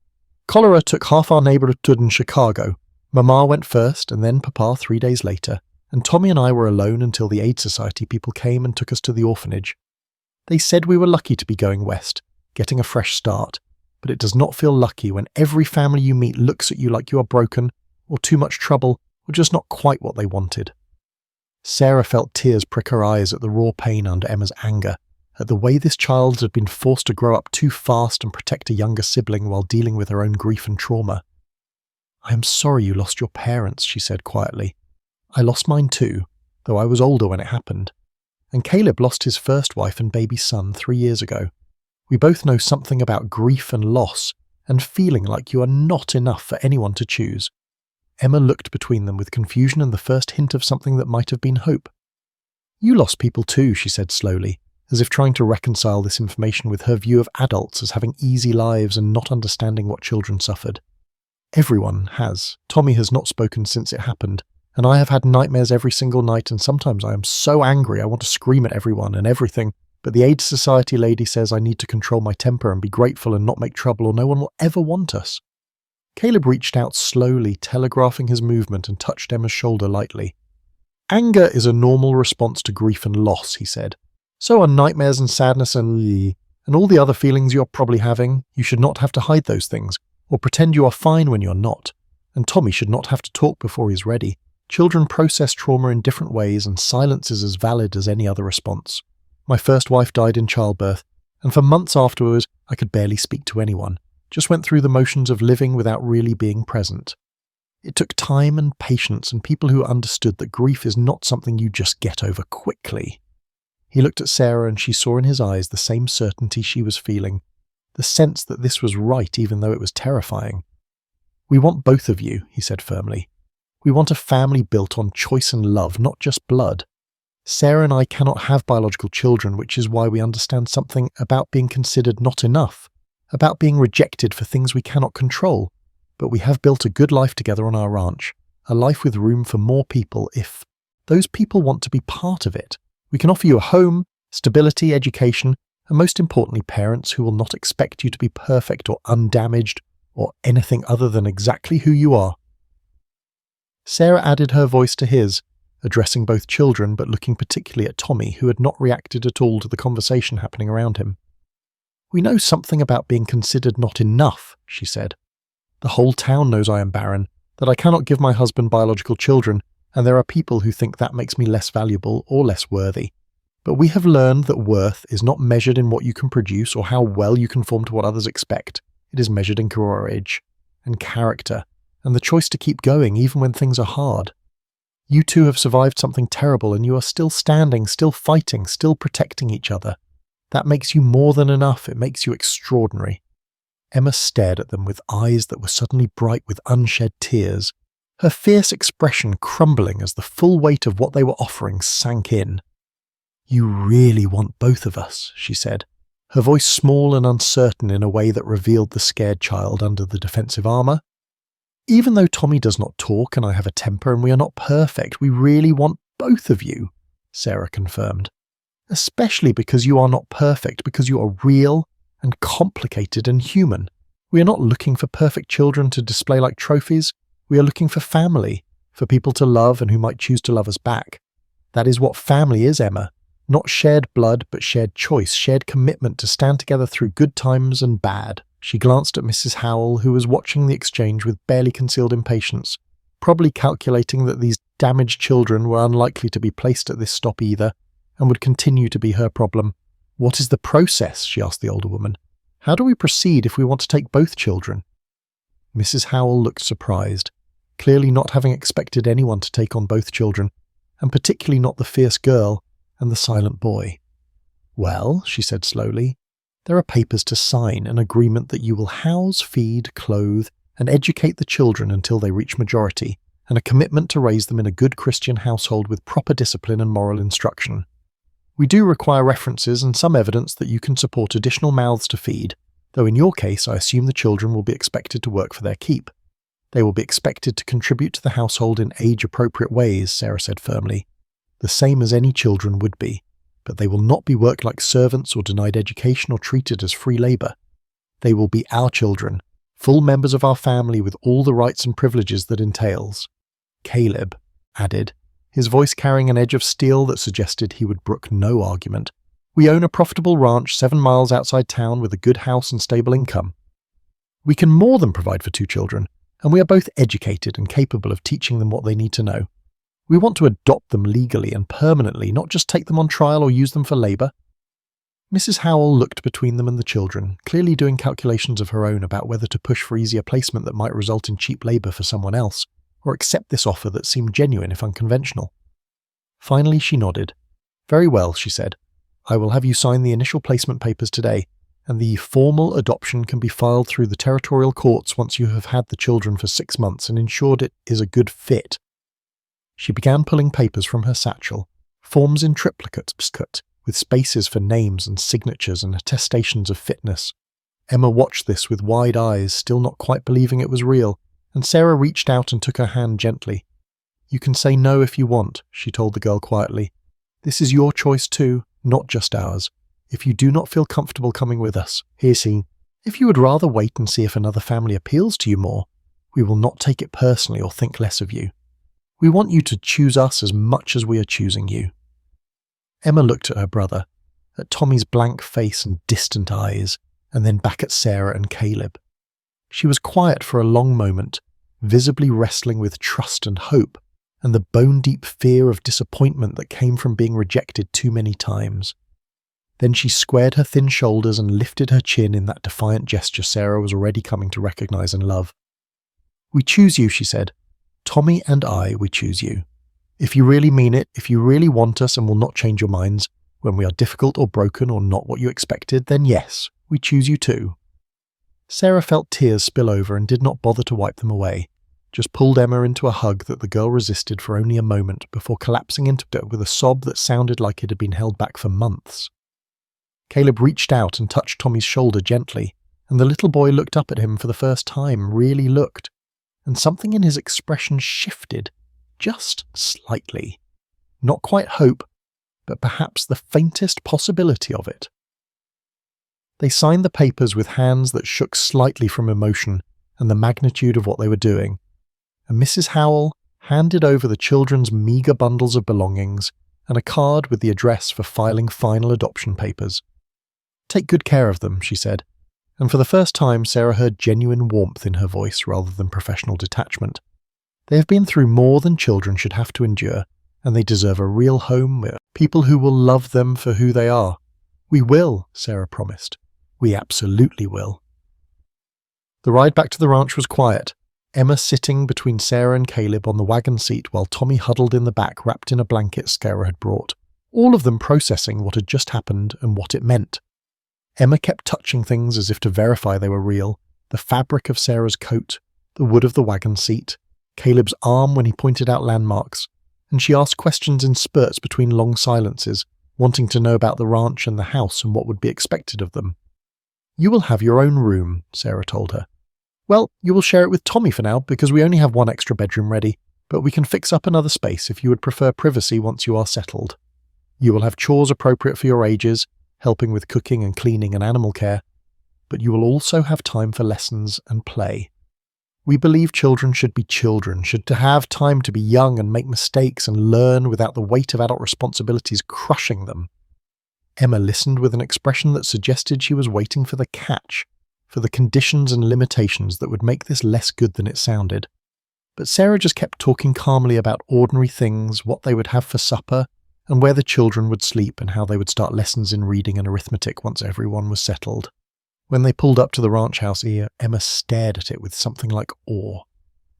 "Cholera took half our neighbourhood in Chicago. Mama went first, and then Papa 3 days later, and Tommy and I were alone until the Aid Society people came and took us to the orphanage. They said we were lucky to be going west, getting a fresh start, but it does not feel lucky when every family you meet looks at you like you are broken, or too much trouble, or just not quite what they wanted." Sarah felt tears prick her eyes at the raw pain under Emma's anger, at the way this child had been forced to grow up too fast and protect a younger sibling while dealing with her own grief and trauma. "I am sorry you lost your parents," she said quietly. "I lost mine too, though I was older when it happened. And Caleb lost his first wife and baby son 3 years ago. We both know something about grief and loss, and feeling like you are not enough for anyone to choose." Emma looked between them with confusion and the first hint of something that might have been hope. "You lost people too," she said slowly, as if trying to reconcile this information with her view of adults as having easy lives and not understanding what children suffered. "Everyone has. Tommy has not spoken since it happened, and I have had nightmares every single night, and sometimes I am so angry I want to scream at everyone and everything, but the Aid Society lady says I need to control my temper and be grateful and not make trouble, or no one will ever want us." Caleb reached out slowly, telegraphing his movement, and touched Emma's shoulder lightly. "Anger is a normal response to grief and loss," he said. "So are nightmares and sadness and all the other feelings you're probably having. You should not have to hide those things, or pretend you are fine when you're not. And Tommy should not have to talk before he's ready. Children process trauma in different ways, and silence is as valid as any other response. My first wife died in childbirth, and for months afterwards I could barely speak to anyone. Just went through the motions of living without really being present. It took time and patience and people who understood that grief is not something you just get over quickly." He looked at Sarah, and she saw in his eyes the same certainty she was feeling, the sense that this was right even though it was terrifying. "We want both of you," he said firmly. "We want a family built on choice and love, not just blood." Sarah and I cannot have biological children, which is why we understand something about being considered not enough, about being rejected for things we cannot control. But we have built a good life together on our ranch, a life with room for more people if those people want to be part of it. We can offer you a home, stability, education, and most importantly, parents who will not expect you to be perfect or undamaged or anything other than exactly who you are. Sarah added her voice to his, addressing both children but looking particularly at Tommy, who had not reacted at all to the conversation happening around him. "We know something about being considered not enough," she said. "The whole town knows I am barren, that I cannot give my husband biological children, and there are people who think that makes me less valuable or less worthy. But we have learned that worth is not measured in what you can produce or how well you conform to what others expect. It is measured in courage and character and the choice to keep going even when things are hard. You two have survived something terrible and you are still standing, still fighting, still protecting each other. That makes you more than enough. It makes you extraordinary." Emma stared at them with eyes that were suddenly bright with unshed tears, her fierce expression crumbling as the full weight of what they were offering sank in. "You really want both of us," she said, her voice small and uncertain in a way that revealed the scared child under the defensive armor. "Even though Tommy does not talk and I have a temper and we are not perfect, we really want both of you," Sarah confirmed. "Especially because you are not perfect, because you are real and complicated and human. We are not looking for perfect children to display like trophies. We are looking for family, for people to love and who might choose to love us back. That is what family is, Emma. Not shared blood, but shared choice, shared commitment to stand together through good times and bad." She glanced at Mrs. Howell, who was watching the exchange with barely concealed impatience, probably calculating that these damaged children were unlikely to be placed at this stop either, and would continue to be her problem. "What is the process?" she asked the older woman. "How do we proceed if we want to take both children?" Mrs. Howell looked surprised, clearly not having expected anyone to take on both children, and particularly not the fierce girl and the silent boy. "Well," she said slowly, "there are papers to sign, an agreement that you will house, feed, clothe, and educate the children until they reach majority, and a commitment to raise them in a good Christian household with proper discipline and moral instruction. We do require references and some evidence that you can support additional mouths to feed, though in your case I assume the children will be expected to work for their keep. They will be expected to contribute to the household in age-appropriate ways," Sarah said firmly, "the same as any children would be, but they will not be worked like servants or denied education or treated as free labour. They will be our children, full members of our family with all the rights and privileges that entails." Caleb added, his voice carrying an edge of steel that suggested he would brook no argument, "We own a profitable ranch 7 miles outside town with a good house and stable income. We can more than provide for 2 children, and we are both educated and capable of teaching them what they need to know. We want to adopt them legally and permanently, not just take them on trial or use them for labour." Mrs. Howell looked between them and the children, clearly doing calculations of her own about whether to push for easier placement that might result in cheap labour for someone else, or accept this offer that seemed genuine if unconventional. Finally she nodded. "Very well," she said. "I will have you sign the initial placement papers today, and the formal adoption can be filed through the territorial courts once you have had the children for 6 months and ensured it is a good fit." She began pulling papers from her satchel, forms in triplicate, with spaces for names and signatures and attestations of fitness. Emma watched this with wide eyes, still not quite believing it was real, and Sarah reached out and took her hand gently. "You can say no if you want," she told the girl quietly. "This is your choice too, not just ours. If you do not feel comfortable coming with us, here's he. If you would rather wait and see if another family appeals to you more, we will not take it personally or think less of you. We want you to choose us as much as we are choosing you." Emma looked at her brother, at Tommy's blank face and distant eyes, and then back at Sarah and Caleb. She was quiet for a long moment, visibly wrestling with trust and hope, and the bone-deep fear of disappointment that came from being rejected too many times. Then she squared her thin shoulders and lifted her chin in that defiant gesture Sarah was already coming to recognize and love. "We choose you," she said. "Tommy and I, we choose you. If you really mean it, if you really want us and will not change your minds, when we are difficult or broken or not what you expected, then yes, we choose you too." Sarah felt tears spill over and did not bother to wipe them away. just pulled Emma into a hug that the girl resisted for only a moment before collapsing into it with a sob that sounded like it had been held back for months. Caleb reached out and touched Tommy's shoulder gently, and the little boy looked up at him for the first time, really looked, and something in his expression shifted, just slightly. Not quite hope, but perhaps the faintest possibility of it. They signed the papers with hands that shook slightly from emotion and the magnitude of what they were doing, and Mrs. Howell handed over the children's meagre bundles of belongings and a card with the address for filing final adoption papers. "Take good care of them," she said, and for the first time Sarah heard genuine warmth in her voice rather than professional detachment. They have been through more than children should have to endure, and they deserve a real home with people who will love them for who they are. "We will," Sarah promised. "We absolutely will." The ride back to the ranch was quiet, Emma sitting between Sarah and Caleb on the wagon seat while Tommy huddled in the back wrapped in a blanket Sarah had brought, all of them processing what had just happened and what it meant. Emma kept touching things as if to verify they were real, the fabric of Sarah's coat, the wood of the wagon seat, Caleb's arm when he pointed out landmarks, and she asked questions in spurts between long silences, wanting to know about the ranch and the house and what would be expected of them. "You will have your own room," Sarah told her. "Well, you will share it with Tommy for now because we only have one extra bedroom ready, but we can fix up another space if you would prefer privacy once you are settled. You will have chores appropriate for your ages, helping with cooking and cleaning and animal care, but you will also have time for lessons and play. We believe children should be children, should have time to be young and make mistakes and learn without the weight of adult responsibilities crushing them." Emma listened with an expression that suggested she was waiting for the catch, for the conditions and limitations that would make this less good than it sounded. But Sarah just kept talking calmly about ordinary things, what they would have for supper, and where the children would sleep and how they would start lessons in reading and arithmetic once everyone was settled. When they pulled up to the ranch house, Emma stared at it with something like awe.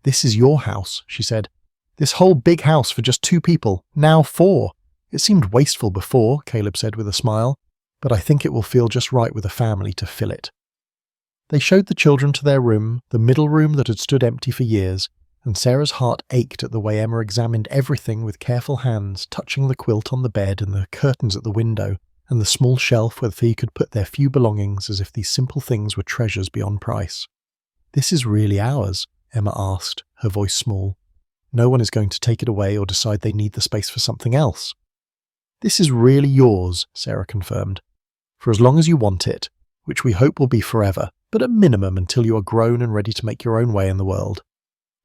"This is your house," she said. "This whole big house for just 2 people, now 4. It seemed wasteful before," Caleb said with a smile, "but I think it will feel just right with a family to fill it." They showed the children to their room, the middle room that had stood empty for years, and Sarah's heart ached at the way Emma examined everything with careful hands, touching the quilt on the bed and the curtains at the window, and the small shelf where they could put their few belongings as if these simple things were treasures beyond price. "This is really ours?" Emma asked, her voice small. "No one is going to take it away or decide they need the space for something else." "This is really yours," Sarah confirmed, "for as long as you want it, which we hope will be forever, but at minimum until you are grown and ready to make your own way in the world.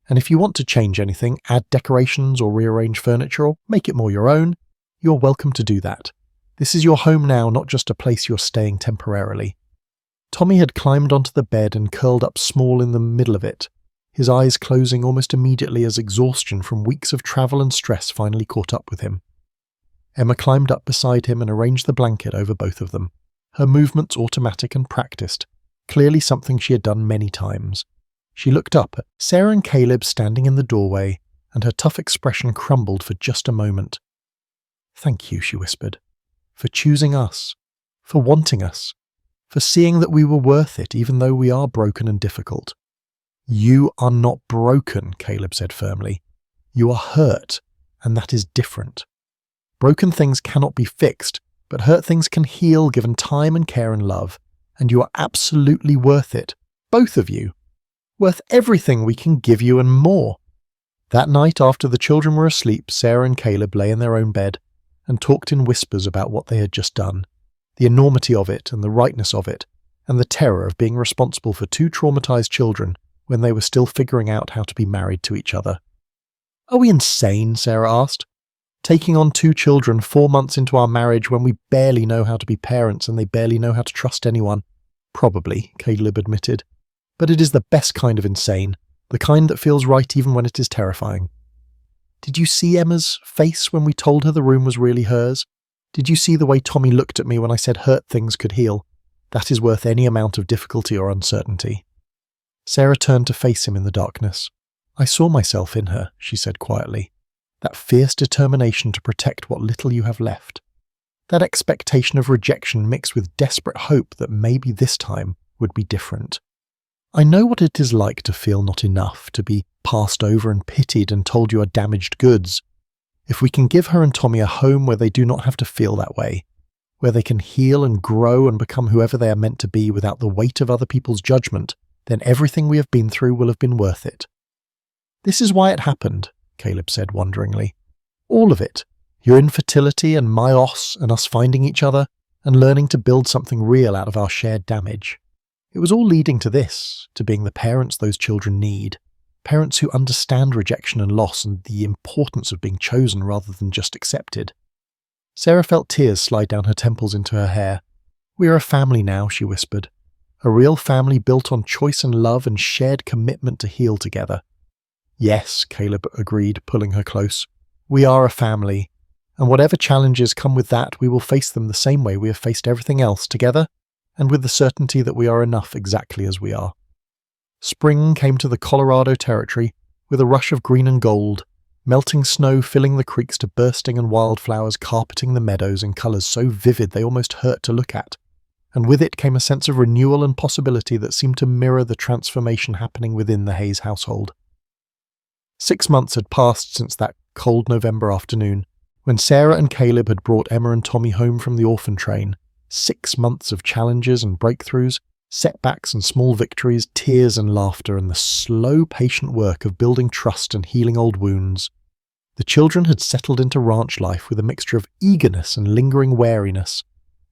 And if you want to change anything, add decorations or rearrange furniture or make it more your own, you're welcome to do that. This is your home now, not just a place you're staying temporarily." Tommy had climbed onto the bed and curled up small in the middle of it, his eyes closing almost immediately as exhaustion from weeks of travel and stress finally caught up with him. Emma climbed up beside him and arranged the blanket over both of them, her movements automatic and practiced, clearly something she had done many times. She looked up at Sarah and Caleb standing in the doorway, and her tough expression crumbled for just a moment. "Thank you," she whispered, "for choosing us, for wanting us, for seeing that we were worth it even though we are broken and difficult." "You are not broken," Caleb said firmly. "You are hurt, and that is different. Broken things cannot be fixed, but hurt things can heal given time and care and love, and you are absolutely worth it, both of you. Worth everything we can give you and more." That night, after the children were asleep, Sarah and Caleb lay in their own bed and talked in whispers about what they had just done, the enormity of it and the rightness of it, and the terror of being responsible for 2 traumatized children when they were still figuring out how to be married to each other. "Are we insane?" Sarah asked. "Taking on 2 children 4 months into our marriage when we barely know how to be parents and they barely know how to trust anyone?" "Probably," Caleb admitted. "But it is the best kind of insane, the kind that feels right even when it is terrifying." "Did you see Emma's face when we told her the room was really hers? Did you see the way Tommy looked at me when I said hurt things could heal? That is worth any amount of difficulty or uncertainty." Sarah turned to face him in the darkness. "I saw myself in her," she said quietly. "That fierce determination to protect what little you have left. That expectation of rejection mixed with desperate hope that maybe this time would be different. I know what it is like to feel not enough, to be passed over and pitied and told you are damaged goods. If we can give her and Tommy a home where they do not have to feel that way, where they can heal and grow and become whoever they are meant to be without the weight of other people's judgment, then everything we have been through will have been worth it. This is why it happened, Caleb said wonderingly. All of it. Your infertility and myos and us finding each other and learning to build something real out of our shared damage. It was all leading to this, to being the parents those children need. Parents who understand rejection and loss and the importance of being chosen rather than just accepted. Sarah felt tears slide down her temples into her hair. We are a family now, she whispered. A real family built on choice and love and shared commitment to heal together. Yes, Caleb agreed, pulling her close. We are a family, and whatever challenges come with that, we will face them the same way we have faced everything else, together, and with the certainty that we are enough exactly as we are. Spring came to the Colorado Territory with a rush of green and gold, melting snow filling the creeks to bursting and wildflowers carpeting the meadows in colours so vivid they almost hurt to look at, and with it came a sense of renewal and possibility that seemed to mirror the transformation happening within the Hayes household. 6 months had passed since that cold November afternoon, when Sarah and Caleb had brought Emma and Tommy home from the orphan train. 6 months of challenges and breakthroughs, setbacks and small victories, tears and laughter, and the slow, patient work of building trust and healing old wounds. The children had settled into ranch life with a mixture of eagerness and lingering wariness,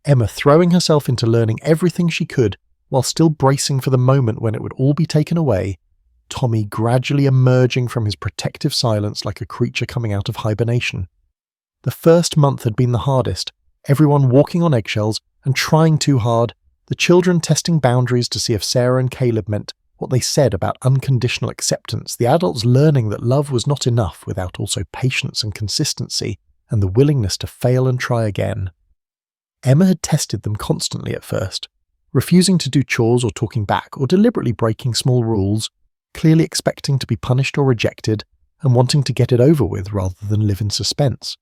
Emma throwing herself into learning everything she could while still bracing for the moment when it would all be taken away, Tommy gradually emerging from his protective silence like a creature coming out of hibernation. The first month had been the hardest, everyone walking on eggshells and trying too hard, the children testing boundaries to see if Sarah and Caleb meant what they said about unconditional acceptance, the adults learning that love was not enough without also patience and consistency and the willingness to fail and try again. Emma had tested them constantly at first, refusing to do chores or talking back or deliberately breaking small rules, clearly expecting to be punished or rejected and wanting to get it over with rather than live in suspense.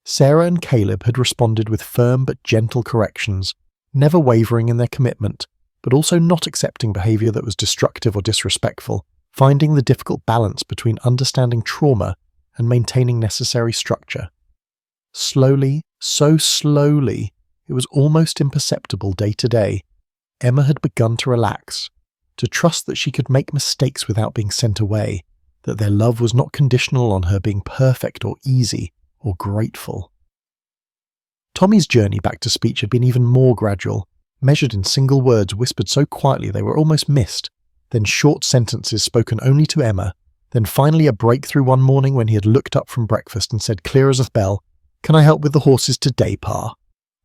Sarah and Caleb had responded with firm but gentle corrections, never wavering in their commitment, but also not accepting behaviour that was destructive or disrespectful, finding the difficult balance between understanding trauma and maintaining necessary structure. Slowly, so slowly, it was almost imperceptible day to day, Emma had begun to relax, to trust that she could make mistakes without being sent away, that their love was not conditional on her being perfect or easy or grateful. Tommy's journey back to speech had been even more gradual, measured in single words whispered so quietly they were almost missed, then short sentences spoken only to Emma, then finally a breakthrough one morning when he had looked up from breakfast and said clear as a bell, "Can I help with the horses today, Pa?"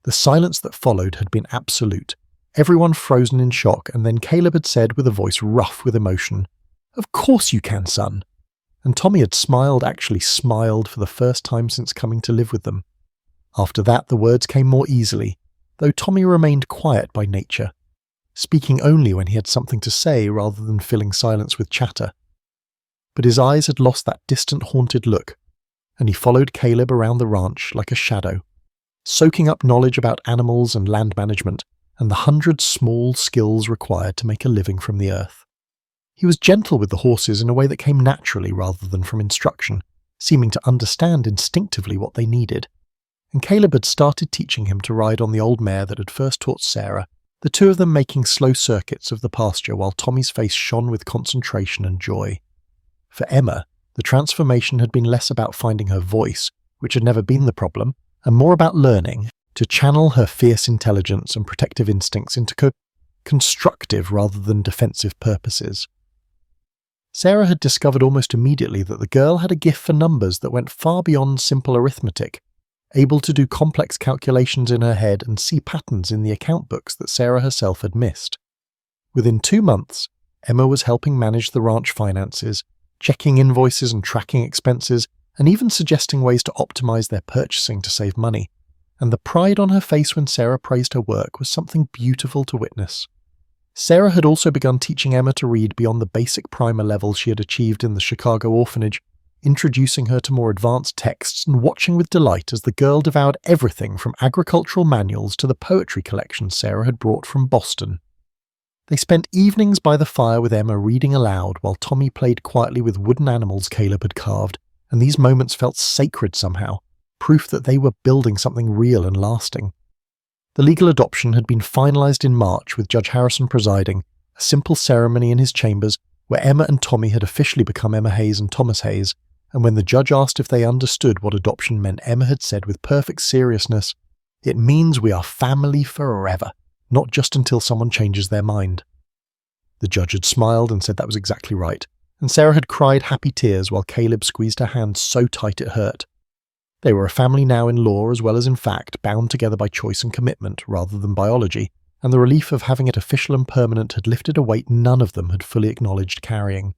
The silence that followed had been absolute, everyone frozen in shock, and then Caleb had said with a voice rough with emotion, "Of course you can, son." And Tommy had smiled, actually smiled for the first time since coming to live with them. After that the words came more easily, though Tommy remained quiet by nature, speaking only when he had something to say rather than filling silence with chatter. But his eyes had lost that distant haunted look, and he followed Caleb around the ranch like a shadow, soaking up knowledge about animals and land management and the 100 small skills required to make a living from the earth. He was gentle with the horses in a way that came naturally rather than from instruction, seeming to understand instinctively what they needed. And Caleb had started teaching him to ride on the old mare that had first taught Sarah, the two of them making slow circuits of the pasture while Tommy's face shone with concentration and joy. For Emma, the transformation had been less about finding her voice, which had never been the problem, and more about learning to channel her fierce intelligence and protective instincts into constructive rather than defensive purposes. Sarah had discovered almost immediately that the girl had a gift for numbers that went far beyond simple arithmetic, able to do complex calculations in her head and see patterns in the account books that Sarah herself had missed. Within 2 months, Emma was helping manage the ranch finances, checking invoices and tracking expenses, and even suggesting ways to optimize their purchasing to save money. And the pride on her face when Sarah praised her work was something beautiful to witness. Sarah had also begun teaching Emma to read beyond the basic primer level she had achieved in the Chicago orphanage, introducing her to more advanced texts and watching with delight as the girl devoured everything from agricultural manuals to the poetry collections Sarah had brought from Boston. They spent evenings by the fire with Emma reading aloud while Tommy played quietly with wooden animals Caleb had carved, and these moments felt sacred somehow, proof that they were building something real and lasting. The legal adoption had been finalised in March with Judge Harrison presiding, a simple ceremony in his chambers where Emma and Tommy had officially become Emma Hayes and Thomas Hayes, and when the judge asked if they understood what adoption meant, Emma had said with perfect seriousness, "It means we are family forever, not just until someone changes their mind." The judge had smiled and said that was exactly right, and Sarah had cried happy tears while Caleb squeezed her hand so tight it hurt. They were a family now in law as well as in fact, bound together by choice and commitment rather than biology, and the relief of having it official and permanent had lifted a weight none of them had fully acknowledged carrying.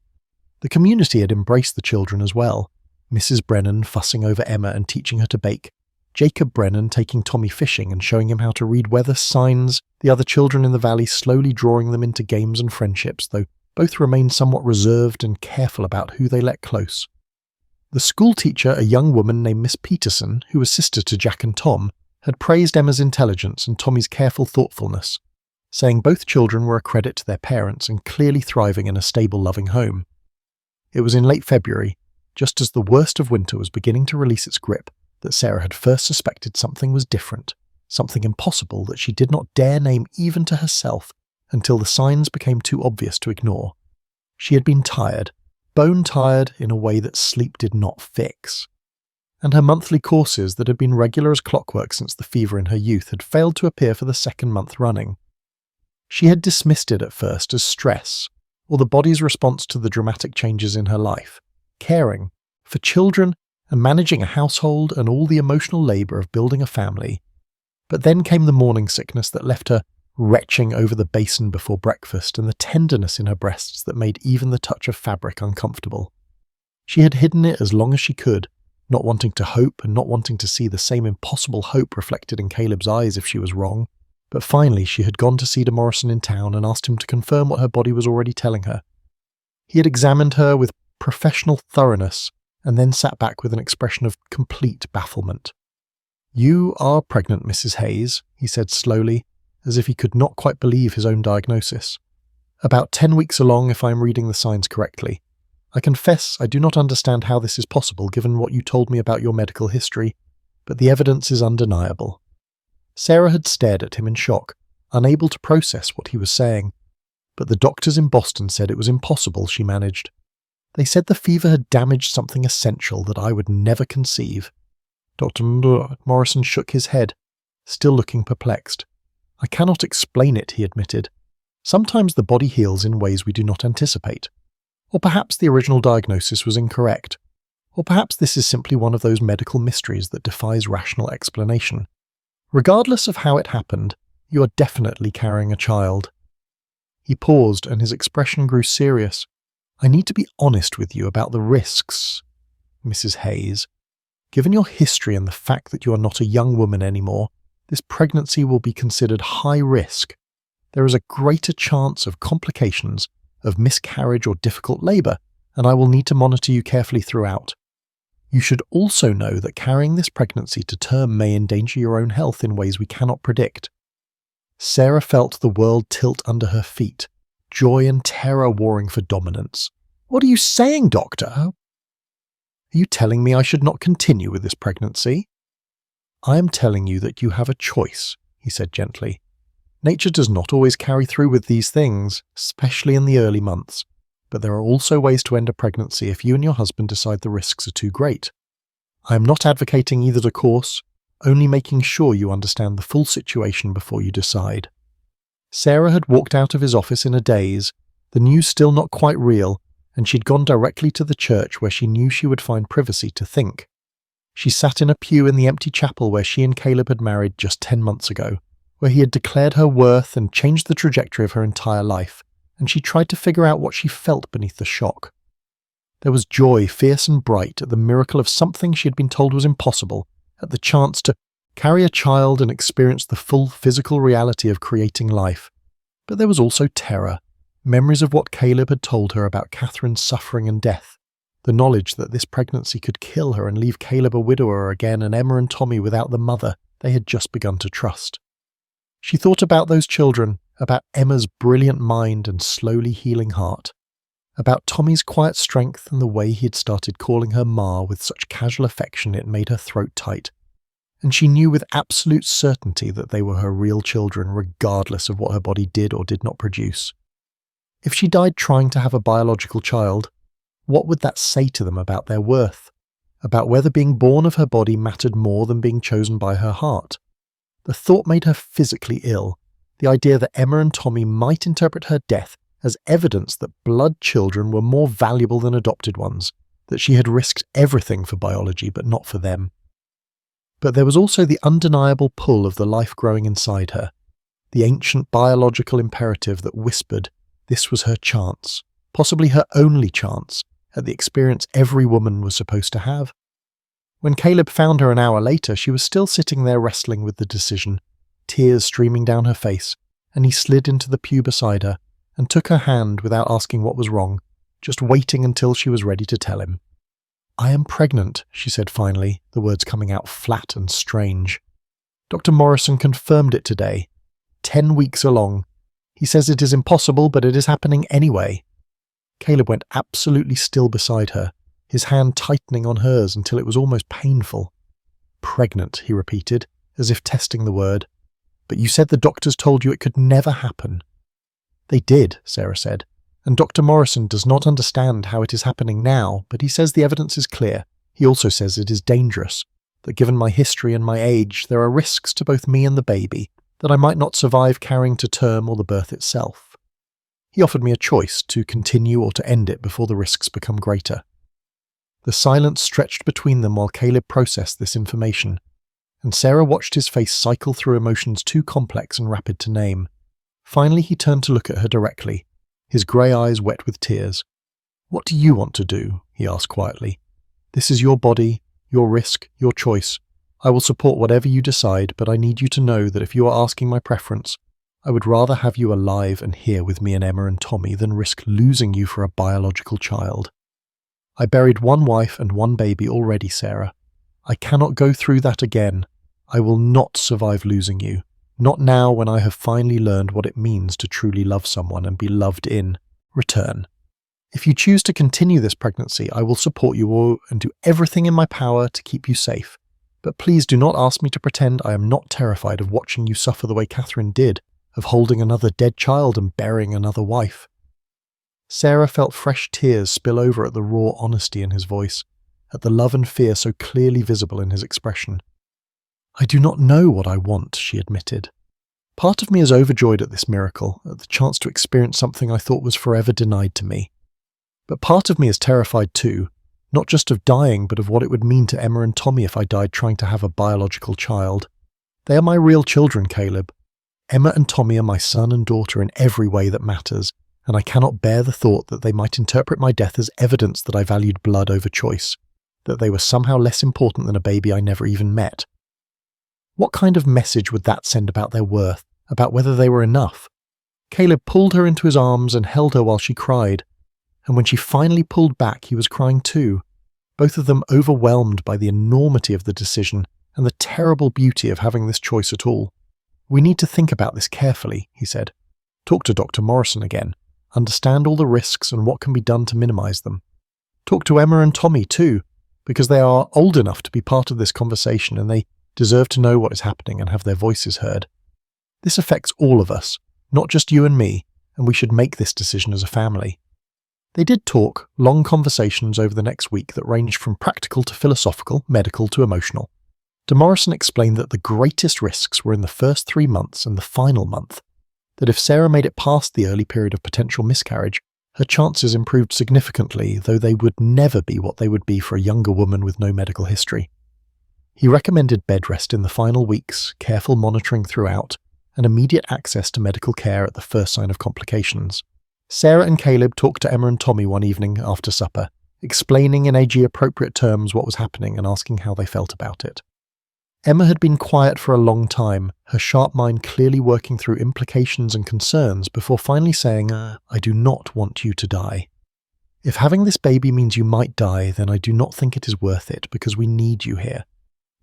The community had embraced the children as well, Mrs. Brennan fussing over Emma and teaching her to bake, Jacob Brennan taking Tommy fishing and showing him how to read weather signs, the other children in the valley slowly drawing them into games and friendships, though both remained somewhat reserved and careful about who they let close. The school teacher, a young woman named Miss Peterson, who was sister to Jack and Tom, had praised Emma's intelligence and Tommy's careful thoughtfulness, saying both children were a credit to their parents and clearly thriving in a stable, loving home. It was in late February, just as the worst of winter was beginning to release its grip, that Sarah had first suspected something was different, something impossible that she did not dare name even to herself until the signs became too obvious to ignore. She had been tired, bone tired in a way that sleep did not fix. And her monthly courses that had been regular as clockwork since the fever in her youth had failed to appear for the second month running. She had dismissed it at first as stress, or the body's response to the dramatic changes in her life, caring for children and managing a household and all the emotional labour of building a family. But then came the morning sickness that left her retching over the basin before breakfast and the tenderness in her breasts that made even the touch of fabric uncomfortable. She had hidden it as long as she could, not wanting to hope and not wanting to see the same impossible hope reflected in Caleb's eyes if she was wrong. But finally she had gone to see De Morrison in town and asked him to confirm what her body was already telling her. He had examined her with professional thoroughness and then sat back with an expression of complete bafflement. "You are pregnant, Mrs. Hayes," he said slowly, as if he could not quite believe his own diagnosis. "About 10 weeks along, if I am reading the signs correctly. I confess I do not understand how this is possible given what you told me about your medical history, but the evidence is undeniable." Sarah had stared at him in shock, unable to process what he was saying. But the doctors in Boston said it was impossible, she managed. They said the fever had damaged something essential that I would never conceive. Dr. Morrison shook his head, still looking perplexed. "I cannot explain it," he admitted. "Sometimes the body heals in ways we do not anticipate. Or perhaps the original diagnosis was incorrect. Or perhaps this is simply one of those medical mysteries that defies rational explanation. Regardless of how it happened, you are definitely carrying a child." He paused and his expression grew serious. "I need to be honest with you about the risks, Mrs. Hayes. Given your history and the fact that you are not a young woman anymore, this pregnancy will be considered high risk. There is a greater chance of complications, of miscarriage or difficult labour, and I will need to monitor you carefully throughout. You should also know that carrying this pregnancy to term may endanger your own health in ways we cannot predict." Sarah felt the world tilt under her feet, joy and terror warring for dominance. "What are you saying, doctor? Are you telling me I should not continue with this pregnancy?" "I am telling you that you have a choice," he said gently. "Nature does not always carry through with these things, especially in the early months, but there are also ways to end a pregnancy if you and your husband decide the risks are too great. I am not advocating either course, only making sure you understand the full situation before you decide." Sarah had walked out of his office in a daze, the news still not quite real, and she'd gone directly to the church where she knew she would find privacy to think. She sat in a pew in the empty chapel where she and Caleb had married just 10 months ago, where he had declared her worth and changed the trajectory of her entire life, and she tried to figure out what she felt beneath the shock. There was joy, fierce and bright, at the miracle of something she had been told was impossible, at the chance to carry a child and experience the full physical reality of creating life. But there was also terror, memories of what Caleb had told her about Catherine's suffering and death, the knowledge that this pregnancy could kill her and leave Caleb a widower again and Emma and Tommy without the mother they had just begun to trust. She thought about those children about Emma's brilliant mind and slowly healing heart, about Tommy's quiet strength and the way he had started calling her Ma with such casual affection it made her throat tight. And she knew with absolute certainty that they were her real children regardless of what her body did or did not produce. If she died trying to have a biological child, what would that say to them about their worth? About whether being born of her body mattered more than being chosen by her heart? The thought made her physically ill, the idea that Emma and Tommy might interpret her death as evidence that blood children were more valuable than adopted ones, that she had risked everything for biology but not for them. But there was also the undeniable pull of the life growing inside her, the ancient biological imperative that whispered this was her chance, possibly her only chance, at the experience every woman was supposed to have. When Caleb found her an hour later, she was still sitting there wrestling with the decision, tears streaming down her face, and he slid into the pew beside her and took her hand without asking what was wrong, just waiting until she was ready to tell him. "I am pregnant," she said finally, the words coming out flat and strange. "Dr. Morrison confirmed it today. 10 weeks along. He says it is impossible, but it is happening anyway." Caleb went absolutely still beside her, his hand tightening on hers until it was almost painful. "Pregnant," he repeated, as if testing the word. "But you said the doctors told you it could never happen." "They did," Sarah said, "and Dr. Morrison does not understand how it is happening now, but he says the evidence is clear. He also says it is dangerous, that given my history and my age, there are risks to both me and the baby, that I might not survive carrying to term or the birth itself. He offered me a choice, to continue or to end it before the risks become greater." The silence stretched between them while Caleb processed this information, and Sarah watched his face cycle through emotions too complex and rapid to name. Finally he turned to look at her directly, his grey eyes wet with tears. "What do you want to do?" he asked quietly. "This is your body, your risk, your choice. I will support whatever you decide, but I need you to know that if you are asking my preference, I would rather have you alive and here with me and Emma and Tommy than risk losing you for a biological child. I buried one wife and one baby already, Sarah. I cannot go through that again. I will not survive losing you. Not now when I have finally learned what it means to truly love someone and be loved in return. If you choose to continue this pregnancy, I will support you and do everything in my power to keep you safe. But please do not ask me to pretend I am not terrified of watching you suffer the way Catherine did, of holding another dead child and burying another wife." Sarah felt fresh tears spill over at the raw honesty in his voice, at the love and fear so clearly visible in his expression. "I do not know what I want," she admitted. "Part of me is overjoyed at this miracle, at the chance to experience something I thought was forever denied to me. But part of me is terrified too, not just of dying, but of what it would mean to Emma and Tommy if I died trying to have a biological child. They are my real children, Caleb. Emma and Tommy are my son and daughter in every way that matters, and I cannot bear the thought that they might interpret my death as evidence that I valued blood over choice, that they were somehow less important than a baby I never even met. What kind of message would that send about their worth, about whether they were enough?" Caleb pulled her into his arms and held her while she cried, and when she finally pulled back he was crying too, both of them overwhelmed by the enormity of the decision and the terrible beauty of having this choice at all. "We need to think about this carefully," he said. "Talk to Dr. Morrison again. Understand all the risks and what can be done to minimize them. Talk to Emma and Tommy too, because they are old enough to be part of this conversation and they deserve to know what is happening and have their voices heard. This affects all of us, not just you and me, and we should make this decision as a family." They did talk, long conversations over the next week that ranged from practical to philosophical, medical to emotional. De Morrison explained that the greatest risks were in the first 3 months and the final month, that if Sarah made it past the early period of potential miscarriage, her chances improved significantly, though they would never be what they would be for a younger woman with no medical history. He recommended bed rest in the final weeks, careful monitoring throughout, and immediate access to medical care at the first sign of complications. Sarah and Caleb talked to Emma and Tommy one evening after supper, explaining in age-appropriate terms what was happening and asking how they felt about it. Emma had been quiet for a long time, her sharp mind clearly working through implications and concerns before finally saying, "I do not want you to die. If having this baby means you might die, then I do not think it is worth it because we need you here.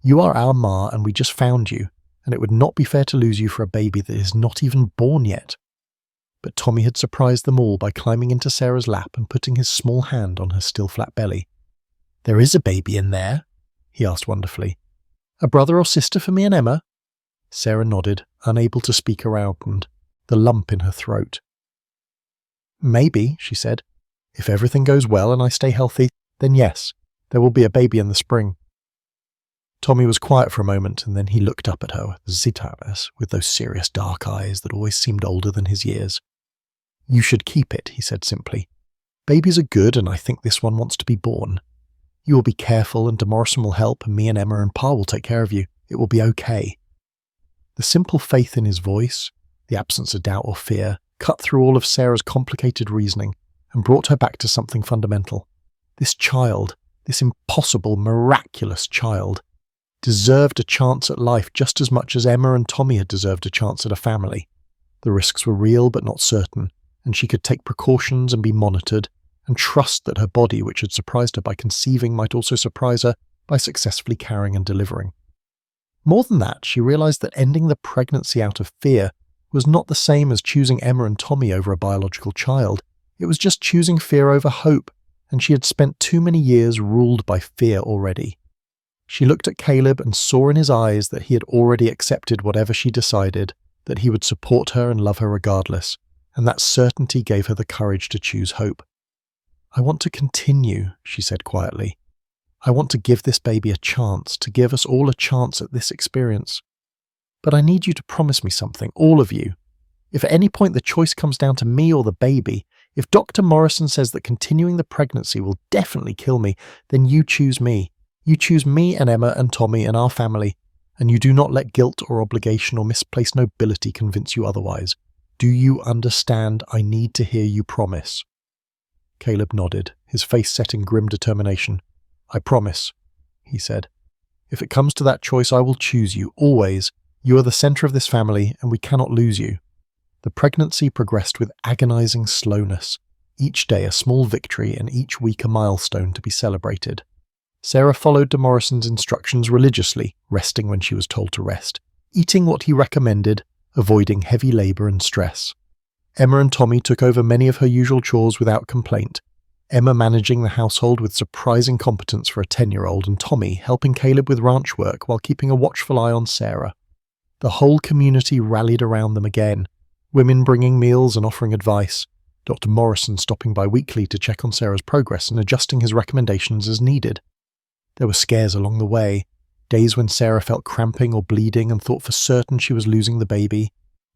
You are our Ma and we just found you, and it would not be fair to lose you for a baby that is not even born yet. but Tommy had surprised them all by climbing into Sarah's lap and putting his small hand on her still flat belly. "There is a baby in there?" he asked wonderfully. "A brother or sister for me and Emma?" Sarah nodded, unable to speak around, the lump in her throat. "Maybe," she said. "If everything goes well and I stay healthy, then yes, there will be a baby in the spring." Tommy was quiet for a moment, and then he looked up at her, with those serious dark eyes that always seemed older than his years. "You should keep it," he said simply. "Babies are good, and I think this one wants to be born. You will be careful, and DeMorrison will help, and me and Emma and Pa will take care of you. It will be okay." The simple faith in his voice, the absence of doubt or fear, cut through all of Sarah's complicated reasoning and brought her back to something fundamental. This child, this impossible, miraculous child, deserved a chance at life just as much as Emma and Tommy had deserved a chance at a family. The risks were real but not certain, and she could take precautions and be monitored, and trust that her body, which had surprised her by conceiving, might also surprise her by successfully carrying and delivering. More than that, she realized that ending the pregnancy out of fear was not the same as choosing Emma and Tommy over a biological child. It was just choosing fear over hope, and she had spent too many years ruled by fear already. She looked at Caleb and saw in his eyes that he had already accepted whatever she decided, that he would support her and love her regardless, and that certainty gave her the courage to choose hope. "I want to continue," she said quietly. "I want to give this baby a chance, to give us all a chance at this experience. But I need you to promise me something, all of you. If at any point the choice comes down to me or the baby, if Dr. Morrison says that continuing the pregnancy will definitely kill me, then you choose me. You choose me and Emma and Tommy and our family, and you do not let guilt or obligation or misplaced nobility convince you otherwise. Do you understand? I need to hear you promise." Caleb nodded, his face set in grim determination. "I promise," he said. "If it comes to that choice, I will choose you, always. You are the center of this family, and we cannot lose you." The pregnancy progressed with agonizing slowness, each day a small victory and each week a milestone to be celebrated. Sarah followed DeMorrison's instructions religiously, resting when she was told to rest, eating what he recommended, avoiding heavy labor and stress. Emma and Tommy took over many of her usual chores without complaint, Emma managing the household with surprising competence for a 10-year-old, and Tommy helping Caleb with ranch work while keeping a watchful eye on Sarah. The whole community rallied around them again, women bringing meals and offering advice, Dr. Morrison stopping by weekly to check on Sarah's progress and adjusting his recommendations as needed. There were scares along the way, days when Sarah felt cramping or bleeding and thought for certain she was losing the baby,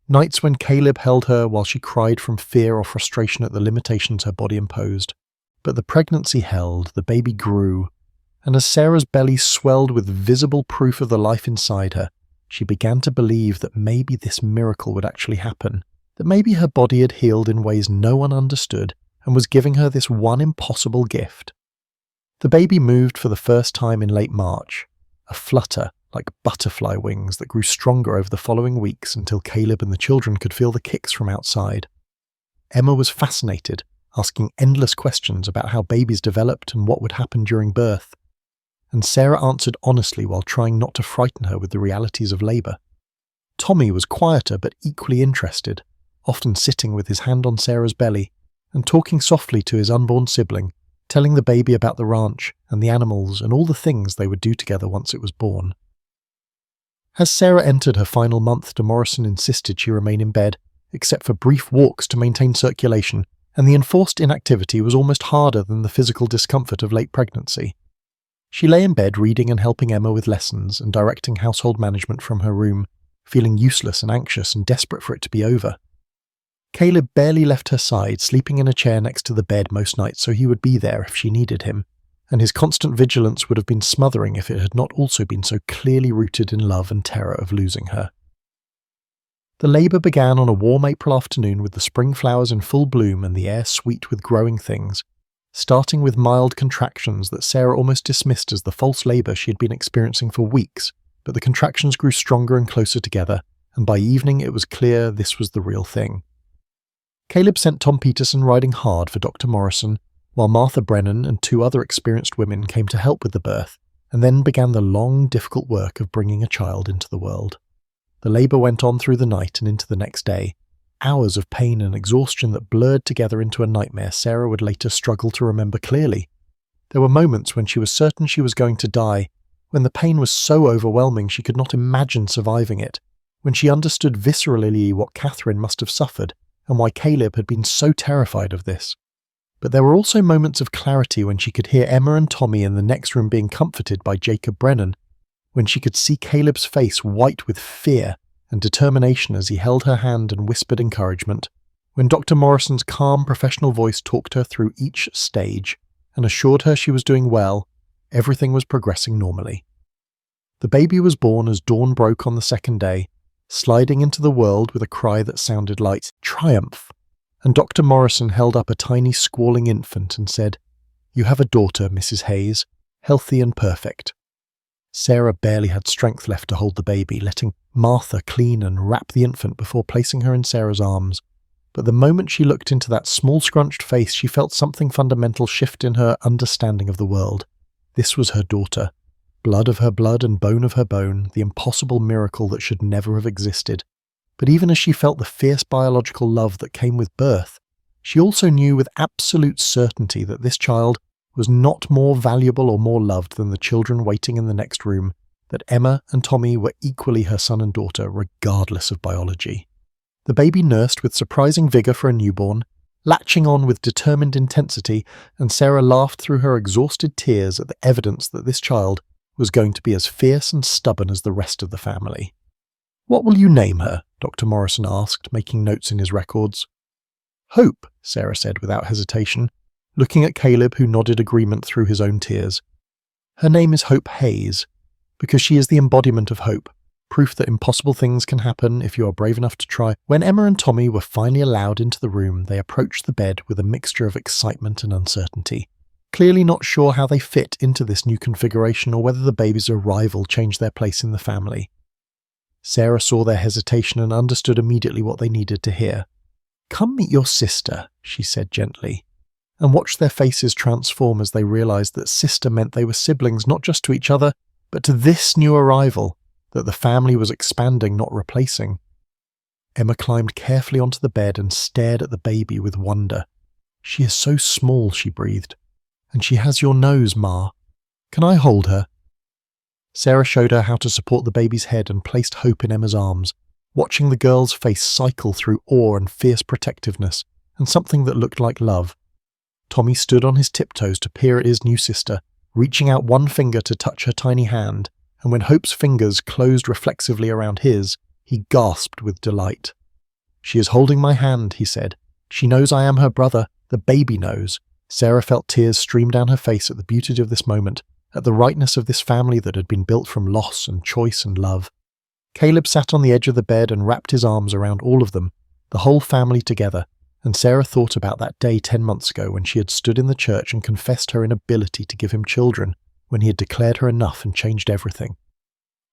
nights when Caleb held her while she cried from fear or frustration at the limitations her body imposed. But the pregnancy held, the baby grew, and as Sarah's belly swelled with visible proof of the life inside her, she began to believe that maybe this miracle would actually happen, that maybe her body had healed in ways no one understood and was giving her this one impossible gift. The baby moved for the first time in late March, a flutter like butterfly wings that grew stronger over the following weeks until Caleb and the children could feel the kicks from outside. Emma was fascinated, asking endless questions about how babies developed and what would happen during birth. And Sarah answered honestly while trying not to frighten her with the realities of labor. Tommy was quieter but equally interested, often sitting with his hand on Sarah's belly and talking softly to his unborn sibling, telling the baby about the ranch and the animals and all the things they would do together once it was born. As Sarah entered her final month, DeMorrison insisted she remain in bed, except for brief walks to maintain circulation, and the enforced inactivity was almost harder than the physical discomfort of late pregnancy. She lay in bed reading and helping Emma with lessons and directing household management from her room, feeling useless and anxious and desperate for it to be over. Caleb barely left her side, sleeping in a chair next to the bed most nights so he would be there if she needed him, and his constant vigilance would have been smothering if it had not also been so clearly rooted in love and terror of losing her. The labour began on a warm April afternoon with the spring flowers in full bloom and the air sweet with growing things, starting with mild contractions that Sarah almost dismissed as the false labour she had been experiencing for weeks, but the contractions grew stronger and closer together, and by evening it was clear this was the real thing. Caleb sent Tom Peterson riding hard for Dr. Morrison, while Martha Brennan and 2 other experienced women came to help with the birth, and then began the long, difficult work of bringing a child into the world. The labour went on through the night and into the next day, hours of pain and exhaustion that blurred together into a nightmare Sarah would later struggle to remember clearly. There were moments when she was certain she was going to die, when the pain was so overwhelming she could not imagine surviving it, when she understood viscerally what Catherine must have suffered and why Caleb had been so terrified of this. But there were also moments of clarity when she could hear Emma and Tommy in the next room being comforted by Jacob Brennan, when she could see Caleb's face white with fear and determination as he held her hand and whispered encouragement, when Dr. Morrison's calm professional voice talked her through each stage and assured her she was doing well, everything was progressing normally. The baby was born as dawn broke on the second day, sliding into the world with a cry that sounded like triumph, and Dr. Morrison held up a tiny squalling infant and said, "You have a daughter, Mrs. Hayes, healthy and perfect." Sarah barely had strength left to hold the baby, letting Martha clean and wrap the infant before placing her in Sarah's arms. But the moment she looked into that small scrunched face, she felt something fundamental shift in her understanding of the world. This was her daughter, blood of her blood and bone of her bone, the impossible miracle that should never have existed. But even as she felt the fierce biological love that came with birth, she also knew with absolute certainty that this child was not more valuable or more loved than the children waiting in the next room, that Emma and Tommy were equally her son and daughter, regardless of biology. The baby nursed with surprising vigour for a newborn, latching on with determined intensity, and Sarah laughed through her exhausted tears at the evidence that this child was going to be as fierce and stubborn as the rest of the family. "What will you name her?" Dr. Morrison asked, making notes in his records. "Hope," Sarah said without hesitation, looking at Caleb, who nodded agreement through his own tears. "Her name is Hope Hayes, because she is the embodiment of hope, proof that impossible things can happen if you are brave enough to try." When Emma and Tommy were finally allowed into the room, they approached the bed with a mixture of excitement and uncertainty, clearly not sure how they fit into this new configuration or whether the baby's arrival changed their place in the family. Sarah saw their hesitation and understood immediately what they needed to hear. "Come meet your sister," she said gently, and watched their faces transform as they realized that sister meant they were siblings not just to each other, but to this new arrival, that the family was expanding, not replacing. Emma climbed carefully onto the bed and stared at the baby with wonder. "She is so small," she breathed. "And she has your nose, Ma. Can I hold her?" Sarah showed her how to support the baby's head and placed Hope in Emma's arms, watching the girl's face cycle through awe and fierce protectiveness, and something that looked like love. Tommy stood on his tiptoes to peer at his new sister, reaching out one finger to touch her tiny hand, and when Hope's fingers closed reflexively around his, he gasped with delight. "She is holding my hand," he said. "She knows I am her brother. The baby knows." Sarah felt tears stream down her face at the beauty of this moment, at the rightness of this family that had been built from loss and choice and love. Caleb sat on the edge of the bed and wrapped his arms around all of them, the whole family together, and Sarah thought about that day 10 months ago when she had stood in the church and confessed her inability to give him children, when he had declared her enough and changed everything.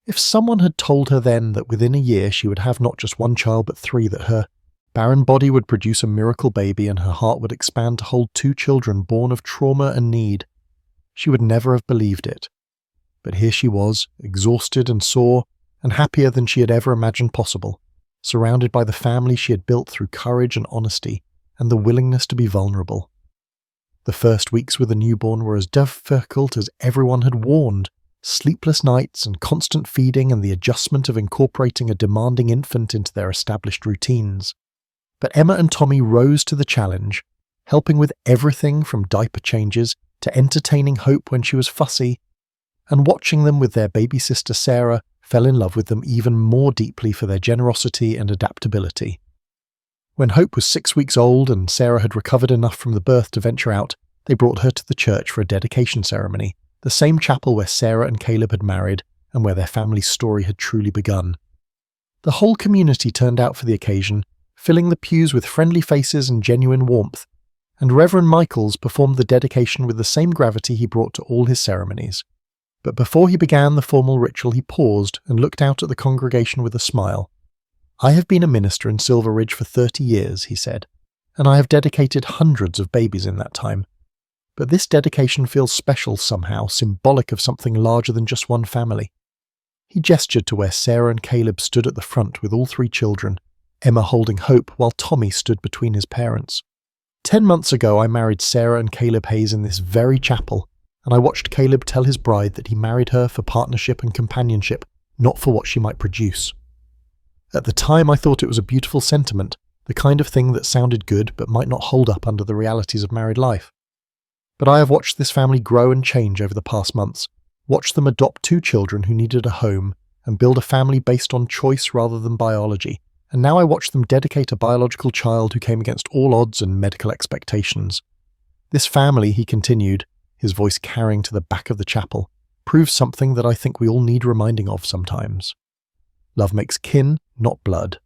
If someone had told her then that within a year she would have not just one child but 3, that her barren body would produce a miracle baby and her heart would expand to hold 2 children born of trauma and need, she would never have believed it. But here she was, exhausted and sore, and happier than she had ever imagined possible, surrounded by the family she had built through courage and honesty and the willingness to be vulnerable. The first weeks with the newborn were as difficult as everyone had warned. Sleepless nights and constant feeding and the adjustment of incorporating a demanding infant into their established routines. But Emma and Tommy rose to the challenge, helping with everything from diaper changes to entertaining Hope when she was fussy, and watching them with their baby sister Sarah fell in love with them even more deeply for their generosity and adaptability. When Hope was 6 weeks old and Sarah had recovered enough from the birth to venture out, they brought her to the church for a dedication ceremony, the same chapel where Sarah and Caleb had married and where their family's story had truly begun. The whole community turned out for the occasion, filling the pews with friendly faces and genuine warmth, and Reverend Michaels performed the dedication with the same gravity he brought to all his ceremonies. But before he began the formal ritual, he paused and looked out at the congregation with a smile. "I have been a minister in Silver Ridge for 30 years, he said, "and I have dedicated hundreds of babies in that time. But this dedication feels special somehow, symbolic of something larger than just one family." He gestured to where Sarah and Caleb stood at the front with all 3 children, Emma holding Hope while Tommy stood between his parents. 10 months ago, I married Sarah and Caleb Hayes in this very chapel, and I watched Caleb tell his bride that he married her for partnership and companionship, not for what she might produce. At the time, I thought it was a beautiful sentiment, the kind of thing that sounded good but might not hold up under the realities of married life. But I have watched this family grow and change over the past months, watched them adopt 2 children who needed a home and build a family based on choice rather than biology, and now I watch them dedicate a biological child who came against all odds and medical expectations. This family, he continued, his voice carrying to the back of the chapel, proves something that I think we all need reminding of sometimes. Love makes kin, not blood.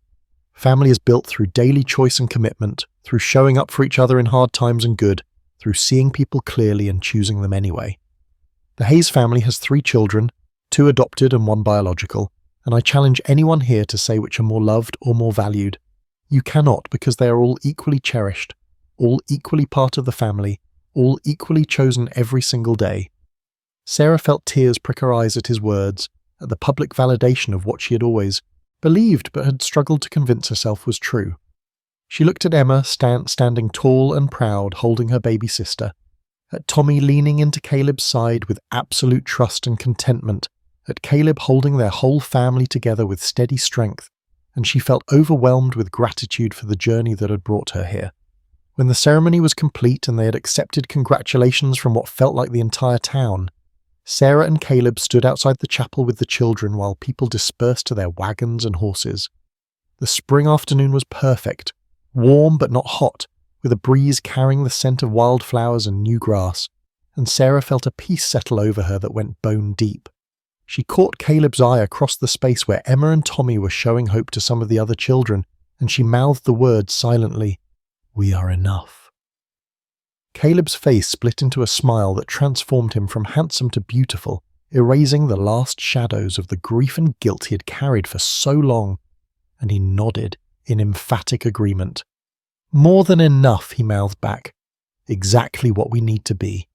Family is built through daily choice and commitment, through showing up for each other in hard times and good, through seeing people clearly and choosing them anyway. The Hayes family has 3 children, 2 adopted and 1 biological, and I challenge anyone here to say which are more loved or more valued. You cannot, because they are all equally cherished, all equally part of the family, all equally chosen every single day. Sarah felt tears prick her eyes at his words, at the public validation of what she had always believed but had struggled to convince herself was true. She looked at Emma standing tall and proud holding her baby sister, at Tommy leaning into Caleb's side with absolute trust and contentment, at Caleb holding their whole family together with steady strength, and she felt overwhelmed with gratitude for the journey that had brought her here. When the ceremony was complete and they had accepted congratulations from what felt like the entire town, Sarah and Caleb stood outside the chapel with the children while people dispersed to their wagons and horses. The spring afternoon was perfect, warm but not hot, with a breeze carrying the scent of wildflowers and new grass, and Sarah felt a peace settle over her that went bone deep. She caught Caleb's eye across the space where Emma and Tommy were showing Hope to some of the other children, and she mouthed the words silently, "We are enough." Caleb's face split into a smile that transformed him from handsome to beautiful, erasing the last shadows of the grief and guilt he had carried for so long, and he nodded in emphatic agreement. "More than enough," he mouthed back. "Exactly what we need to be."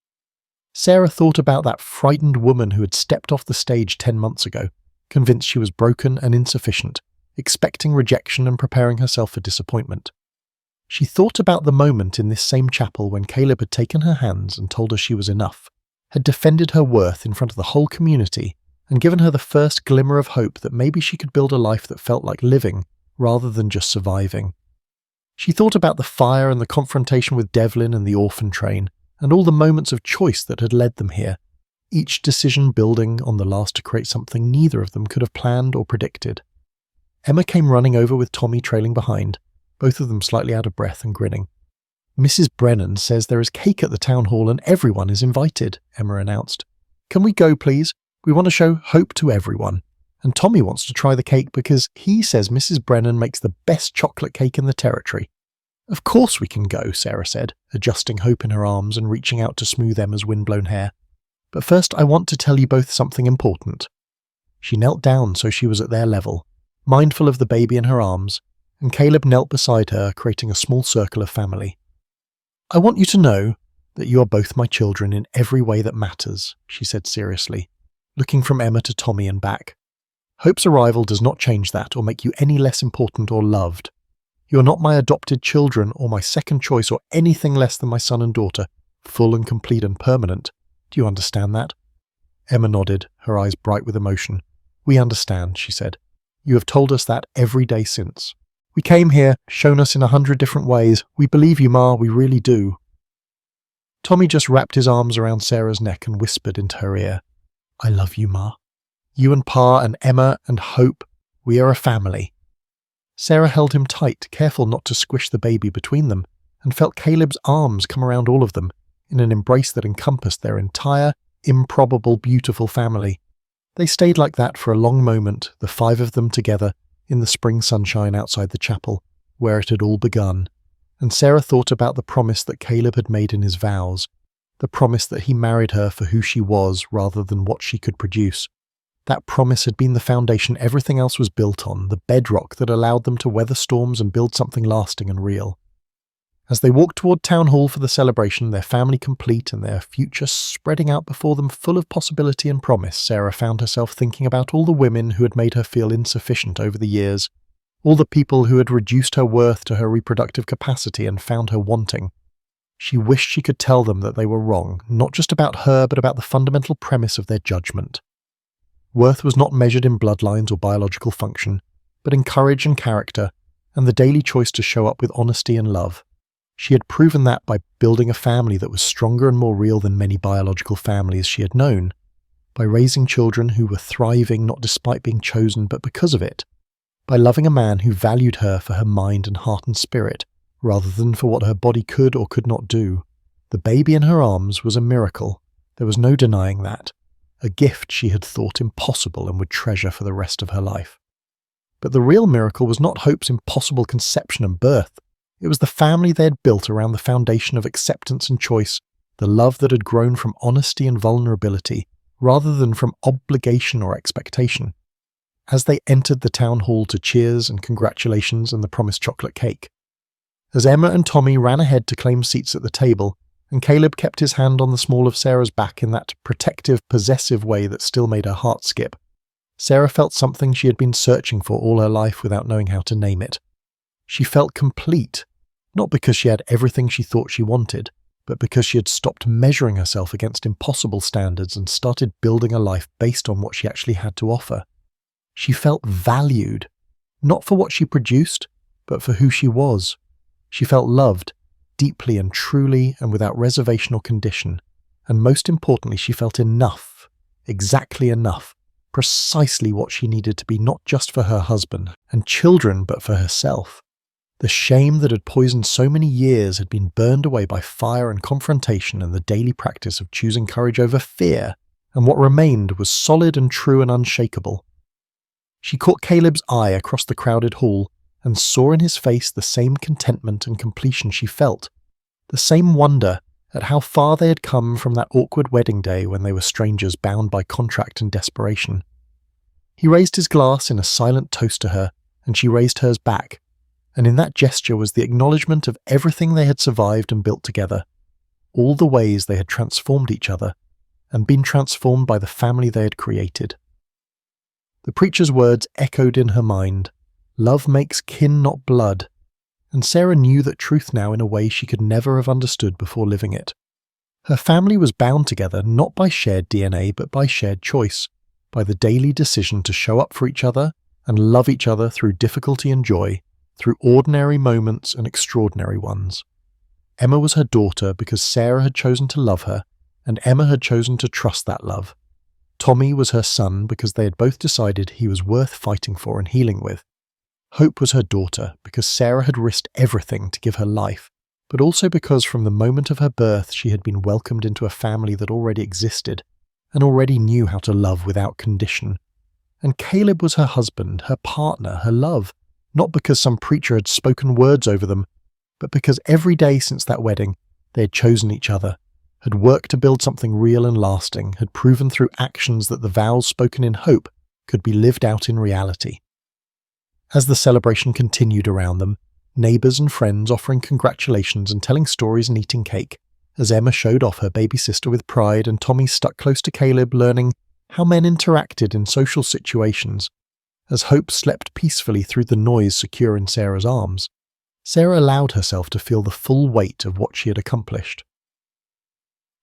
Sarah thought about that frightened woman who had stepped off the stage 10 months ago, convinced she was broken and insufficient, expecting rejection and preparing herself for disappointment. She thought about the moment in this same chapel when Caleb had taken her hands and told her she was enough, had defended her worth in front of the whole community, and given her the first glimmer of hope that maybe she could build a life that felt like living rather than just surviving. She thought about the fire and the confrontation with Devlin and the orphan train, and all the moments of choice that had led them here, each decision building on the last to create something neither of them could have planned or predicted. Emma came running over with Tommy trailing behind, both of them slightly out of breath and grinning. "Mrs. Brennan says there is cake at the town hall and everyone is invited," Emma announced. "Can we go, please? We want to show hope to everyone. And Tommy wants to try the cake because he says Mrs. Brennan makes the best chocolate cake in the territory." "Of course we can go," Sarah said, adjusting Hope in her arms and reaching out to smooth Emma's windblown hair. "But first I want to tell you both something important." She knelt down so she was at their level, mindful of the baby in her arms, and Caleb knelt beside her, creating a small circle of family. "I want you to know that you are both my children in every way that matters," she said seriously, looking from Emma to Tommy and back. "Hope's arrival does not change that or make you any less important or loved. You are not my adopted children or my second choice or anything less than my son and daughter, full and complete and permanent. Do you understand that?" Emma nodded, her eyes bright with emotion. "We understand," she said. "You have told us that every day since. We came here, shown us in 100 different ways. We believe you, Ma, we really do." Tommy just wrapped his arms around Sarah's neck and whispered into her ear, "I love you, Ma. You and Pa and Emma and Hope, we are a family." Sarah held him tight, careful not to squish the baby between them, and felt Caleb's arms come around all of them, in an embrace that encompassed their entire, improbable, beautiful family. They stayed like that for a long moment, the 5 of them together, in the spring sunshine outside the chapel, where it had all begun, and Sarah thought about the promise that Caleb had made in his vows, the promise that he married her for who she was rather than what she could produce. That promise had been the foundation everything else was built on, the bedrock that allowed them to weather storms and build something lasting and real. As they walked toward Town Hall for the celebration, their family complete and their future spreading out before them full of possibility and promise, Sarah found herself thinking about all the women who had made her feel insufficient over the years, all the people who had reduced her worth to her reproductive capacity and found her wanting. She wished she could tell them that they were wrong, not just about her, but about the fundamental premise of their judgment. Worth was not measured in bloodlines or biological function, but in courage and character, and the daily choice to show up with honesty and love. She had proven that by building a family that was stronger and more real than many biological families she had known, by raising children who were thriving not despite being chosen but because of it, by loving a man who valued her for her mind and heart and spirit, rather than for what her body could or could not do. The baby in her arms was a miracle. There was no denying that. A gift she had thought impossible and would treasure for the rest of her life. But the real miracle was not Hope's impossible conception and birth. It was the family they had built around the foundation of acceptance and choice, the love that had grown from honesty and vulnerability, rather than from obligation or expectation. As they entered the town hall to cheers and congratulations and the promised chocolate cake. As Emma and Tommy ran ahead to claim seats at the table, and Caleb kept his hand on the small of Sarah's back in that protective, possessive way that still made her heart skip, Sarah felt something she had been searching for all her life without knowing how to name it. She felt complete, not because she had everything she thought she wanted, but because she had stopped measuring herself against impossible standards and started building a life based on what she actually had to offer. She felt valued, not for what she produced, but for who she was. She felt loved, deeply and truly and without reservation or condition, and most importantly, she felt enough, exactly enough, precisely what she needed to be not just for her husband and children, but for herself. The shame that had poisoned so many years had been burned away by fire and confrontation and the daily practice of choosing courage over fear, and what remained was solid and true and unshakable. She caught Caleb's eye across the crowded hall and saw in his face the same contentment and completion she felt, the same wonder at how far they had come from that awkward wedding day when they were strangers bound by contract and desperation. He raised his glass in a silent toast to her, and she raised hers back, and in that gesture was the acknowledgement of everything they had survived and built together, all the ways they had transformed each other, and been transformed by the family they had created. The preacher's words echoed in her mind, "Love makes kin, not blood," and Sarah knew that truth now in a way she could never have understood before living it. Her family was bound together not by shared DNA but by shared choice, by the daily decision to show up for each other and love each other through difficulty and joy, through ordinary moments and extraordinary ones. Emma was her daughter because Sarah had chosen to love her, and Emma had chosen to trust that love. Tommy was her son because they had both decided he was worth fighting for and healing with. Hope was her daughter because Sarah had risked everything to give her life, but also because from the moment of her birth she had been welcomed into a family that already existed and already knew how to love without condition. And Caleb was her husband, her partner, her love, not because some preacher had spoken words over them, but because every day since that wedding they had chosen each other, had worked to build something real and lasting, had proven through actions that the vows spoken in hope could be lived out in reality. As the celebration continued around them, neighbours and friends offering congratulations and telling stories and eating cake, as Emma showed off her baby sister with pride and Tommy stuck close to Caleb learning how men interacted in social situations, as Hope slept peacefully through the noise secure in Sarah's arms, Sarah allowed herself to feel the full weight of what she had accomplished.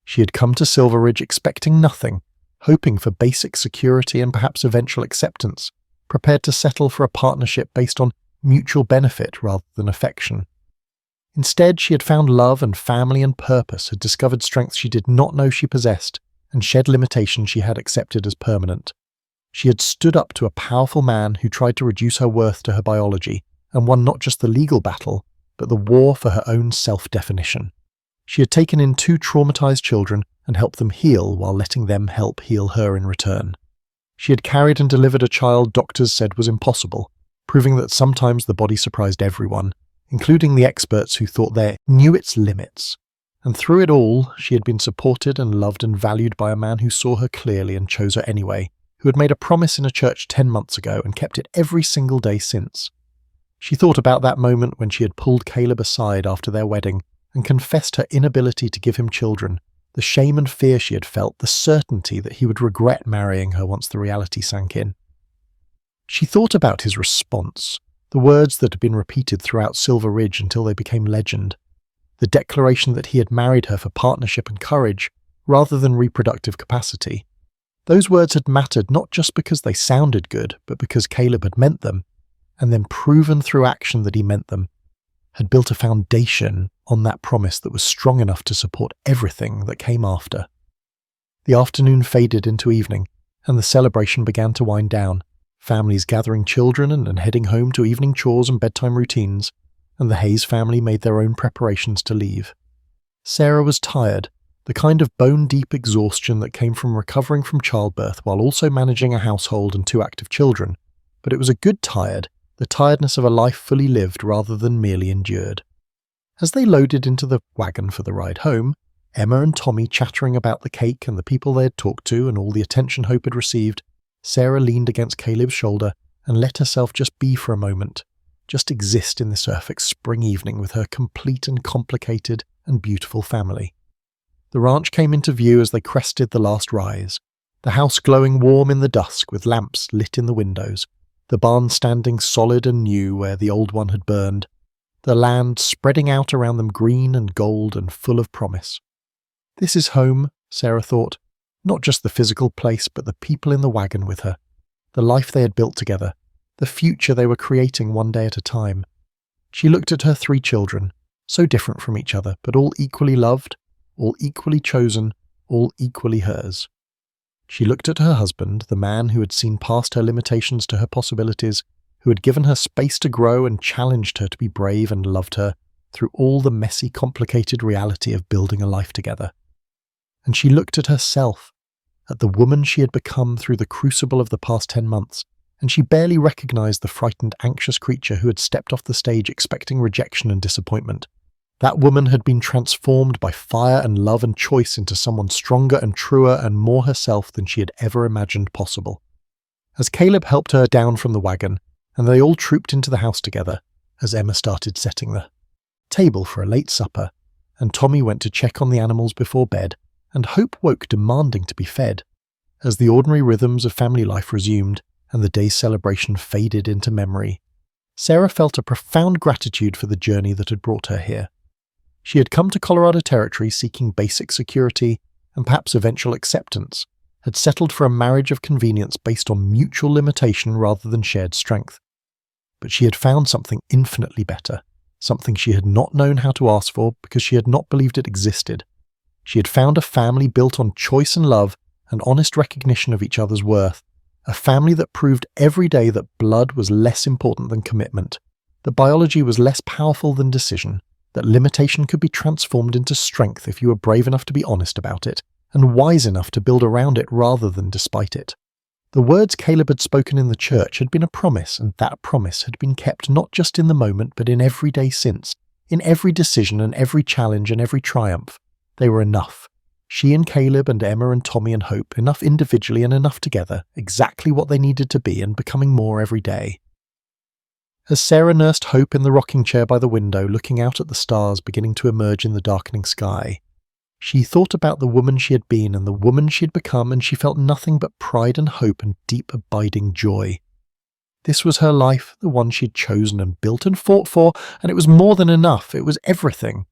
She had come to Silver Ridge expecting nothing, hoping for basic security and perhaps eventual acceptance, prepared to settle for a partnership based on mutual benefit rather than affection. Instead, she had found love and family and purpose, had discovered strengths she did not know she possessed, and shed limitations she had accepted as permanent. She had stood up to a powerful man who tried to reduce her worth to her biology, and won not just the legal battle, but the war for her own self-definition. She had taken in 2 traumatized children and helped them heal while letting them help heal her in return. She had carried and delivered a child doctors said was impossible, proving that sometimes the body surprised everyone, including the experts who thought they knew its limits. And through it all, she had been supported and loved and valued by a man who saw her clearly and chose her anyway, who had made a promise in a church 10 months ago and kept it every single day since. She thought about that moment when she had pulled Caleb aside after their wedding and confessed her inability to give him children, the shame and fear she had felt, the certainty that he would regret marrying her once the reality sank in. She thought about his response, The words that had been repeated throughout Silver Ridge until they became legend. The declaration that he had married her for partnership and courage, rather than reproductive capacity. Those words had mattered not just because they sounded good, but because Caleb had meant them, and then proven through action that he meant them, had built a foundation on that promise that was strong enough to support everything that came after. The afternoon faded into evening, and the celebration began to wind down, families gathering children and heading home to evening chores and bedtime routines, and the Hayes family made their own preparations to leave. Sarah was tired, the kind of bone-deep exhaustion that came from recovering from childbirth while also managing a household and 2 active children, but it was a good tired, the tiredness of a life fully lived rather than merely endured. As they loaded into the wagon for the ride home, Emma and Tommy chattering about the cake and the people they had talked to and all the attention Hope had received, Sarah leaned against Caleb's shoulder and let herself just be for a moment, just exist in this perfect spring evening with her complete and complicated and beautiful family. The ranch came into view as they crested the last rise, the house glowing warm in the dusk with lamps lit in the windows, the barn standing solid and new where the old one had burned, the land spreading out around them green and gold and full of promise. This is home, Sarah thought, not just the physical place but the people in the wagon with her, the life they had built together, the future they were creating one day at a time. She looked at her 3 children, so different from each other, but all equally loved, all equally chosen, all equally hers. She looked at her husband, the man who had seen past her limitations to her possibilities, who had given her space to grow and challenged her to be brave and loved her through all the messy, complicated reality of building a life together. And she looked at herself, at the woman she had become through the crucible of the past 10 months, and she barely recognized the frightened, anxious creature who had stepped off the stage expecting rejection and disappointment. That woman had been transformed by fire and love and choice into someone stronger and truer and more herself than she had ever imagined possible. As Caleb helped her down from the wagon, and they all trooped into the house together, as Emma started setting the table for a late supper, and Tommy went to check on the animals before bed, and Hope woke demanding to be fed. As the ordinary rhythms of family life resumed, and the day's celebration faded into memory, Sarah felt a profound gratitude for the journey that had brought her here. She had come to Colorado Territory seeking basic security and perhaps eventual acceptance, had settled for a marriage of convenience based on mutual limitation rather than shared strength. But she had found something infinitely better, something she had not known how to ask for because she had not believed it existed. She had found a family built on choice and love and honest recognition of each other's worth, a family that proved every day that blood was less important than commitment, that biology was less powerful than decision, that limitation could be transformed into strength if you were brave enough to be honest about it, and wise enough to build around it rather than despite it. The words Caleb had spoken in the church had been a promise, and that promise had been kept not just in the moment but in every day since, in every decision and every challenge and every triumph. They were enough. She and Caleb and Emma and Tommy and Hope, enough individually and enough together, exactly what they needed to be and becoming more every day. As Sarah nursed Hope in the rocking chair by the window, looking out at the stars beginning to emerge in the darkening sky, she thought about the woman she had been and the woman she had become, and she felt nothing but pride and hope and deep abiding joy. This was her life, the one she had chosen and built and fought for, and it was more than enough, it was everything.